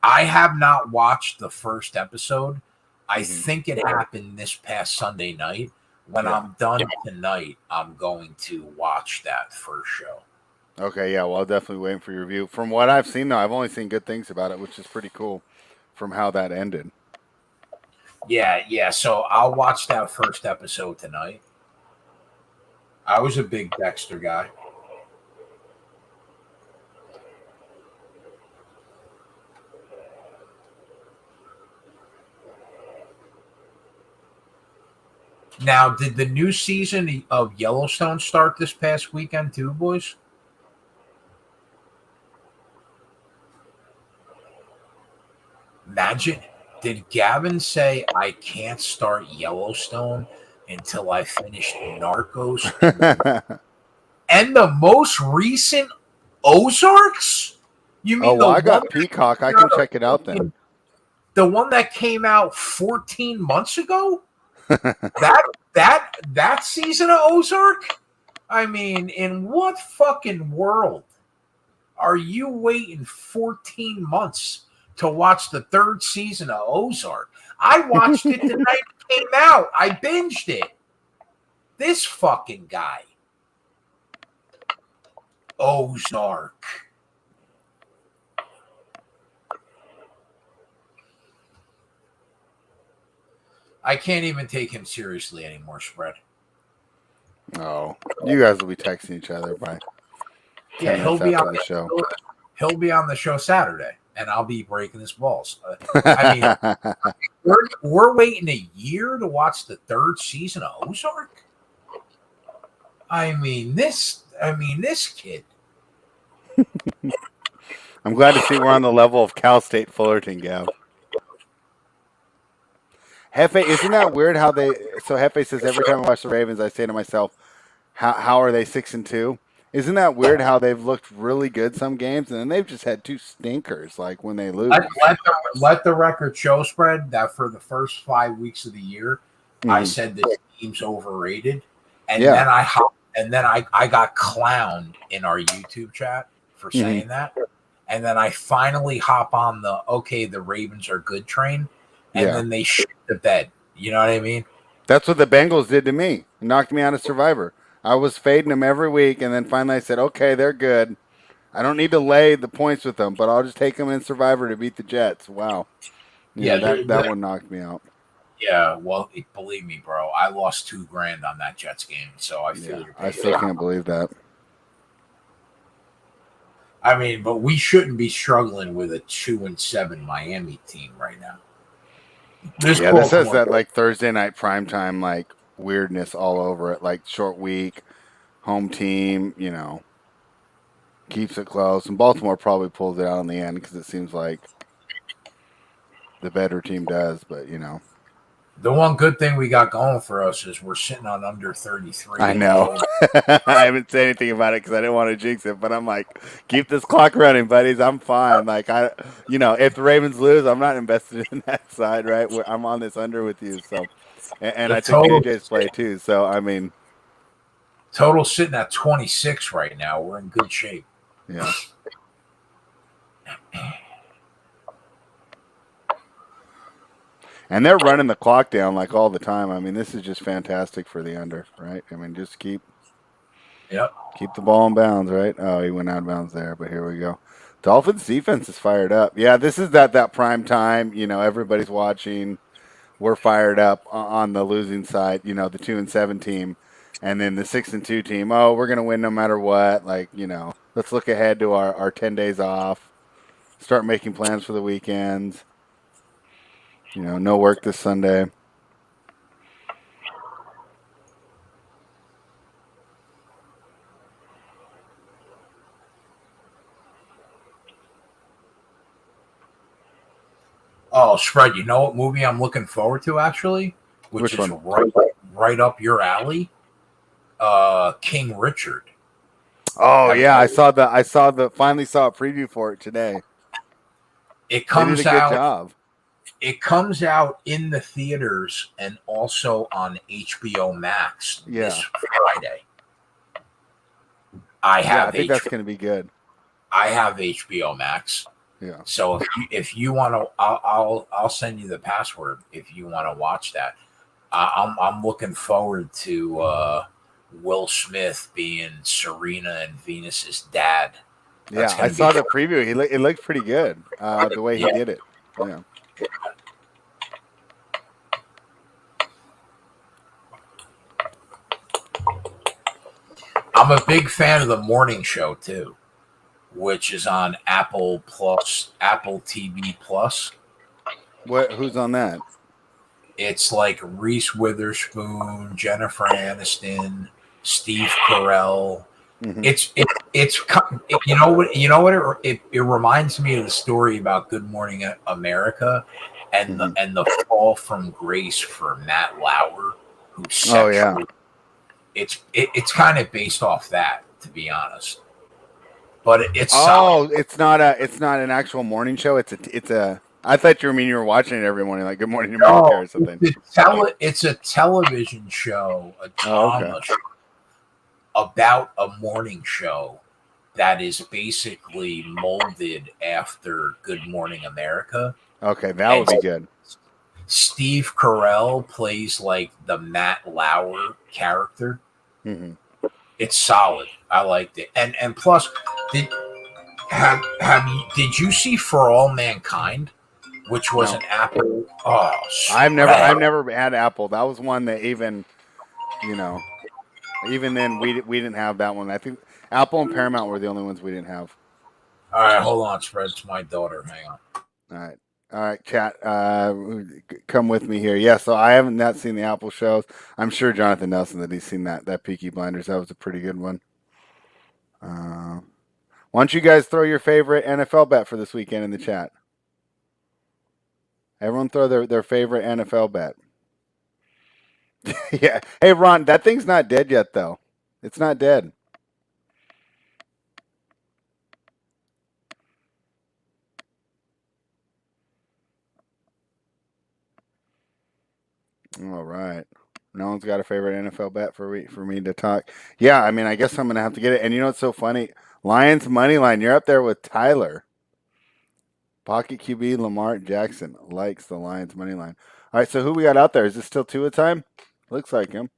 I have not watched the first episode. I think it happened this past Sunday night. When I'm done tonight, I'm going to watch that first show. Okay, yeah, well, I'll definitely waiting for your review. From what I've seen, though, I've only seen good things about it, which is pretty cool from how that ended. Yeah. So I'll watch that first episode tonight. I was a big Dexter guy. Now, did the new season of Yellowstone start this past weekend too, boys? Imagine, did Gavin say I can't start Yellowstone until I finish Narcos and the most recent Ozarks? You Oh, mean well, the I one got Peacock. I can check it out then. the one that came out 14 months ago? That season of Ozark? I mean, in what fucking world are you waiting 14 months to watch the third season of Ozark? I watched it the night it came out. I binged it. This fucking guy. Ozark. I can't even take him seriously anymore, Spread. Oh, you guys will be texting each other by 10 He'll minutes be after on the show. He'll be on the show Saturday, and I'll be breaking his balls. I mean, we're waiting a year to watch the third season of Ozark. I mean this kid. I'm glad to see we're on the level of Cal State Fullerton, Gav. Hefe, isn't that weird how they? So Hefe says every time I watch the Ravens, I say to myself, "How are they 6-2?" Isn't that weird how they've looked really good some games and then they've just had two stinkers like when they lose? Let the record show, Spread, that for the first 5 weeks of the year, I said this team's overrated, and then I got clowned in our YouTube chat for saying that, and then I finally hop on the Ravens are good train, and then they shit the bed. You know what I mean? That's what the Bengals did to me. It knocked me out of Survivor. I was fading them every week, and then finally I said, okay, they're good. I don't need to lay the points with them, but I'll just take them in Survivor to beat the Jets. Wow. That one knocked me out. Yeah, well, believe me, bro, I lost $2,000 on that Jets game, so I feel your pain. I still can't believe that. I mean, but we shouldn't be struggling with a 2-7 Miami team right now. This says that like Thursday night primetime, like weirdness all over it, like short week, home team, keeps it close. And Baltimore probably pulls it out in the end because it seems like the better team does, but The one good thing we got going for us is we're sitting on under 33. I know. I haven't said anything about it because I didn't want to jinx it, but I'm like, keep this clock running, buddies. I'm fine. Like if the Ravens lose, I'm not invested in that side, right? I'm on this under with you, so, and I took AJ's play too. So I mean, total sitting at 26 right now. We're in good shape. Yeah. And they're running the clock down like all the time. I mean, this is just fantastic for the under, right? I mean, just keep the ball in bounds, right? Oh, he went out of bounds there, but here we go. Dolphins defense is fired up. Yeah, this is that prime time. Everybody's watching. We're fired up on the losing side. The 2-7 team, and then the 6-2 team. Oh, we're gonna win no matter what. Like let's look ahead to our 10 days off. Start making plans for the weekends. No work this Sunday. Oh, Spread, you know what movie I'm looking forward to, actually? Which is right up your alley? King Richard. Oh, yeah. Finally saw a preview for it today. It comes out. Good job. It comes out in the theaters and also on HBO Max this Friday. I think that's going to be good. I have HBO Max. Yeah. So if you want to, I'll send you the password if you want to watch that. I'm looking forward to Will Smith being Serena and Venus's dad. Yeah, I saw the preview. It looked pretty good. The way he did it. Yeah. I'm a big fan of the morning show too, which is on Apple TV Plus. Who's on that? It's like Reese Witherspoon, Jennifer Aniston, Steve Carell. Mm-hmm. It's you know what it reminds me of the story about Good Morning America and the fall from grace for Matt Lauer, who's sexual. Oh yeah. It's kind of based off that, to be honest. But it's it's not an actual morning show. It's a. I thought you were watching it every morning, like Good Morning America or something. It's a television show, a drama show about a morning show that is basically molded after Good Morning America. Okay, that would be good. Steve Carell plays like the Matt Lauer character. Mm-hmm. It's solid. I liked it, and plus, did you see For All Mankind, which was an Apple? Oh, I've never had Apple. That was one that even then we didn't have that one. I think Apple and Paramount were the only ones we didn't have. All right, hold on, Spread. It's my daughter. Hang on. All right, chat. Come with me here. Yeah, so I haven't not seen the Apple shows. I'm sure Jonathan Nelson that he's seen that Peaky Blinders. That was a pretty good one. Why don't you guys throw your favorite NFL bet for this weekend in the chat? Everyone throw their favorite NFL bet. Yeah. Hey, Ron, that thing's not dead yet, though. It's not dead. All right. No one's got a favorite NFL bet for me to talk. Yeah, I mean, I guess I'm going to have to get it. And you know what's so funny? Lions money line. You're up there with Tyler. Pocket QB Lamar Jackson likes the Lions money line. All right, so who we got out there? Is this still Tua time? Looks like him.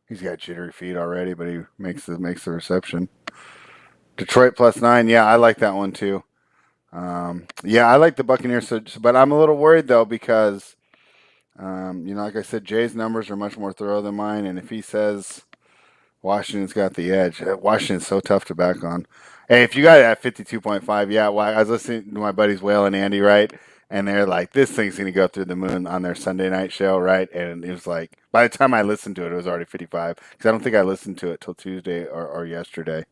He's got jittery feet already, but he makes the reception. Detroit +9. Yeah, I like that one too. Yeah, I like the Buccaneers. But I'm a little worried though because, like I said, Jay's numbers are much more thorough than mine, and if he says Washington's got the edge, Washington's so tough to back on. Hey, if you got it at 52.5, yeah. Well, I was listening to my buddies Whale and Andy, right? And they're like, this thing's going to go through the moon on their Sunday night show, right? And it was like, by the time I listened to it, it was already 55 because I don't think I listened to it till Tuesday or yesterday.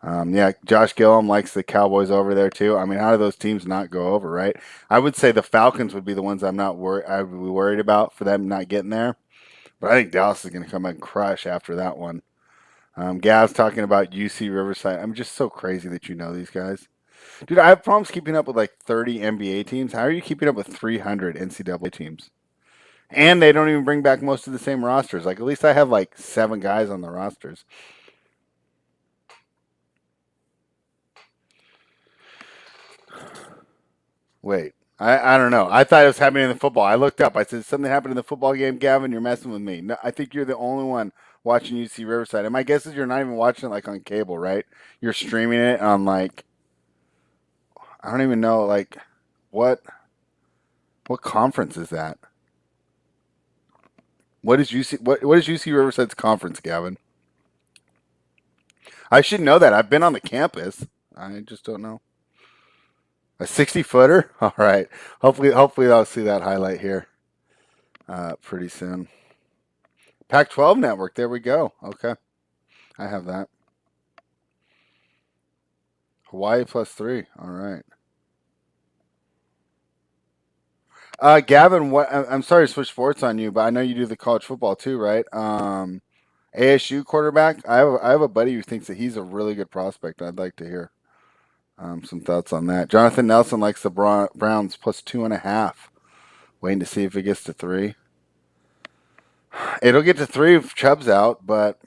Yeah, Josh Gillum likes the Cowboys over there too. I mean, how do those teams not go over, right? I would say the Falcons would be the ones I'm not worried. I would be worried about for them not getting there. But I think Dallas is going to come and crush after that one. Gav's talking about UC Riverside. I'm just so crazy that you know these guys. Dude, I have problems keeping up with like 30 NBA teams. How are you keeping up with 300 NCAA teams? And they don't even bring back most of the same rosters. Like, at least I have like 7 guys on the rosters. Wait, I don't know. I thought it was happening in the football. I looked up. I said, something happened in the football game. Gavin, you're messing with me. No, I think you're the only one watching UC Riverside. And my guess is you're not even watching it like on cable, right? You're streaming it on like, I don't even know, like, what conference is that? What is UC Riverside's conference, Gavin? I should know that. I've been on the campus. I just don't know. A 60-footer? All right. Hopefully I'll see that highlight here pretty soon. Pac-12 network. There we go. Okay. I have that. Hawaii +3. All right. Gavin, I'm sorry to switch sports on you, but I know you do the college football too, right? ASU quarterback. I have a buddy who thinks that he's a really good prospect. I'd like to hear some thoughts on that. Jonathan Nelson likes the Browns +2.5. Waiting to see if it gets to 3. It'll get to 3 if Chubb's out, but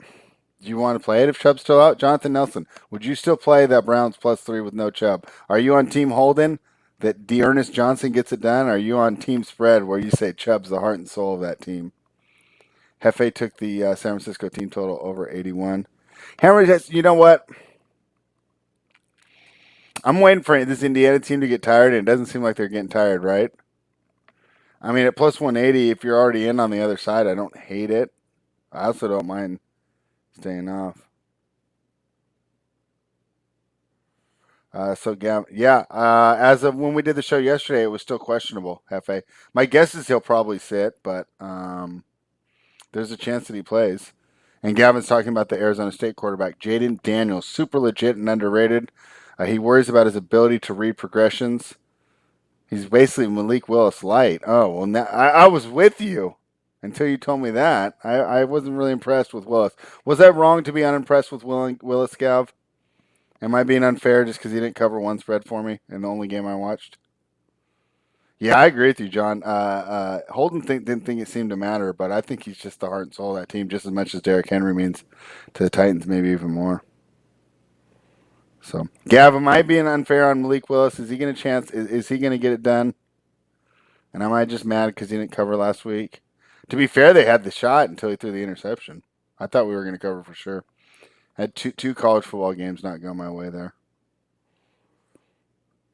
do you want to play it if Chubb's still out? Jonathan Nelson, would you still play that Browns +3 with no Chubb? Are you on Team Holden, that Dearness Johnson gets it done? Or are you on team spread where you say Chubb's the heart and soul of that team? Hefe took the San Francisco team total over 81. Henry, you know what? I'm waiting for this Indiana team to get tired, and it doesn't seem like they're getting tired, right? I mean, at plus 180, if you're already in on the other side, I don't hate it. I also don't mind staying off. As of when we did the show yesterday, it was still questionable, Hefe. My guess is he'll probably sit, but there's a chance that he plays. And Gavin's talking about the Arizona State quarterback, Jaden Daniels, super legit and underrated. He worries about his ability to read progressions. He's basically Malik Willis light. Oh, well, now, I was with you until you told me that. I wasn't really impressed with Willis. Was that wrong to be unimpressed with Willis, Gav? Am I being unfair just because he didn't cover one spread for me in the only game I watched? Yeah, I agree with you, John. Holden didn't think it seemed to matter, but I think he's just the heart and soul of that team just as much as Derrick Henry means to the Titans, maybe even more. So, Gav, am I being unfair on Malik Willis? Is he going to chance? Is he going to get it done? And am I just mad because he didn't cover last week? To be fair, they had the shot until he threw the interception. I thought we were going to cover for sure. I had two college football games not go my way there.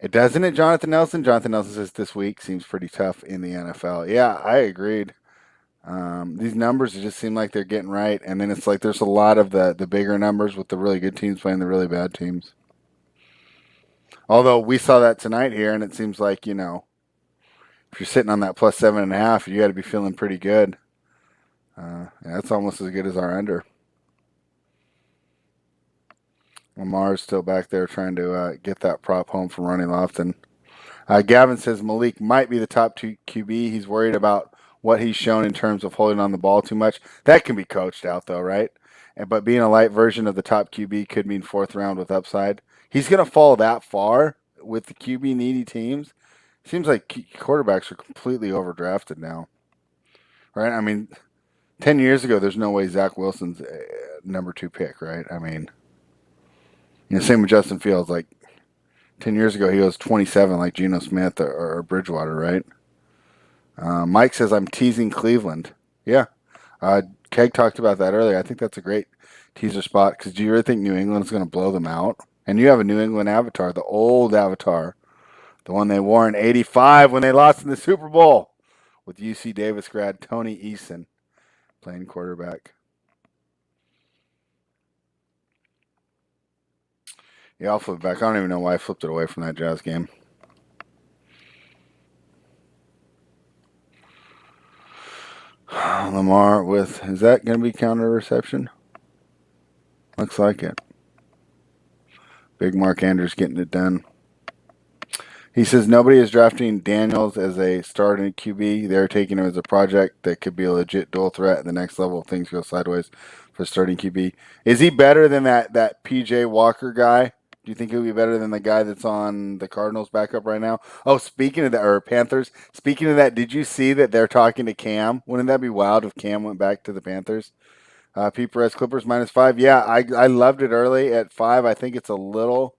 It doesn't it, Jonathan Nelson? Jonathan Nelson says this week seems pretty tough in the NFL. Yeah, I agreed. These numbers just seem like they're getting right, and then it's like there's a lot of the bigger numbers with the really good teams playing the really bad teams. Although we saw that tonight here, and it seems like, if you're sitting on that plus 7.5, you got to be feeling pretty good. That's almost as good as our under. Lamar's still back there trying to get that prop home from Ronnie Lofton. Gavin says Malik might be the top 2 QB. He's worried about what he's shown in terms of holding on the ball too much. That can be coached out, though, right? But being a light version of the top QB could mean 4th round with upside. He's going to fall that far with the QB needy teams. Seems like quarterbacks are completely overdrafted now, right? I mean, 10 years ago, there's no way Zach Wilson's number 2 pick, right? I mean, same with Justin Fields. Like 10 years ago, he was 27, like Geno Smith or Bridgewater, right? Mike says, I'm teasing Cleveland. Yeah. Keg talked about that earlier. I think that's a great teaser spot because do you really think New England's going to blow them out? And you have a New England avatar, the old avatar, the one they wore in '85 when they lost in the Super Bowl with UC Davis grad Tony Eason playing quarterback. Yeah, I'll flip it back. I don't even know why I flipped it away from that Jazz game. Lamar is that going to be counter reception? Looks like it. Big Mark Andrews getting it done. He says nobody is drafting Daniels as a starting QB. They're taking him as a project that could be a legit dual threat at the next level if things go sideways for starting QB. Is he better than that PJ Walker guy? Do you think he'll be better than the guy that's on the Cardinals backup right now? Oh, speaking of that, or Panthers, speaking of that, did you see that they're talking to Cam? Wouldn't that be wild if Cam went back to the Panthers? Pete Perez Clippers -5. Yeah, I loved it early at 5. I think it's a little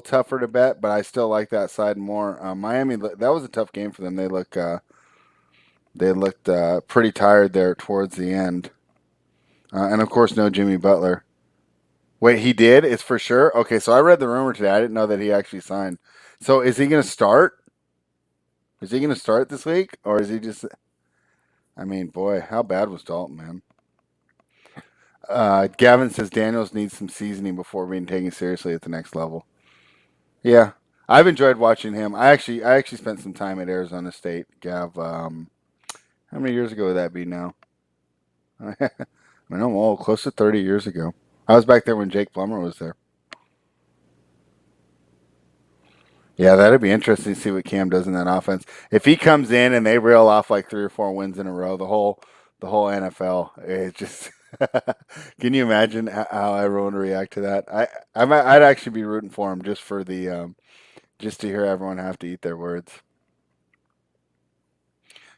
tougher to bet, but I still like that side more. Miami, that was a tough game for them. They looked pretty tired there towards the end, and of course, no Jimmy Butler. Wait, he did? It's for sure? Okay, so I read the rumor today. I didn't know that he actually signed. So is he going to start? Is he going to start this week? Or is he just... I mean, boy, how bad was Dalton, man? Gavin says Daniels needs some seasoning before being taken seriously at the next level. Yeah, I've enjoyed watching him. I actually spent some time at Arizona State, Gav. How many years ago would that be now? I mean, I'm old, close to 30 years ago. I was back there when Jake Plummer was there. Yeah, that'd be interesting to see what Cam does in that offense. If he comes in and they reel off like 3 or 4 wins in a row, the whole NFL, it just can you imagine how everyone would react to that? I'd actually be rooting for him just for the just to hear everyone have to eat their words.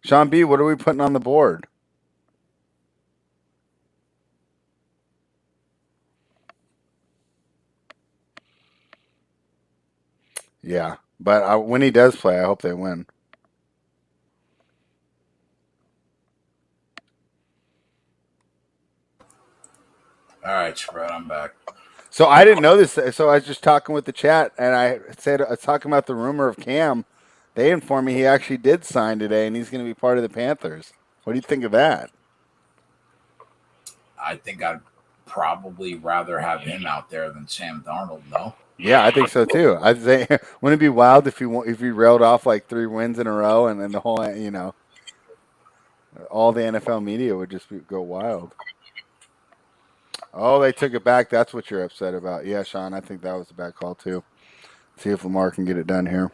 Sean B, what are we putting on the board? Yeah, But when he does play, I hope they win. All right, Spread, I'm back. So I didn't know this. So I was just talking with the chat, and I was talking about the rumor of Cam. They informed me he actually did sign today, and he's going to be part of the Panthers. What do you think of that? I think I'd probably rather have him out there than Sam Darnold, no? Yeah, I think so too. I'd say, wouldn't it be wild if he railed off like 3 wins in a row, and then the whole, all the NFL media would just go wild. Oh, they took it back. That's what you're upset about. Yeah, Sean, I think that was a bad call too. See if Lamar can get it done here.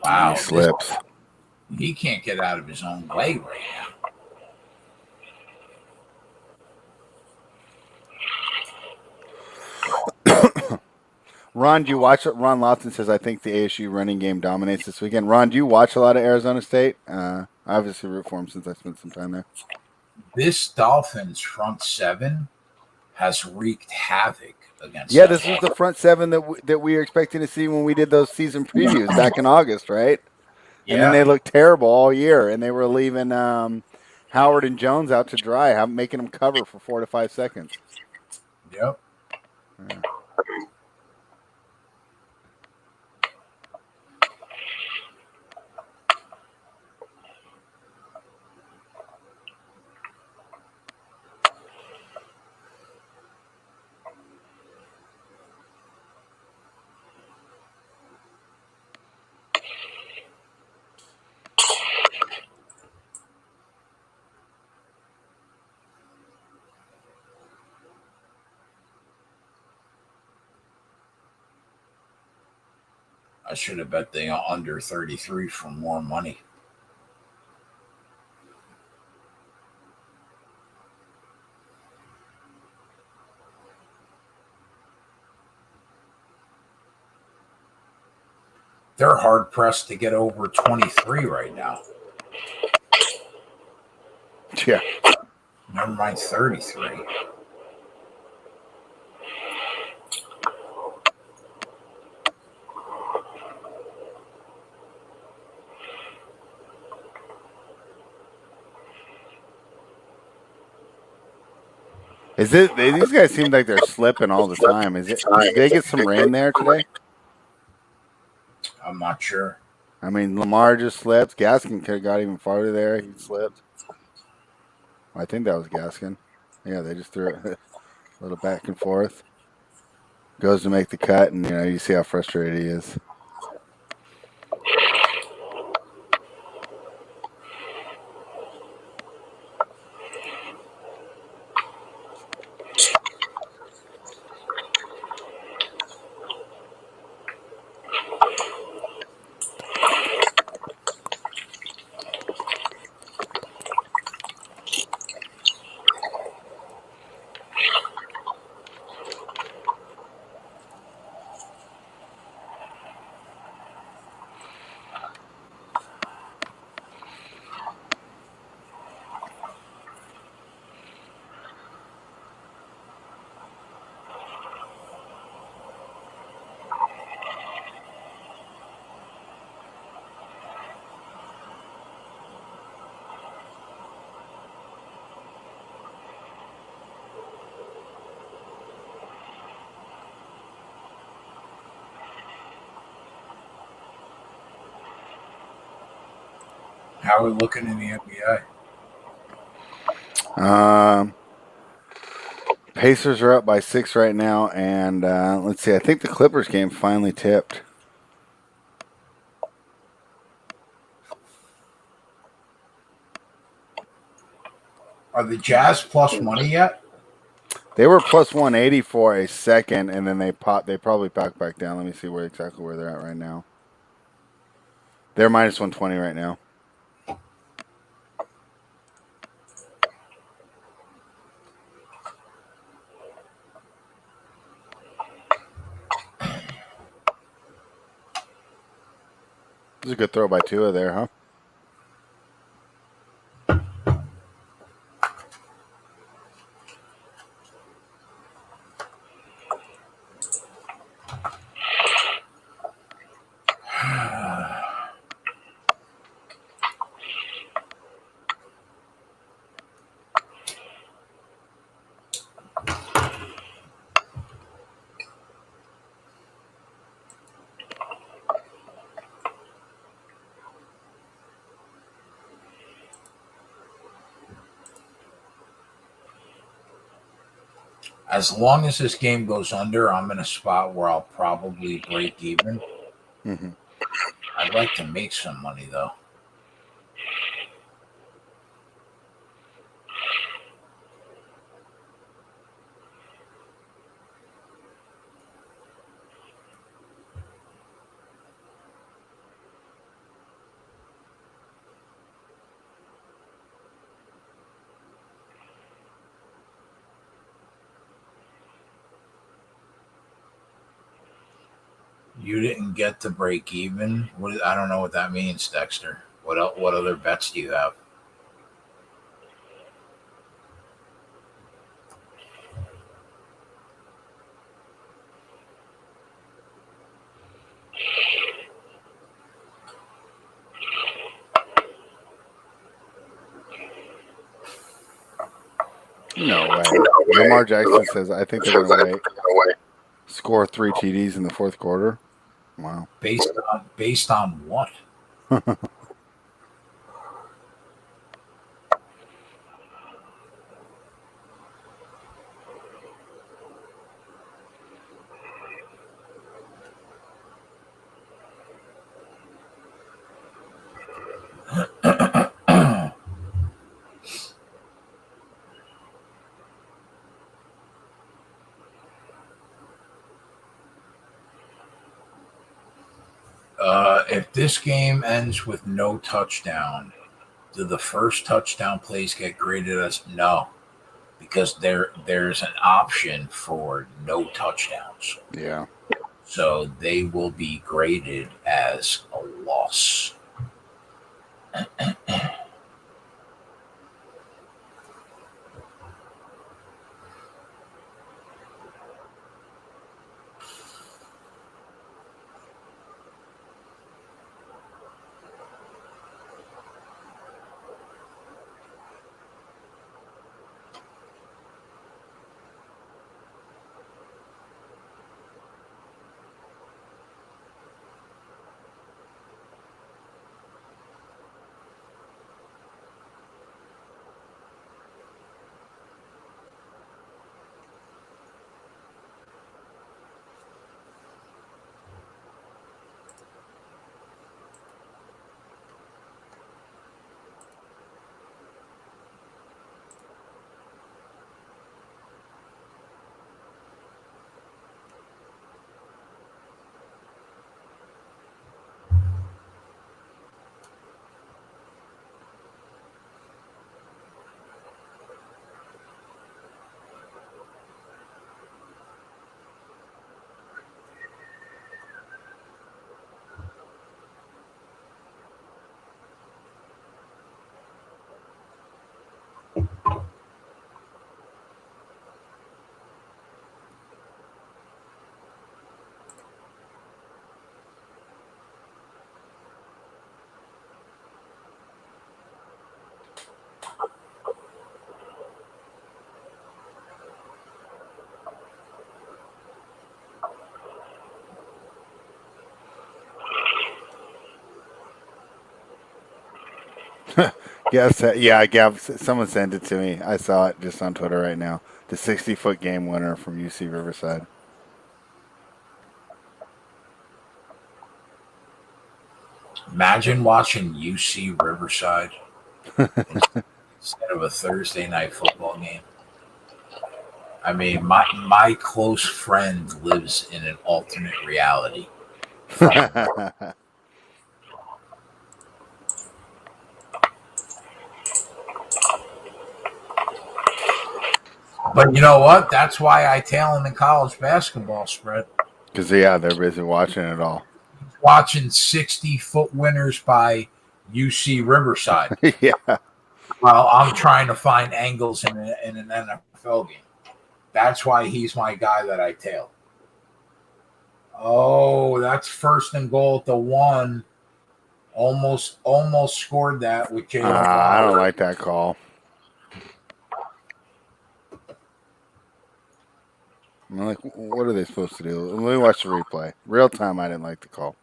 Wow, He slips. He can't get out of his own way right now. Ron, do you watch it? Ron Lawson says, I think the ASU running game dominates this weekend. Ron, do you watch a lot of Arizona State? I obviously root for them since I spent some time there. This Dolphins front seven has wreaked havoc against. Yeah, this was the front seven that we were expecting to see when we did those season previews back in August, right? Yeah. And then they looked terrible all year, and they were leaving Howard and Jones out to dry, making them cover for 4 to 5 seconds. Yep. Yeah. I should have bet they are under 33 for more money. They're hard pressed to get over 23 right now. Yeah. Never mind 33. Is it? These guys seem like they're slipping all the time. Did they get some rain there today? I'm not sure. I mean, Lamar just slipped. Gaskin could have got even farther there. He slipped. I think that was Gaskin. Yeah, they just threw it a little back and forth. Goes to make the cut, and you see how frustrated he is. How are we looking in the NBA? Pacers are up by 6 right now, and let's see. I think the Clippers game finally tipped. Are the Jazz plus money yet? They were plus 180 for a second, and then they probably popped back down. Let me see exactly where they're at right now. They're minus 120 right now. This is a good throw by Tua there, huh? As long as this game goes under, I'm in a spot where I'll probably break even. Mm-hmm. I'd like to make some money, though. You didn't get to break even. I don't know what that means, Dexter. What other bets do you have? No way. Lamar Jackson says, I think they're going to wait. Score 3 TDs in the fourth quarter. Wow. Based on what? If this game ends with no touchdown, do the first touchdown plays get graded as no? Because there's an option for no touchdowns. Yeah. So they will be graded as a loss. Yes. Yeah, Gav, someone sent it to me. I saw it just on Twitter right now. The 60-foot game winner from UC Riverside. Imagine watching UC Riverside instead of a Thursday night football game. I mean, my close friend lives in an alternate reality. But you know what? That's why I tail in the college basketball spread. Because, yeah, they're busy watching it all. Watching 60-foot winners by UC Riverside. Yeah. Well, I'm trying to find angles in an NFL game. That's why he's my guy that I tail. Oh, that's first and goal at the 1. Almost scored that with Jalen. I don't like that call. I'm like, what are they supposed to do? Let me watch the replay. Real time, I didn't like the call.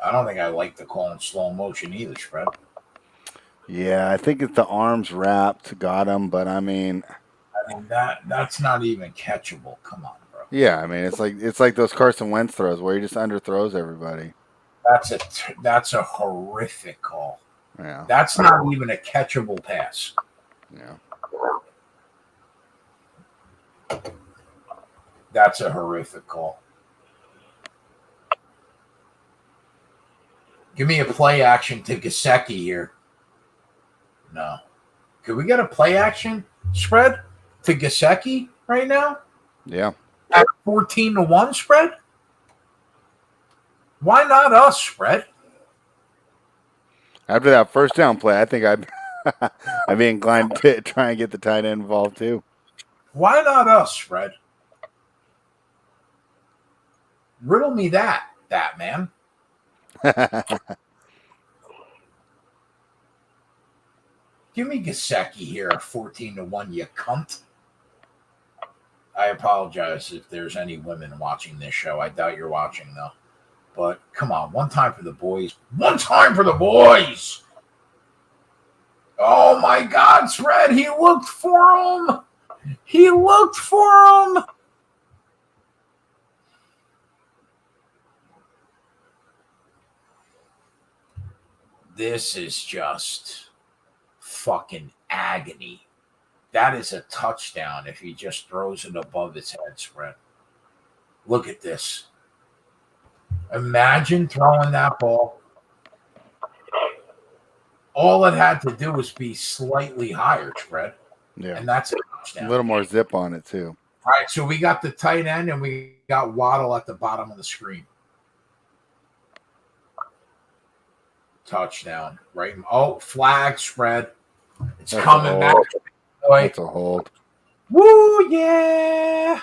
I don't think I like the call in slow motion either, Fred. Yeah, I think it's the arms wrapped got him, but I mean, that's not even catchable. Come on, bro. yeah, I mean it's like those Carson Wentz throws where he just underthrows everybody. That's a horrific call. Yeah, That's not even a catchable pass. yeah. That's a horrific call. Give me a play action to Gesicki here. No. Could we get a play action spread to Gesicki right now? Yeah. At 14-1 spread? Why not us, spread? After that first down play, I think I'd be inclined to try and get the tight end involved too. Why not us, spread? Riddle me that man. Give me Gesicki here at 14-1, you cunt. I apologize if there's any women watching this show. I doubt you're watching, though. But come on, one time for the boys. One time for the boys! Oh, my God, Fred, he looked for him! He looked for him! This is just fucking agony. That is a touchdown if he just throws it above his head, spread. Look at this. Imagine throwing that ball. All it had to do was be slightly higher, spread. Yeah. And that's a touchdown. A little more zip on it, too. All right, so we got the tight end and we got Waddle at the bottom of the screen. Touchdown, right? Oh, flag spread. It's That's coming back. Boy. That's a hold. Woo, yeah.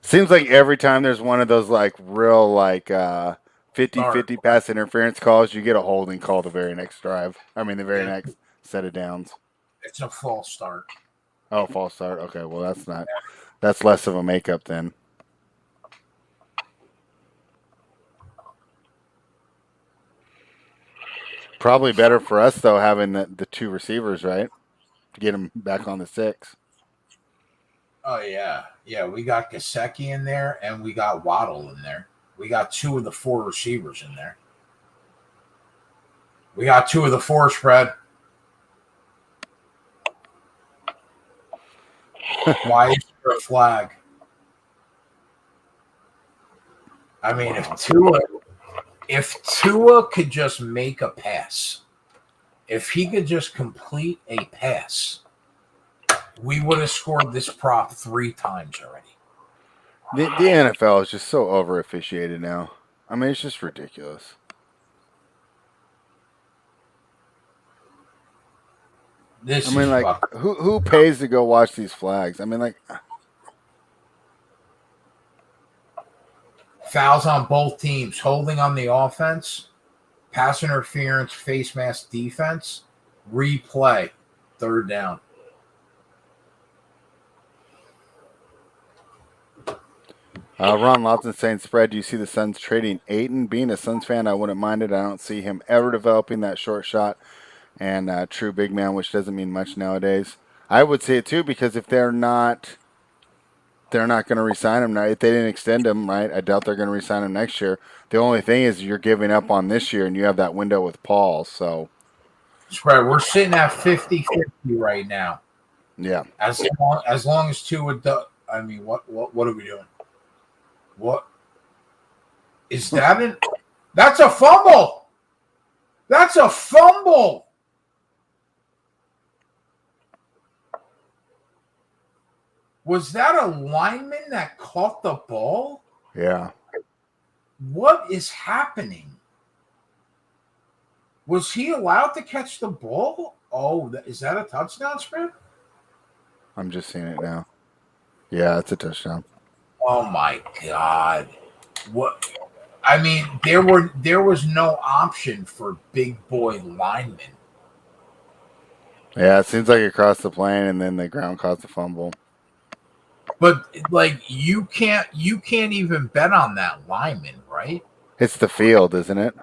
Seems like every time there's one of those like real like 50-50 pass interference calls, you get a holding call the very next drive. I mean the very next set of downs. It's a false start. Oh, false start. Okay, well that's less of a makeup then. Probably better for us though having the two receivers, right? To get them back on the 6. Oh yeah, we got Gesicki in there and we got Waddle in there. We got 2 of the 4 receivers in there. We got 2 of the 4 spread. Why is there a flag? I mean, if Tua could just make a pass, if he could just complete a pass, we would have scored this prop 3 times already. The NFL is just so over officiated now. I mean, it's just ridiculous. This I mean, like, who pays to go watch these flags? I mean, like, fouls on both teams, holding on the offense, pass interference, face mask defense, replay, 3rd down. Ron Lawson saying, spread, do you see the Suns trading Ayton? Being a Suns fan, I wouldn't mind it. I don't see him ever developing that short shot and true big man, which doesn't mean much nowadays. I would say it too, because if they're not going to re-sign him now, if they didn't extend him, right, I doubt they're going to re-sign him next year. The only thing is you're giving up on this year, and you have that window with Paul. So, Spread, we're sitting at 50-50 right now. Yeah. As long as Tua does, I mean, what are we doing? What is that? That's a fumble. That's a fumble. Was that a lineman that caught the ball? Yeah. What is happening? Was he allowed to catch the ball? Oh, is that a touchdown spread? I'm just seeing it now. Yeah, it's a touchdown. Oh my God. What? I mean, there was no option for big boy linemen. Yeah, it seems like it crossed the plane and then the ground caused the fumble. But like you can't even bet on that lineman, right? It's the field, isn't it?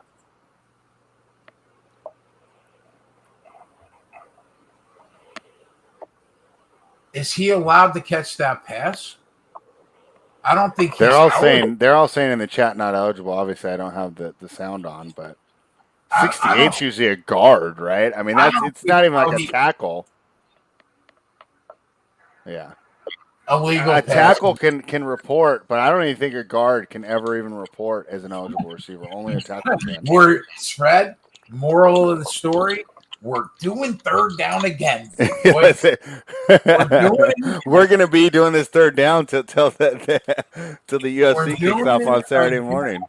Is he allowed to catch that pass? I don't think he's They're all eligible. saying in the chat not eligible. Obviously, I don't have the sound on, but I 68's usually a guard, right? I mean, don't it's think not even like a Cody tackle. Yeah. illegal A pass. tackle can report, but I don't even think a guard can ever even report as an eligible receiver. Only a tackle can. We're spread. Moral of the story: we're doing third down again, boys. That's it. We're doing it. We're gonna be doing this third down till the We're UFC kicks doing off on it Saturday again. morning.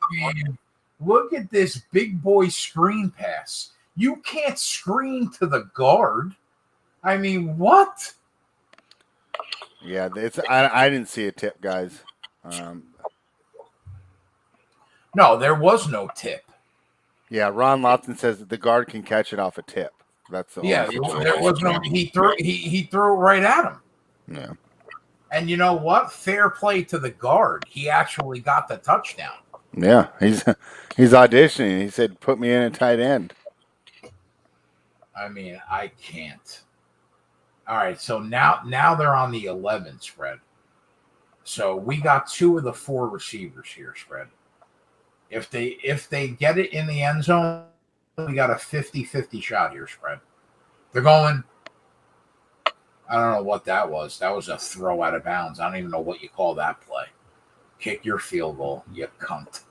Look at this big boy screen pass. You can't screen to the guard. I mean, what? Yeah, I didn't see a tip, guys. No, there was no tip. Yeah, Ron Lofton says that the guard can catch it off a tip. That's the Yeah, only situation. there was no. He threw it right at him. Yeah. And you know what? Fair play to the guard. He actually got the touchdown. Yeah, he's auditioning. He said, "Put me in a tight end." I mean, I can't. All right, so now they're on the 11 spread. So we got 2 of the 4 receivers here spread. If they get it in the end zone, we got a 50-50 shot here spread. They're going. I don't know what that was. That was a throw out of bounds. I don't even know what you call that play. Kick your field goal, you cunt.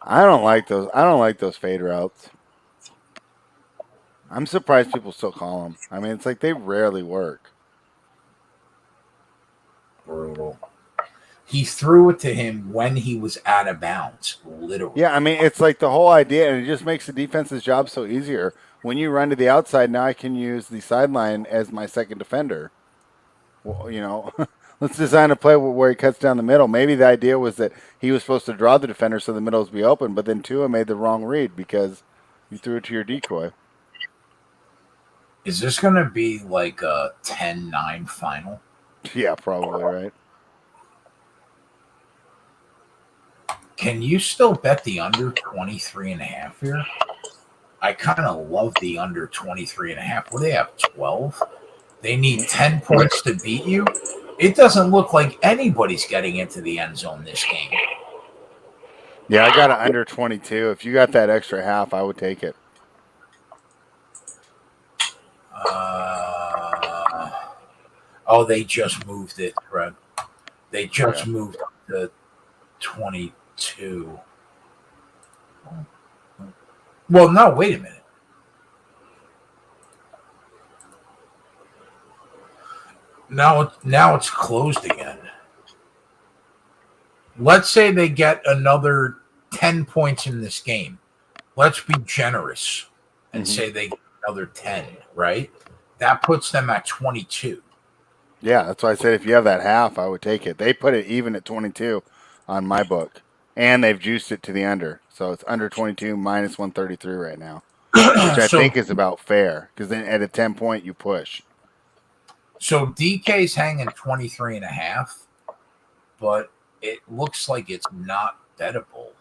I don't like those. I don't like those fade routes. I'm surprised people still call them. I mean, it's like they rarely work. Brutal. He threw it to him when he was out of bounds, literally. Yeah, I mean, it's like the whole idea, and it just makes the defense's job so easier. When you run to the outside, now I can use the sideline as my second defender. Well, you know, let's design a play where he cuts down the middle. Maybe the idea was that he was supposed to draw the defender so the middle would be open, but then Tua made the wrong read because you threw it to your decoy. Is this going to be like a 10-9 final? Yeah, probably, right? Can you still bet the under 23.5 here? I kind of love the under 23.5. What do they have, 12? They need 10 points to beat you. It doesn't look like anybody's getting into the end zone this game. Yeah, I got it under 22. If you got that extra half, I would take it. Oh, they just moved it, Fred. They just moved to 22. Well, no, wait a minute. Now it's closed again. Let's say they get another 10 points in this game. Let's be generous and say they get another 10, right? That puts them at 22. Yeah, that's why I said if you have that half, I would take it. They put it even at 22 on my book, and they've juiced it to the under. So it's under 22 minus 133 right now, which I think is about fair because then at a 10 point, you push. So DK's hanging 23.5, but it looks like it's not bettable.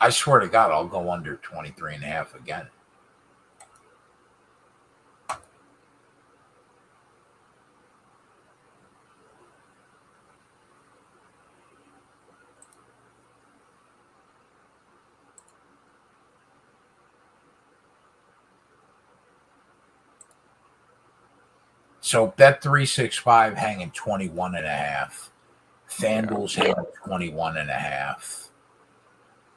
I swear to God, I'll go under 23.5 again. So Bet365 hanging 21.5. FanDuel's hanging 21.5.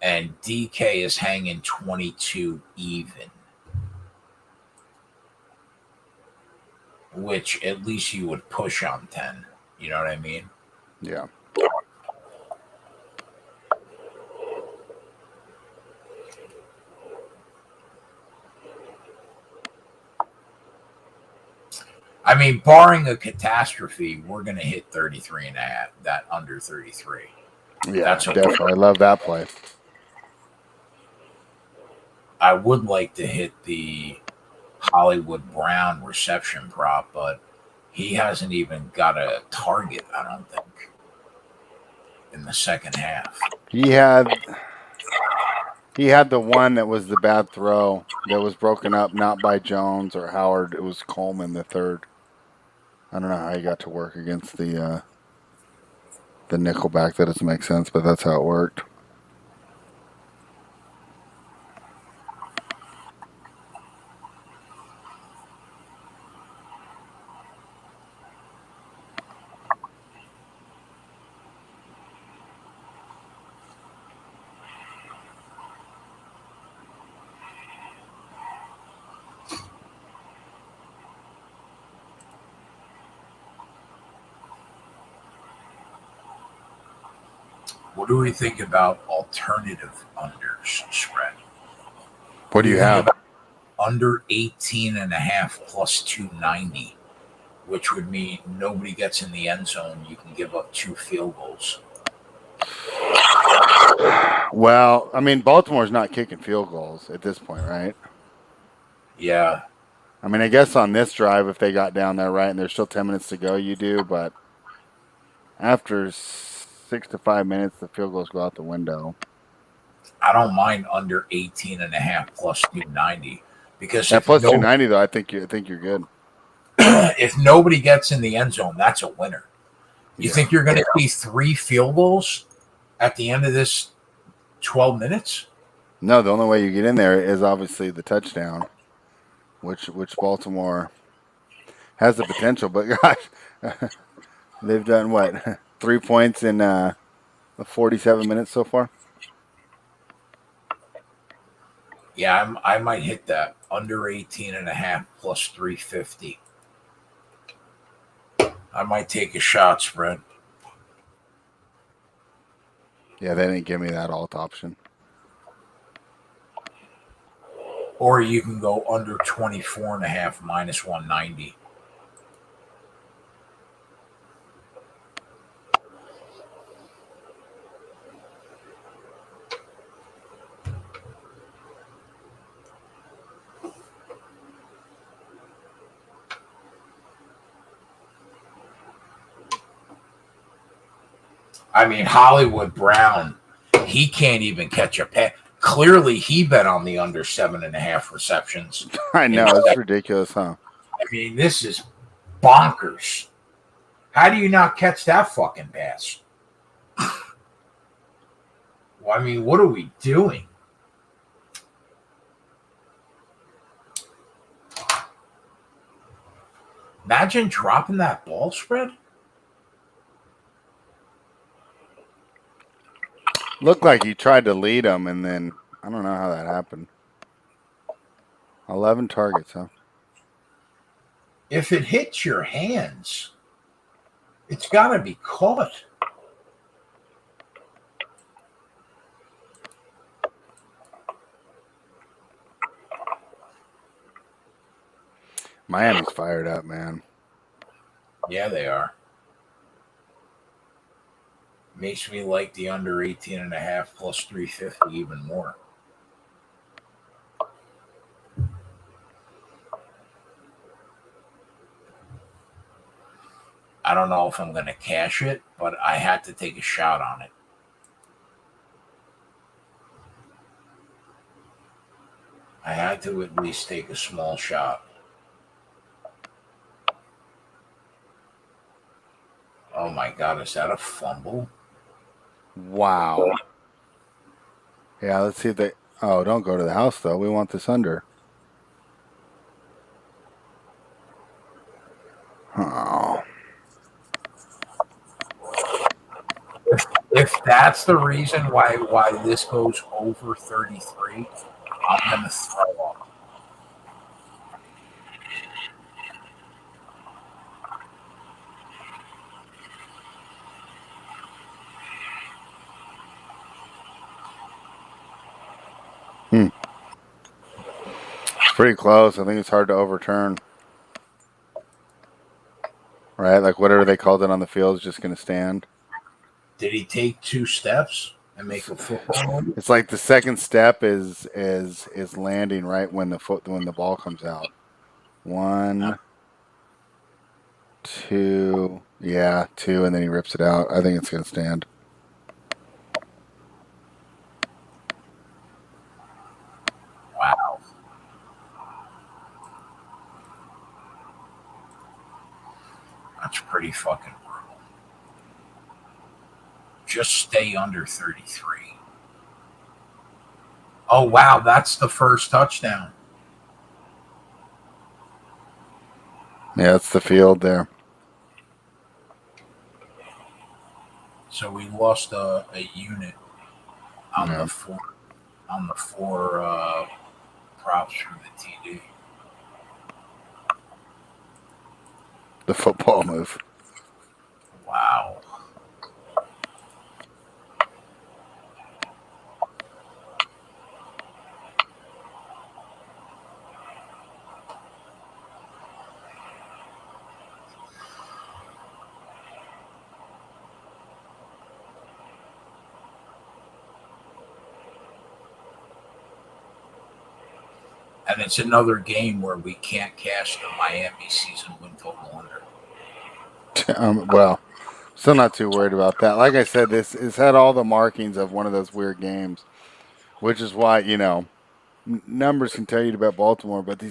And DK is hanging 22 even. Which at least you would push on 10. You know what I mean? Yeah. I mean, barring a catastrophe, we're going to hit 33.5, that under 33. Yeah, that's definitely. I love that play. I would like to hit the Hollywood Brown reception prop, but He hasn't even got a target, I don't think, in the second half. He had the one that was the bad throw that was broken up, not by Jones or Howard. It was Coleman, the third. I don't know how he got to work against the nickelback. That doesn't make sense, but that's how it worked. What do we think about alternative unders spread? What do you have? Under 18.5 plus 290, which would mean nobody gets in the end zone. You can give up 2 field goals. Well, I mean, Baltimore's not kicking field goals at this point, right? Yeah. I mean, I guess on this drive, if they got down there right and there's still 10 minutes to go, you do. But after 6 to 5 minutes, the field goals go out the window. I don't mind under 18.5 plus 290 because that plus 290 though, I think you're good. If nobody gets in the end zone, that's a winner. You think you're going to see 3 field goals at the end of this 12 minutes? No, the only way you get in there is obviously the touchdown, which Baltimore has the potential. But gosh, they've done what 3 points in 47 minutes so far. Yeah, I might hit that under 18.5 plus 350. I might take a shot spread. Yeah, they didn't give me that alt option. Or you can go under 24.5 minus 190. I mean, Hollywood Brown, he can't even catch a pass. Clearly, he bet on the under 7.5 receptions. I know, it's ridiculous, huh? I mean, this is bonkers. How do you not catch that fucking pass? Well, I mean, what are we doing? Imagine dropping that ball spread. Looked like he tried to lead him, and then I don't know how that happened. 11 targets, huh? If it hits your hands, it's got to be caught. Miami's fired up, man. Yeah, they are. Makes me like the under 18.5 plus 350 even more. I don't know if I'm going to cash it, but I had to take a shot on it. I had to at least take a small shot. Oh my God, is that a fumble? Wow. Yeah, let's see if they... Oh, don't go to the house, though. We want this under. Oh. If that's the reason why this goes over 33, I'm going to throw up. It's pretty close. I think it's hard to overturn. Right? Like whatever they called it on the field is just going to stand. Did he take 2 steps and make a football? It's like the second step is landing right when the ball comes out. 1, 2. Yeah, 2, and then he rips it out. I think it's going to stand. Wow. That's pretty fucking brutal. Just stay under 33. Oh, wow. That's the first touchdown. Yeah, it's the field there. So we lost a unit on Yeah. the four props for the TD. The football move. Wow. And it's another game where we can't cash the Miami season win total under. Well, still not too worried about that. Like I said, this has had all the markings of one of those weird games, which is why, numbers can tell you to bet Baltimore, but the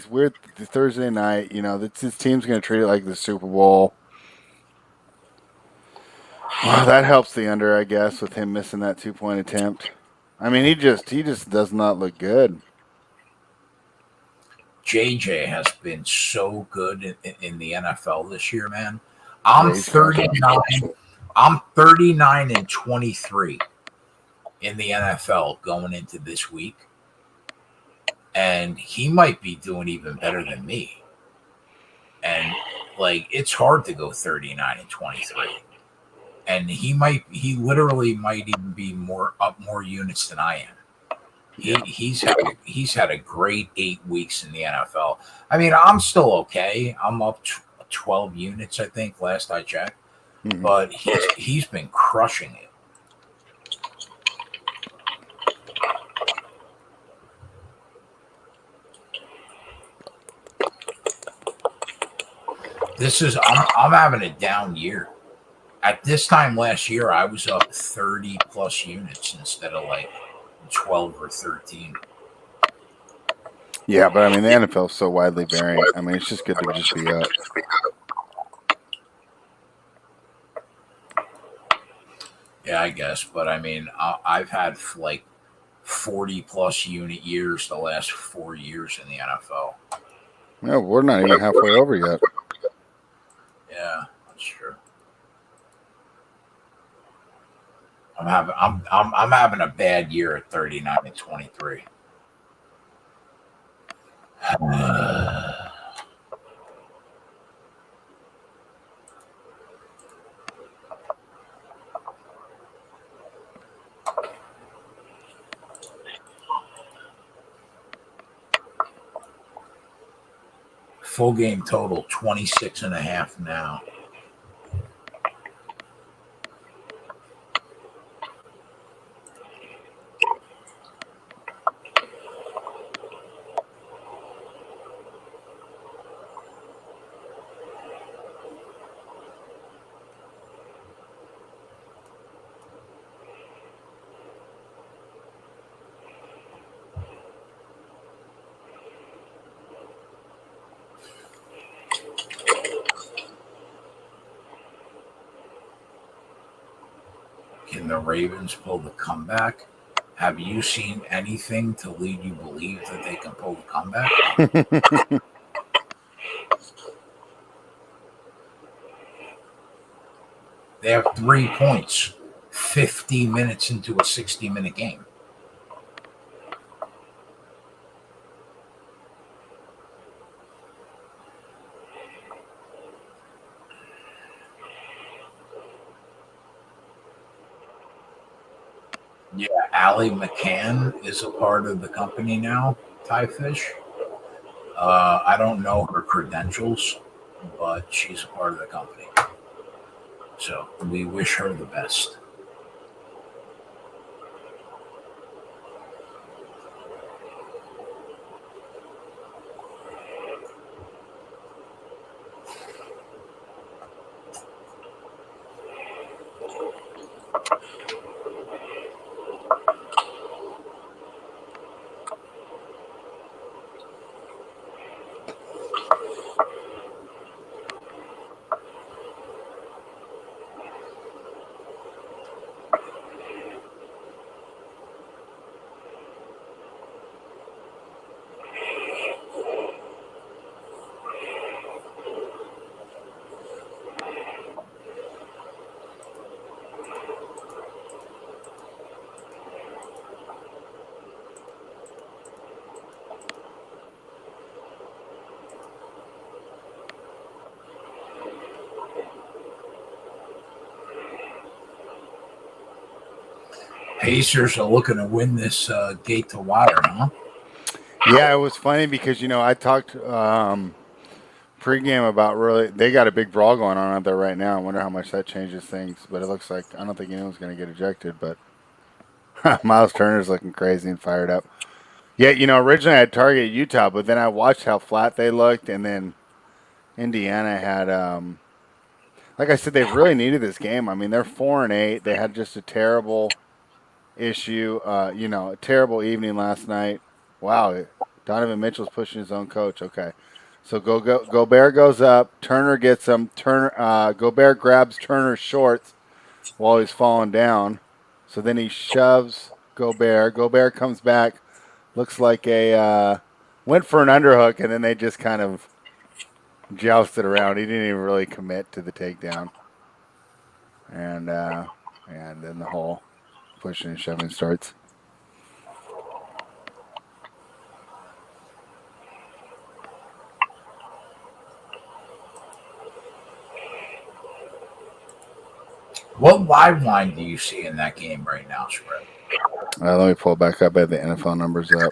Thursday night, this team's going to treat it like the Super Bowl. Well, that helps the under, I guess, with him missing that 2-point attempt. I mean, he just does not look good. JJ has been so good in the NFL this year, man. I'm Yeah, he's crushing 39. I'm 39 and 23 in the NFL going into this week, and he might be doing even better than me. And like, it's hard to go 39 and 23. And he literally might even be more units than I am. He's had a great 8 weeks in the NFL. I mean, I'm still okay. I'm up 12 units, I think, last I checked. Mhm. But he's been crushing it. I'm having a down year. At this time last year, I was up 30 plus units instead of like 12 or 13. Yeah, but I mean, the NFL is so widely varying. I mean, it's just good to just be up. Yeah, I guess. But I mean, I've had like 40 plus unit years the last 4 years in the NFL. No, we're not even halfway over yet. Yeah, that's true. I'm having a bad year at 39 and 23. Full game total 26.5 now. Can the Ravens pull the comeback? Have you seen anything to lead you believe that they can pull the comeback? They have 3 points 50 minutes into a 60-minute game. Yeah, Allie McCann is a part of the company now, Thai Fish. I don't know her credentials, but she's a part of the company. So we wish her the best. Pacers are looking to win this gate to water, huh? Yeah, it was funny because I talked pregame about they got a big brawl going on out there right now. I wonder how much that changes things. But it looks like I don't think anyone's going to get ejected. But Miles Turner's looking crazy and fired up. Yeah, originally I'd target Utah, but then I watched how flat they looked, and then Indiana had, like I said, they've really needed this game. I mean, they're 4-8. They had just a terrible issue, a terrible evening last night. Wow, Donovan Mitchell's pushing his own coach. Okay, so Gobert goes up. Turner gets him. Gobert grabs Turner's shorts while he's falling down. So then he shoves Gobert. Gobert comes back. Looks like went for an underhook, and then they just kind of jousted around. He didn't even really commit to the takedown. And then the whole pushing and shoving starts. What live line do you see in that game right now, Spread? Let me pull it back up. I have the NFL numbers up.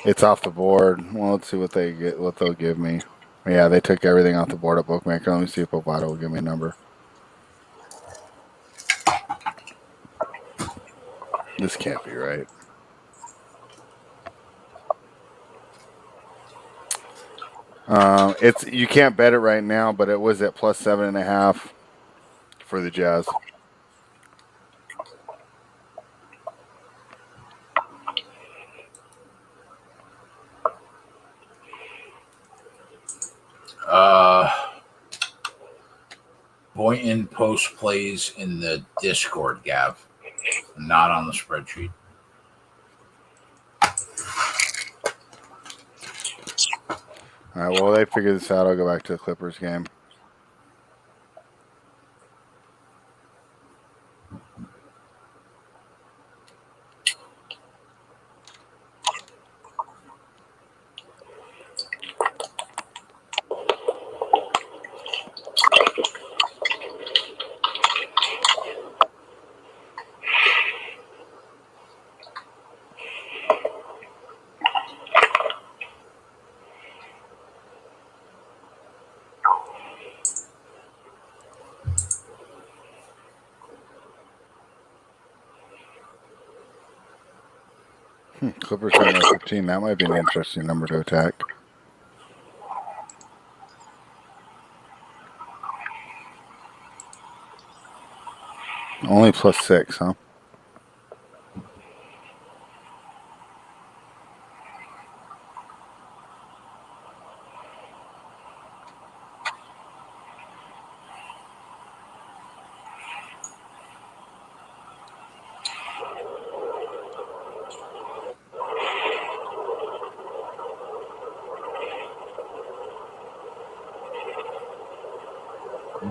It's off the board. Well, let's see what they'll give me. Yeah, they took everything off the board at Bookmaker. Let me see if Bovada will give me a number. This can't be right. You can't bet it right now, but it was at plus 7.5 for the Jazz. Boynton post plays in the Discord, Gav, not on the spreadsheet. All right, well, they figure this out. I'll go back to the Clippers game. Clippers are at 15. That might be an interesting number to attack. Only plus 6, huh?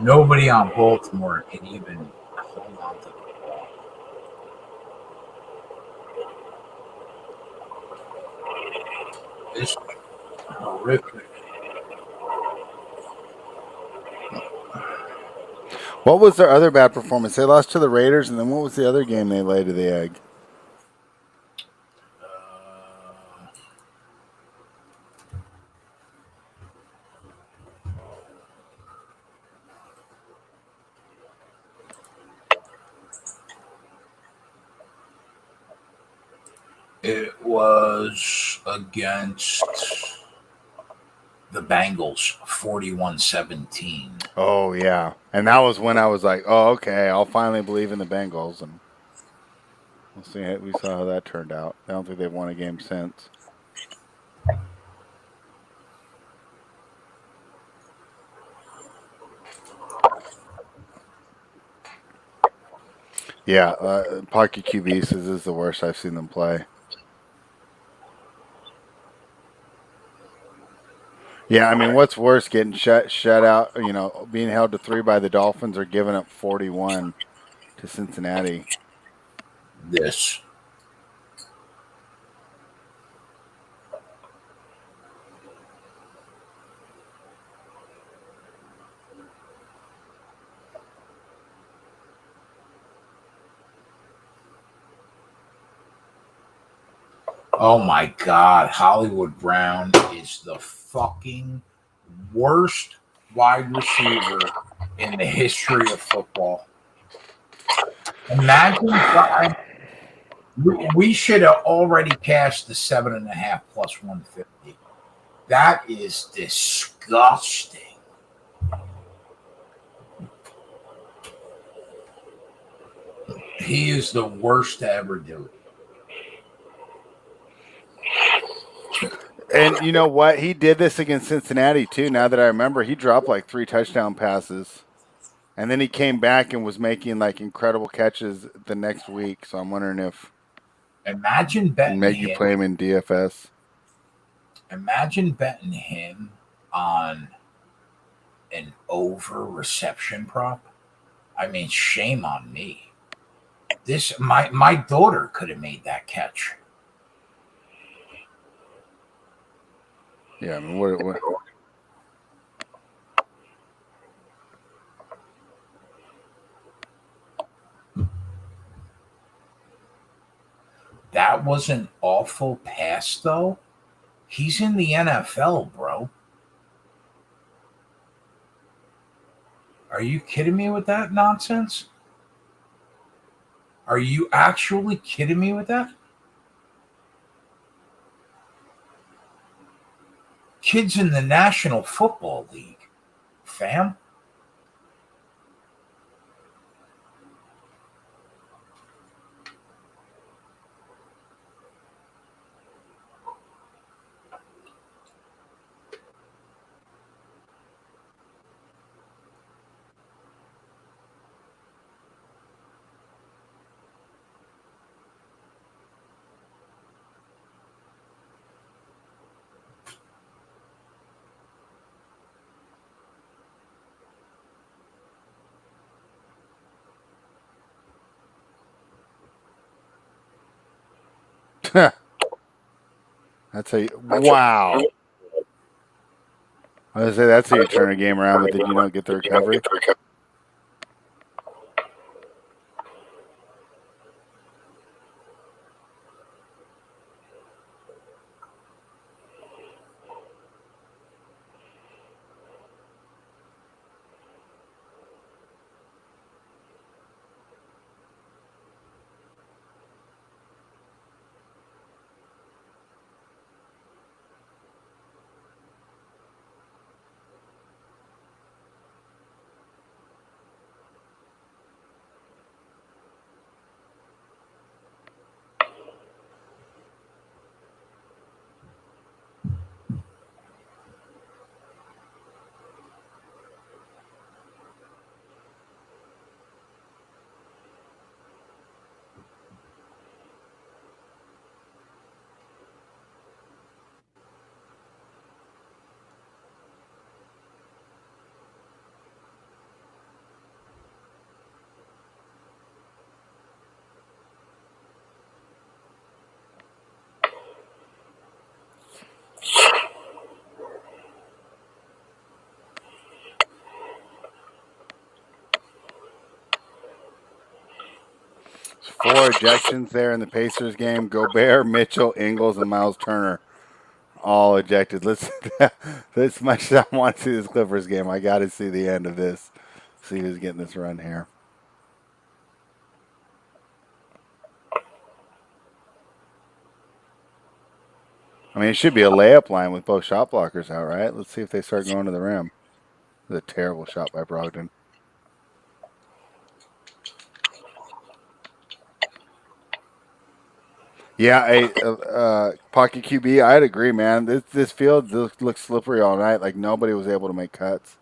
Nobody on Baltimore can even hold on to the ball. It's horrific. What was their other bad performance? They lost to the Raiders, and then what was the other game they laid to the egg? It was against the Bengals, 41-17. Oh, yeah. And that was when I was like, oh, okay, I'll finally believe in the Bengals. And we'll see. We saw how that turned out. I don't think they've won a game since. Yeah, Pocket QB says this is the worst I've seen them play. Yeah, I mean, what's worse, getting shut out, being held to 3 by the Dolphins or giving up 41 to Cincinnati? This. Oh my God, Hollywood Brown is the fucking worst wide receiver in the history of football. Imagine we should have already cashed the 7.5 plus 150. That is disgusting. He is the worst to ever do it. And you know what? He did this against Cincinnati too. Now that I remember, he dropped like 3 touchdown passes, and then he came back and was making like incredible catches the next week. So I'm wondering if Imagine betting maybe you him. play him in DFS. Imagine betting him on an over reception prop. I mean, shame on me. This my daughter could have made that catch. Yeah, I mean, what? That was an awful pass, though. He's in the NFL, bro. Are you kidding me with that nonsense? Are you actually kidding me with that? Kids in the National Football League, fam. That's how you, wow. I was gonna say that's how you turn a game around, but then you don't get the recovery. Four ejections there in the Pacers game. Gobert, Mitchell, Ingles, and Miles Turner all ejected. As much as I want to see this Clippers game, I got to see the end of this. See who's getting this run here. I mean, it should be a layup line with both shot blockers out, right? Let's see if they start going to the rim. It was a terrible shot by Brogdon. Yeah, pocket QB, I'd agree, man. This field looks slippery all night. Like nobody was able to make cuts.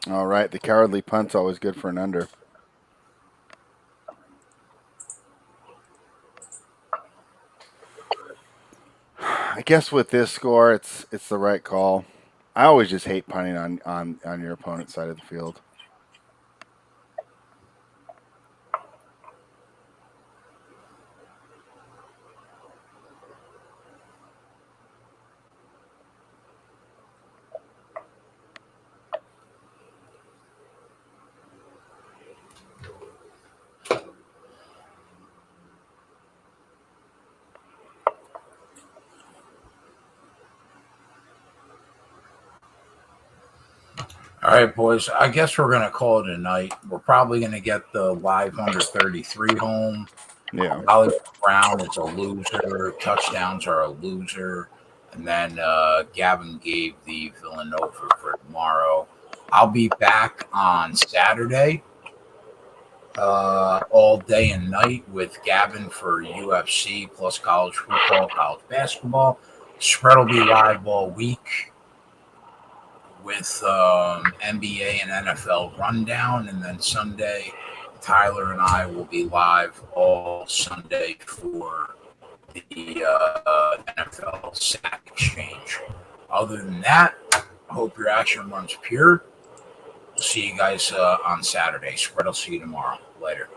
All right, the cowardly punt's always good for an under. I guess with this score, it's the right call. I always just hate punting on your opponent's side of the field. All right, boys. I guess we're going to call it a night. We're probably going to get the live under 33 home. Yeah. Hollywood Brown is a loser. Touchdowns are a loser. And then Gavin gave the Villanova for tomorrow. I'll be back on Saturday all day and night with Gavin for UFC plus college football, college basketball. Spread will be live all week with NBA and NFL rundown. And then Sunday, Tyler and I will be live all Sunday for the NFL sack exchange. Other than that, I hope your action runs pure. See you guys on Saturday. Spread will see you tomorrow. Later.